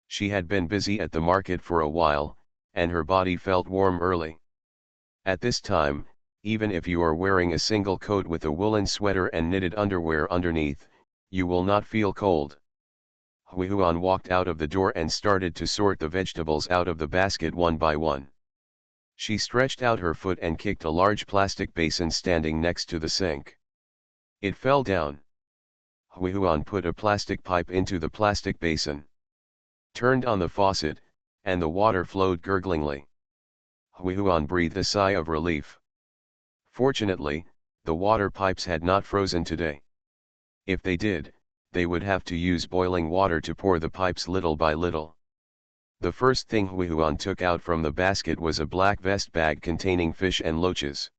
She had been busy at the market for a while, and her body felt warm early. At this time, even if you are wearing a single coat with a woolen sweater and knitted underwear underneath, you will not feel cold. Hui Huan walked out of the door and started to sort the vegetables out of the basket one by one. She stretched out her foot and kicked a large plastic basin standing next to the sink. It fell down. Hui Huan put a plastic pipe into the plastic basin, turned on the faucet, and the water flowed gurglingly. Hui Huan breathed a sigh of relief. Fortunately, the water pipes had not frozen today. If they did, they would have to use boiling water to pour the pipes little by little. The first thing Hui Huan took out from the basket was a black vest bag containing fish and loaches.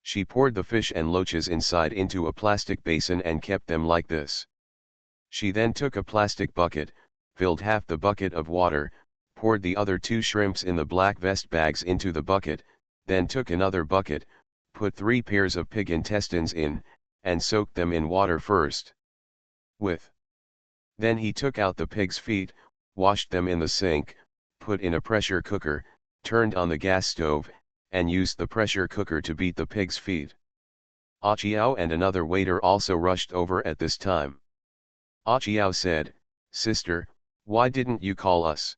She poured the fish and loaches inside into a plastic basin and kept them like this. She then took a plastic bucket, filled half the bucket of water, poured the other 2 shrimps in the black vest bags into the bucket, then took another bucket, put 3 pairs of pig intestines in, and soaked them in water first. Then he took out the pig's feet, washed them in the sink, put in a pressure cooker, turned on the gas stove, and used the pressure cooker to beat the pig's feet. Ah Chiao and another waiter also rushed over at this time. Ah Chiao said, "Sister, why didn't you call us?"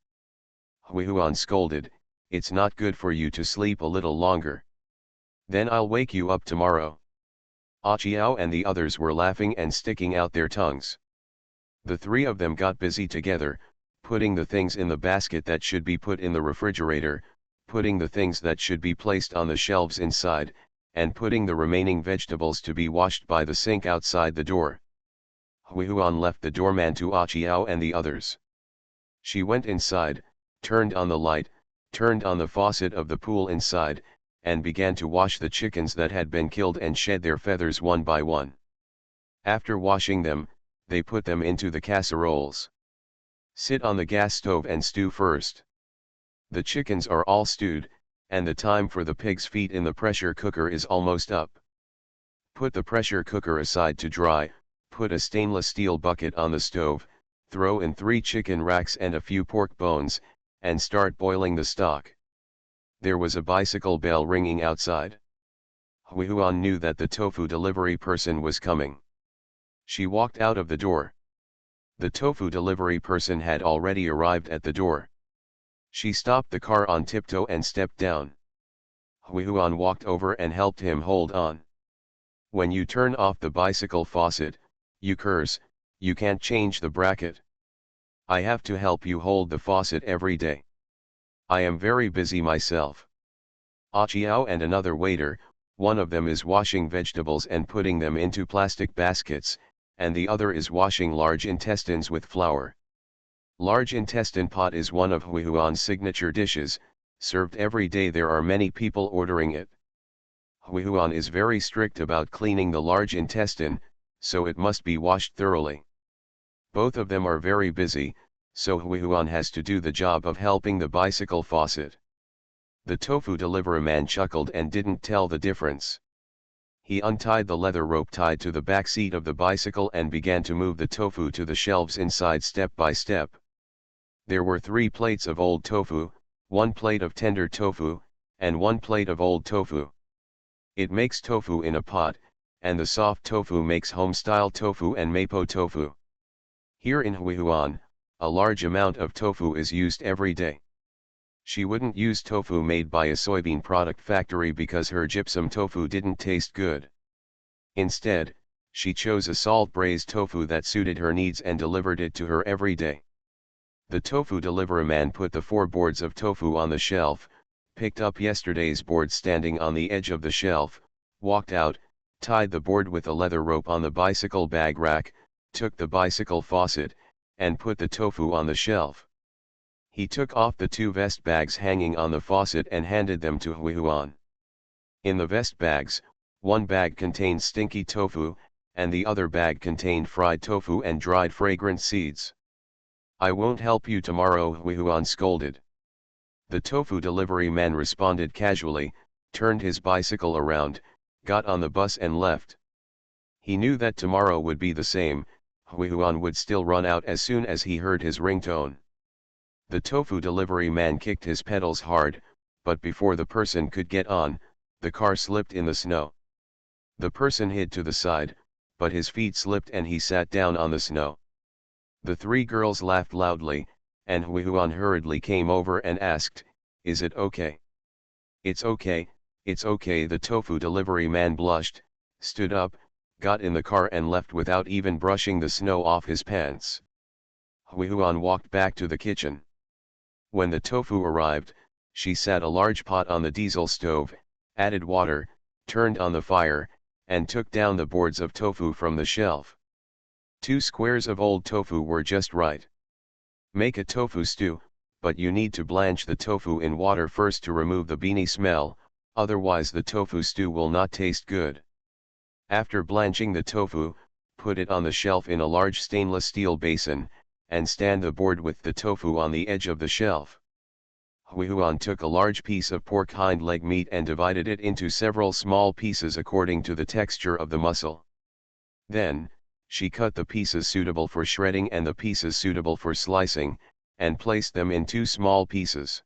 Hui Huan scolded, "It's not good for you to sleep a little longer. Then I'll wake you up tomorrow." Ah Chiao and the others were laughing and sticking out their tongues. The 3 of them got busy together, putting the things in the basket that should be put in the refrigerator, putting the things that should be placed on the shelves inside, and putting the remaining vegetables to be washed by the sink outside the door. Hui Huan left the doorman to Ah Chiao and the others. She went inside, turned on the light, turned on the faucet of the pool inside, and began to wash the chickens that had been killed and shed their feathers one by one. After washing them, they put them into the casseroles. Sit on the gas stove and stew first. The chickens are all stewed, and the time for the pig's feet in the pressure cooker is almost up. Put the pressure cooker aside to dry, put a stainless steel bucket on the stove, throw in 3 chicken racks and a few pork bones, and start boiling the stock. There was a bicycle bell ringing outside. Hui Huan knew that the tofu delivery person was coming. She walked out of the door. The tofu delivery person had already arrived at the door. She stopped the car on tiptoe and stepped down. Hui Huan walked over and helped him hold on. "When you turn off the bicycle faucet, you curse, you can't change the bracket. I have to help you hold the faucet every day. I am very busy myself." Ah Chiao and another waiter, one of them is washing vegetables and putting them into plastic baskets, and the other is washing large intestines with flour. Large intestine pot is one of Hui Huan's signature dishes, served every day. There are many people ordering it. Hui Huan is very strict about cleaning the large intestine, so it must be washed thoroughly. Both of them are very busy, so Hui Huan has to do the job of helping the bicycle faucet. The tofu delivery man chuckled and didn't tell the difference. He untied the leather rope tied to the back seat of the bicycle and began to move the tofu to the shelves inside step by step. There were 3 plates of old tofu, 1 plate of tender tofu, and 1 plate of old tofu. It makes tofu in a pot, and the soft tofu makes home-style tofu and mapo tofu. Here in Hui Huan, a large amount of tofu is used every day. She wouldn't use tofu made by a soybean product factory because her gypsum tofu didn't taste good. Instead, she chose a salt-braised tofu that suited her needs and delivered it to her every day. The tofu delivery man put the 4 boards of tofu on the shelf, picked up yesterday's board standing on the edge of the shelf, walked out, tied the board with a leather rope on the bicycle bag rack, took the bicycle faucet, and put the tofu on the shelf. He took off the 2 vest bags hanging on the faucet and handed them to Hui Huan. In the vest bags, One bag contained stinky tofu, and the other bag contained fried tofu and dried fragrant seeds. "I won't help you tomorrow," Hui Huan scolded. The tofu delivery man responded casually, turned his bicycle around, got on the bus and left. He knew that tomorrow would be the same. Hui Huan would still run out as soon as he heard his ringtone. The tofu delivery man kicked his pedals hard, but before the person could get on, the car slipped in the snow. The person hid to the side, but his feet slipped and he sat down on the snow. The three girls laughed loudly, and Hui Huan hurriedly came over and asked, "Is it okay?" It's okay, the tofu delivery man blushed, stood up, got in the car and left without even brushing the snow off his pants. Hui Huan walked back to the kitchen. When the tofu arrived, she set a large pot on the diesel stove, added water, turned on the fire, and took down the boards of tofu from the shelf. 2 squares of old tofu were just right. Make a tofu stew, but you need to blanch the tofu in water first to remove the beany smell, otherwise the tofu stew will not taste good. After blanching the tofu, put it on the shelf in a large stainless steel basin, and stand the board with the tofu on the edge of the shelf. Hui Huan took a large piece of pork hind leg meat and divided it into several small pieces according to the texture of the muscle. Then, she cut the pieces suitable for shredding and the pieces suitable for slicing, and placed them in 2 small pieces.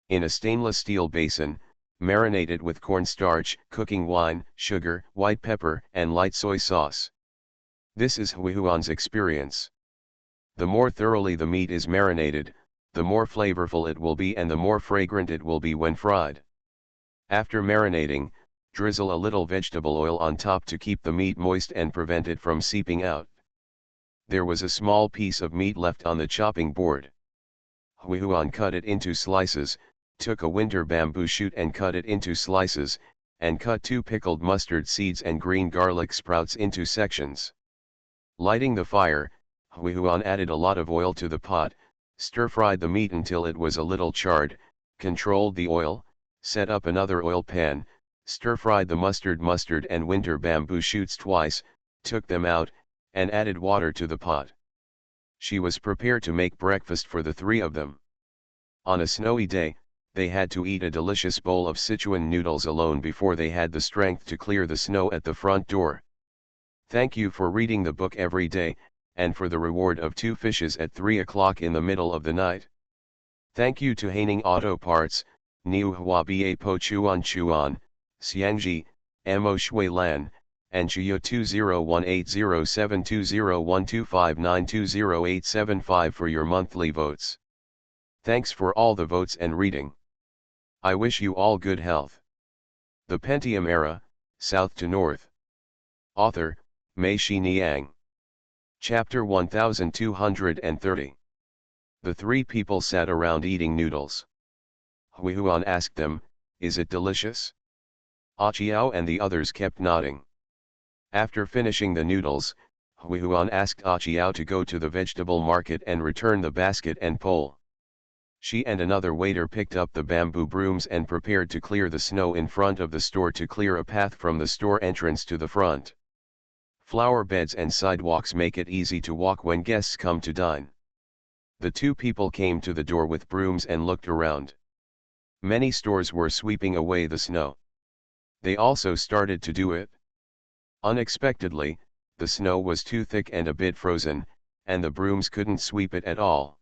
In a stainless steel basin, marinate it with cornstarch, cooking wine, sugar, white pepper, and light soy sauce. This is Hui Huan's experience. The more thoroughly the meat is marinated, the more flavorful it will be and the more fragrant it will be when fried. After marinating, drizzle a little vegetable oil on top to keep the meat moist and prevent it from seeping out. There was a small piece of meat left on the chopping board. Hui Huan cut it into slices, took a winter bamboo shoot and cut it into slices, and cut 2 pickled mustard seeds and green garlic sprouts into sections. Lighting the fire, Hui Huan added a lot of oil to the pot, stir-fried the meat until it was a little charred, controlled the oil, set up another oil pan, stir-fried the mustard and winter bamboo shoots twice, took them out, and added water to the pot. She was prepared to make breakfast for the 3 of them. On a snowy day, they had to eat a delicious bowl of Sichuan noodles alone before they had the strength to clear the snow at the front door. Thank you for reading the book every day, and for the reward of 2 fishes at 3 o'clock in the middle of the night. Thank you to Haining Auto Parts, Niu Hua Ba Po Chuan Chuan, Xiangji, Mo Shui Lan, and Chiyo 2018072012592087 for your monthly votes. Thanks for all the votes and reading. I wish you all good health. The Pentium Era, South to North. Author, Mei Shi Niang. Chapter 1230. The 3 people sat around eating noodles. Hui Huan asked them, "Is it delicious?" Achiao and the others kept nodding. After finishing the noodles, Hui Huan asked Achiao to go to the vegetable market and return the basket and pole. She and another waiter picked up the bamboo brooms and prepared to clear the snow in front of the store to clear a path from the store entrance to the front. Flower beds and sidewalks make it easy to walk when guests come to dine. The 2 people came to the door with brooms and looked around. Many stores were sweeping away the snow. They also started to do it. Unexpectedly, the snow was too thick and a bit frozen, and the brooms couldn't sweep it at all.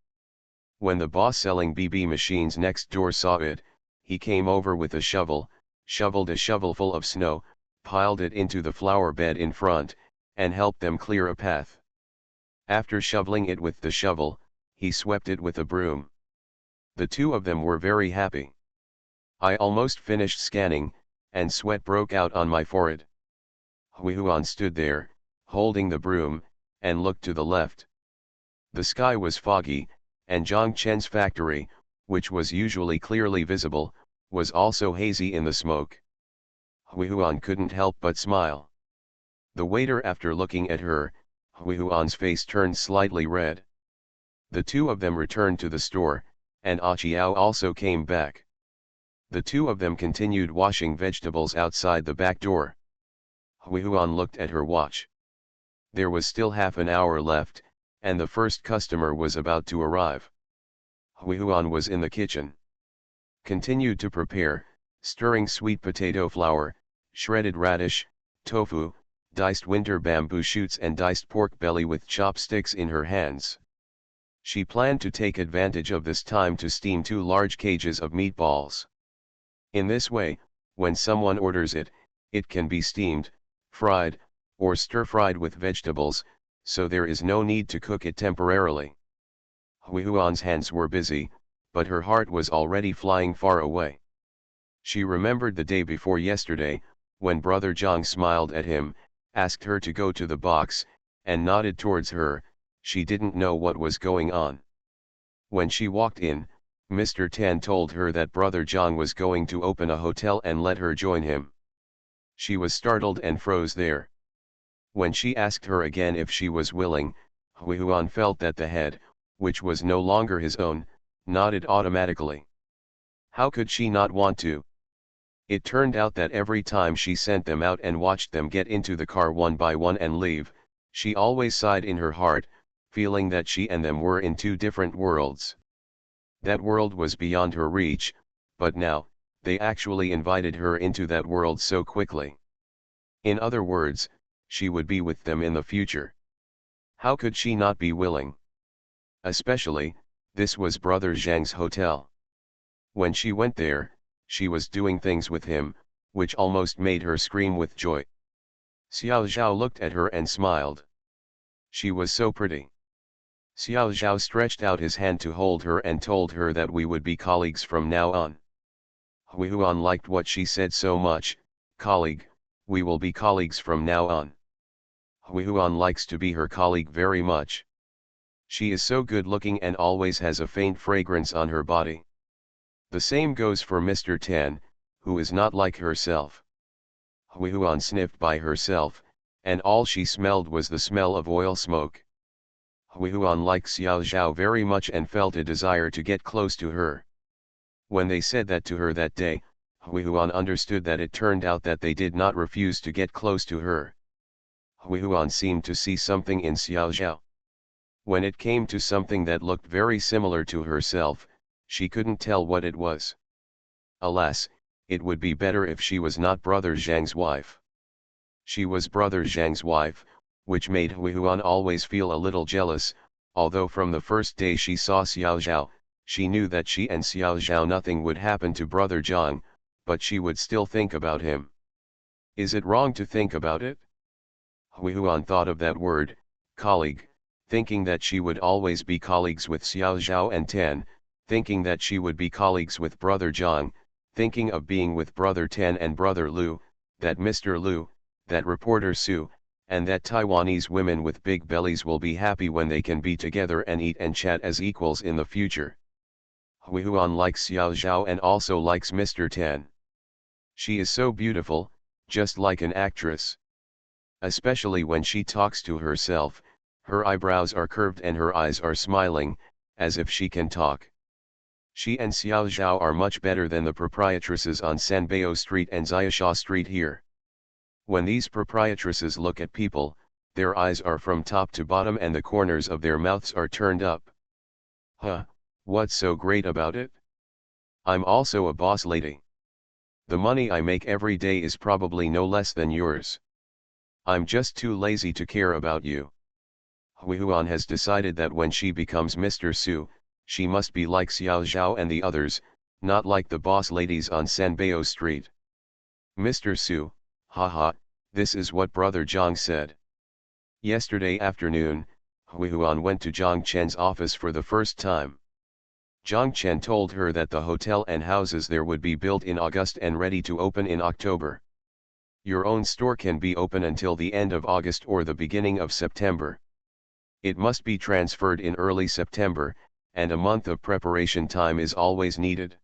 When the boss selling BB machines next door saw it, he came over with a shovel, shoveled a shovelful of snow, piled it into the flower bed in front, and helped them clear a path. After shoveling it with the shovel, he swept it with a broom. The 2 of them were very happy. I almost finished scanning, and sweat broke out on my forehead. Hui Huan stood there, holding the broom, and looked to the left. The sky was foggy, and Zhang Chen's factory, which was usually clearly visible, was also hazy in the smoke. Hui Huan couldn't help but smile. The waiter, after looking at her, Hui Huan's face turned slightly red. The 2 of them returned to the store, and Achiao also came back. The 2 of them continued washing vegetables outside the back door. Hui Huan looked at her watch. There was still half an hour left, and the first customer was about to arrive. Hui Huan was in the kitchen. Continued to prepare, stirring sweet potato flour, shredded radish, tofu, diced winter bamboo shoots and diced pork belly with chopsticks in her hands. She planned to take advantage of this time to steam 2 large cages of meatballs. In this way, when someone orders it, it can be steamed, fried, or stir-fried with vegetables, so there is no need to cook it temporarily. Hui Huan's hands were busy, but her heart was already flying far away. She remembered the day before yesterday, when Brother Zhang smiled at him, asked her to go to the box, and nodded towards her. She didn't know what was going on. When she walked in, Mr. Tan told her that Brother Zhang was going to open a hotel and let her join him. She was startled and froze there. When she asked her again if she was willing, Hui Huan felt that the head, which was no longer his own, nodded automatically. How could she not want to? It turned out that every time she sent them out and watched them get into the car one by one and leave, she always sighed in her heart, feeling that she and them were in 2 different worlds. That world was beyond her reach, but now, they actually invited her into that world so quickly. In other words, she would be with them in the future. How could she not be willing? Especially, this was Brother Zhang's hotel. When she went there, she was doing things with him, which almost made her scream with joy. Xiao Zhao looked at her and smiled. She was so pretty. Xiao Zhao stretched out his hand to hold her and told her that we would be colleagues from now on. Hui Huan liked what she said so much. Colleague, we will be colleagues from now on. Hui Huan likes to be her colleague very much. She is so good looking and always has a faint fragrance on her body. The same goes for Mr. Tan, who is not like herself. Hui Huan sniffed by herself, and all she smelled was the smell of oil smoke. Hui Huan liked Xiao Zhao very much and felt a desire to get close to her. When they said that to her that day, Hui Huan understood that it turned out that they did not refuse to get close to her. Hui Huan seemed to see something in Xiao Zhao. When it came to something that looked very similar to herself, she couldn't tell what it was. Alas, it would be better if she was not Brother Zhang's wife. She was Brother Zhang's wife, which made Hui Huan always feel a little jealous, although from the first day she saw Xiao Zhao, she knew that she and Xiao Zhao nothing would happen to Brother Zhang, but she would still think about him. Is it wrong to think about it? Hui Huan thought of that word, colleague, thinking that she would always be colleagues with Xiao Zhao and Tan, thinking that she would be colleagues with Brother Zhang, thinking of being with Brother Tan and Brother Lu, that Mr. Lu, that reporter Su, and that Taiwanese women with big bellies will be happy when they can be together and eat and chat as equals in the future. Hui Huan likes Xiao Zhao and also likes Mr. Tan. She is so beautiful, just like an actress. Especially when she talks to herself, her eyebrows are curved and her eyes are smiling, as if she can talk. She and Xiao Zhao are much better than the proprietresses on Sanbeo Street and Xiaosha Street here. When these proprietresses look at people, their eyes are from top to bottom and the corners of their mouths are turned up. Huh, what's so great about it? I'm also a boss lady. The money I make every day is probably no less than yours. I'm just too lazy to care about you. Hui Huan has decided that when she becomes Mr. Su, she must be like Xiao Zhao and the others, not like the boss ladies on Sanbeo Street. Mr. Su, haha, this is what Brother Zhang said. Yesterday afternoon, Hui Huan went to Zhang Chen's office for the first time. Zhang Chen told her that the hotel and houses there would be built in August and ready to open in October. Your own store can be open until the end of August or the beginning of September. It must be transferred in early September, and a month of preparation time is always needed.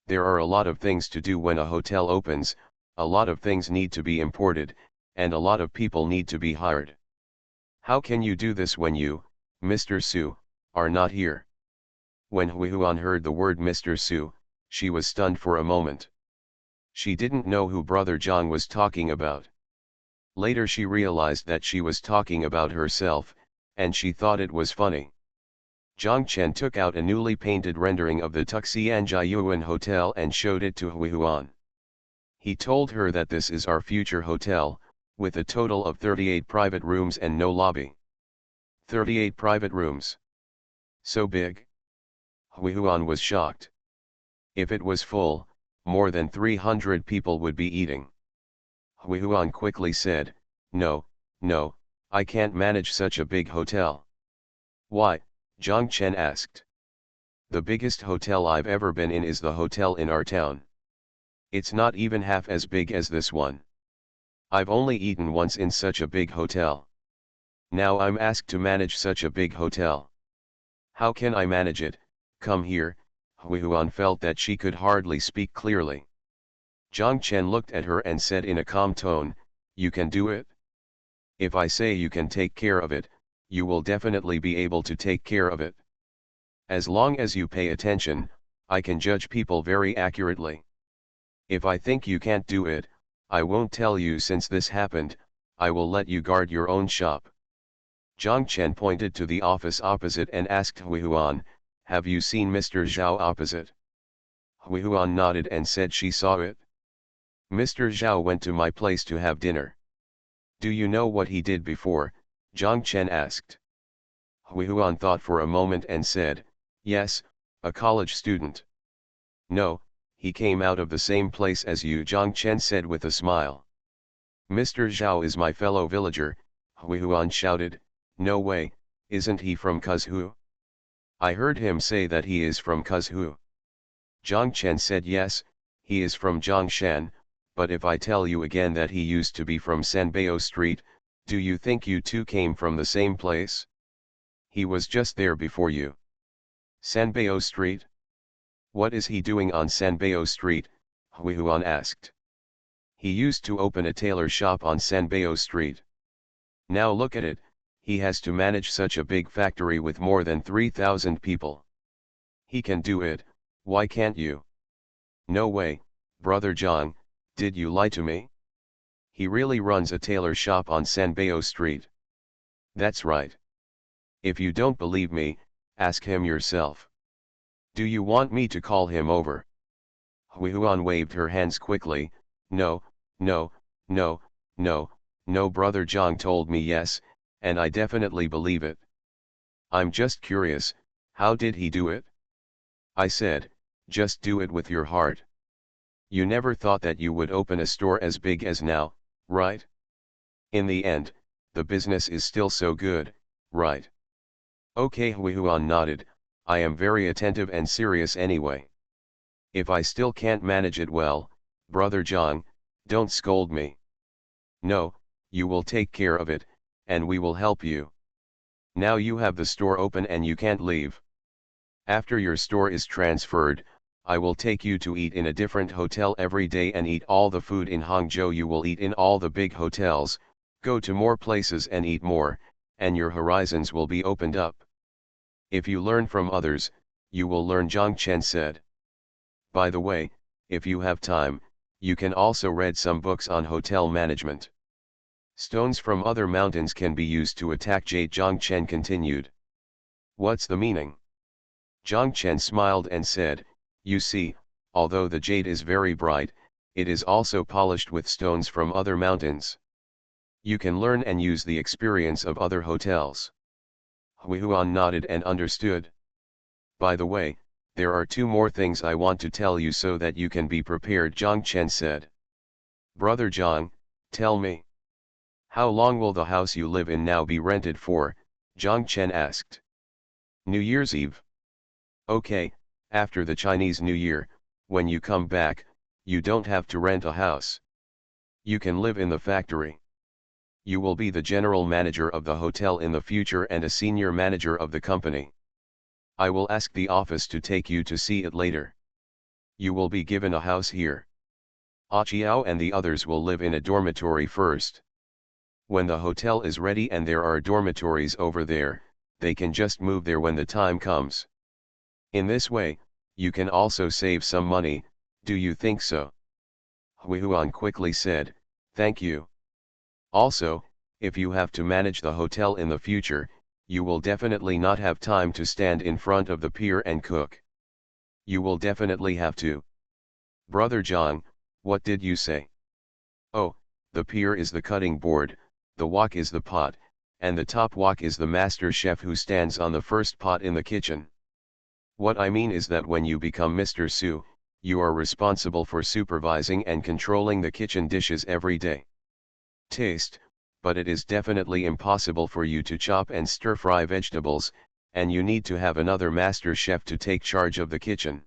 There are a lot of things to do when a hotel opens, a lot of things need to be imported, and a lot of people need to be hired. How can you do this when you, Mr. Su, are not here? When Hui Huan heard the word Mr. Su, she was stunned for a moment. She didn't know who Brother Zhang was talking about. Later she realized that she was talking about herself, and she thought it was funny. Zhang Chen took out a newly painted rendering of the Tuxianjiayuan Hotel and showed it to Hui Huan. He told her that this is our future hotel, with a total of 38 private rooms and no lobby. 38 private rooms. So big? Hui Huan was shocked. If it was full, more than 300 people would be eating. Hui Huan quickly said, "No, no, I can't manage such a big hotel." "Why?" Zhang Chen asked. "The biggest hotel I've ever been in is the hotel in our town. It's not even half as big as this one. I've only eaten once in such a big hotel. Now I'm asked to manage such a big hotel. How can I manage it? Come here." Hui Huan felt that she could hardly speak clearly. Zhang Chen looked at her and said in a calm tone, "You can do it? If I say you can take care of it, you will definitely be able to take care of it. As long as you pay attention, I can judge people very accurately. If I think you can't do it, I won't tell you since this happened, I will let you guard your own shop." Zhang Chen pointed to the office opposite and asked Hui Huan, "Have you seen Mr. Zhao opposite?" Hui Huan nodded and said she saw it. "Mr. Zhao went to my place to have dinner." "Do you know what he did before?" Zhang Chen asked. Hui Huan thought for a moment and said, "Yes, a college student." "No, he came out of the same place as you," Zhang Chen said with a smile. "Mr. Zhao is my fellow villager," Hui Huan shouted. "No way, isn't he from Kuzhu? I heard him say that he is from Kuzhu." Zhang Chen said, "Yes, he is from Zhongshan, but if I tell you again that he used to be from Sanbeo Street, do you think you two came from the same place? He was just there before you." "Sanbeo Street? What is he doing on Sanbeo Street?" Hui Huan asked. "He used to open a tailor shop on Sanbeo Street. Now look at it, he has to manage such a big factory with more than 3,000 people. He can do it, why can't you?" "No way, brother Zhang, did you lie to me? He really runs a tailor shop on Sanbeo Street." "That's right. If you don't believe me, ask him yourself. Do you want me to call him over?" Hui Huan waved her hands quickly. "No, no, no, no, no, brother Zhang told me yes, and I definitely believe it. I'm just curious, how did he do it?" "I said, just do it with your heart. You never thought that you would open a store as big as now, right? In the end, the business is still so good, right?" "Okay," Hui Huan nodded, "I am very attentive and serious anyway. If I still can't manage it well, brother Zhang, don't scold me. No, you will take care of it, and we will help you. Now you have the store open and you can't leave. After your store is transferred, I will take you to eat in a different hotel every day and eat all the food in Hangzhou you will eat in all the big hotels, go to more places and eat more, and your horizons will be opened up. If you learn from others, you will learn," Zhang Chen said. "By the way, if you have time, you can also read some books on hotel management. Stones from other mountains can be used to attack jade," Zhang Chen continued. "What's the meaning?" Zhang Chen smiled and said, "You see, although the jade is very bright, it is also polished with stones from other mountains. You can learn and use the experience of other hotels." Hui Huan nodded and understood. "By the way, there are two more things I want to tell you so that you can be prepared," Zhang Chen said. "Brother Zhang, tell me. How long will the house you live in now be rented for?" Zhang Chen asked. "New Year's Eve. Okay, after the Chinese New Year, when you come back, you don't have to rent a house. You can live in the factory. You will be the general manager of the hotel in the future and a senior manager of the company. I will ask the office to take you to see it later. You will be given a house here. Ah Chiao and the others will live in a dormitory first. When the hotel is ready and there are dormitories over there, they can just move there when the time comes. In this way, you can also save some money, do you think so?" Hui Huan quickly said, "Thank you. Also, if you have to manage the hotel in the future, you will definitely not have time to stand in front of the pier and cook. You will definitely have to. Brother John, what did you say? Oh, the pier is the cutting board, the wok is the pot, and the top wok is the master chef who stands on the first pot in the kitchen. What I mean is that when you become Mr. Su, you are responsible for supervising and controlling the kitchen dishes every day. Taste, but it is definitely impossible for you to chop and stir-fry vegetables, and you need to have another master chef to take charge of the kitchen.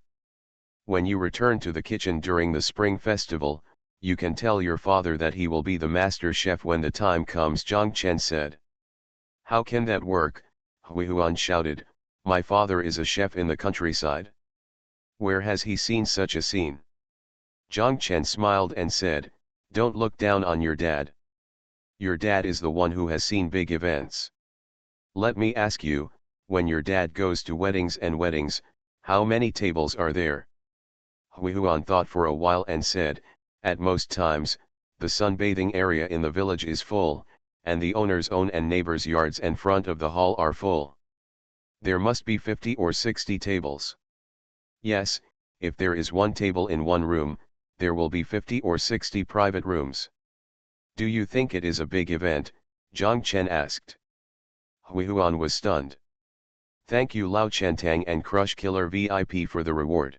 When you return to the kitchen during the Spring Festival, you can tell your father that he will be the master chef when the time comes, Zhang Chen said. How can that work? Hui Huan shouted, my father is a chef in the countryside. Where has he seen such a scene? Zhang Chen smiled and said, don't look down on your dad. Your dad is the one who has seen big events. Let me ask you, when your dad goes to weddings, how many tables are there? Hui Huan thought for a while and said, at most times, the sunbathing area in the village is full, and the owner's own and neighbors' yards and front of the hall are full. There must be 50 or 60 tables. Yes, if there is one table in one room, there will be 50 or 60 private rooms. Do you think it is a big event? Zhang Chen asked. Hui Huan was stunned. Thank you Lao Chentang and Crush Killer VIP for the reward.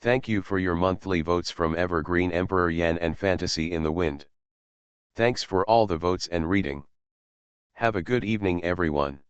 Thank you for your monthly votes from Evergreen Emperor Yan and Fantasy in the Wind. Thanks for all the votes and reading. Have a good evening everyone.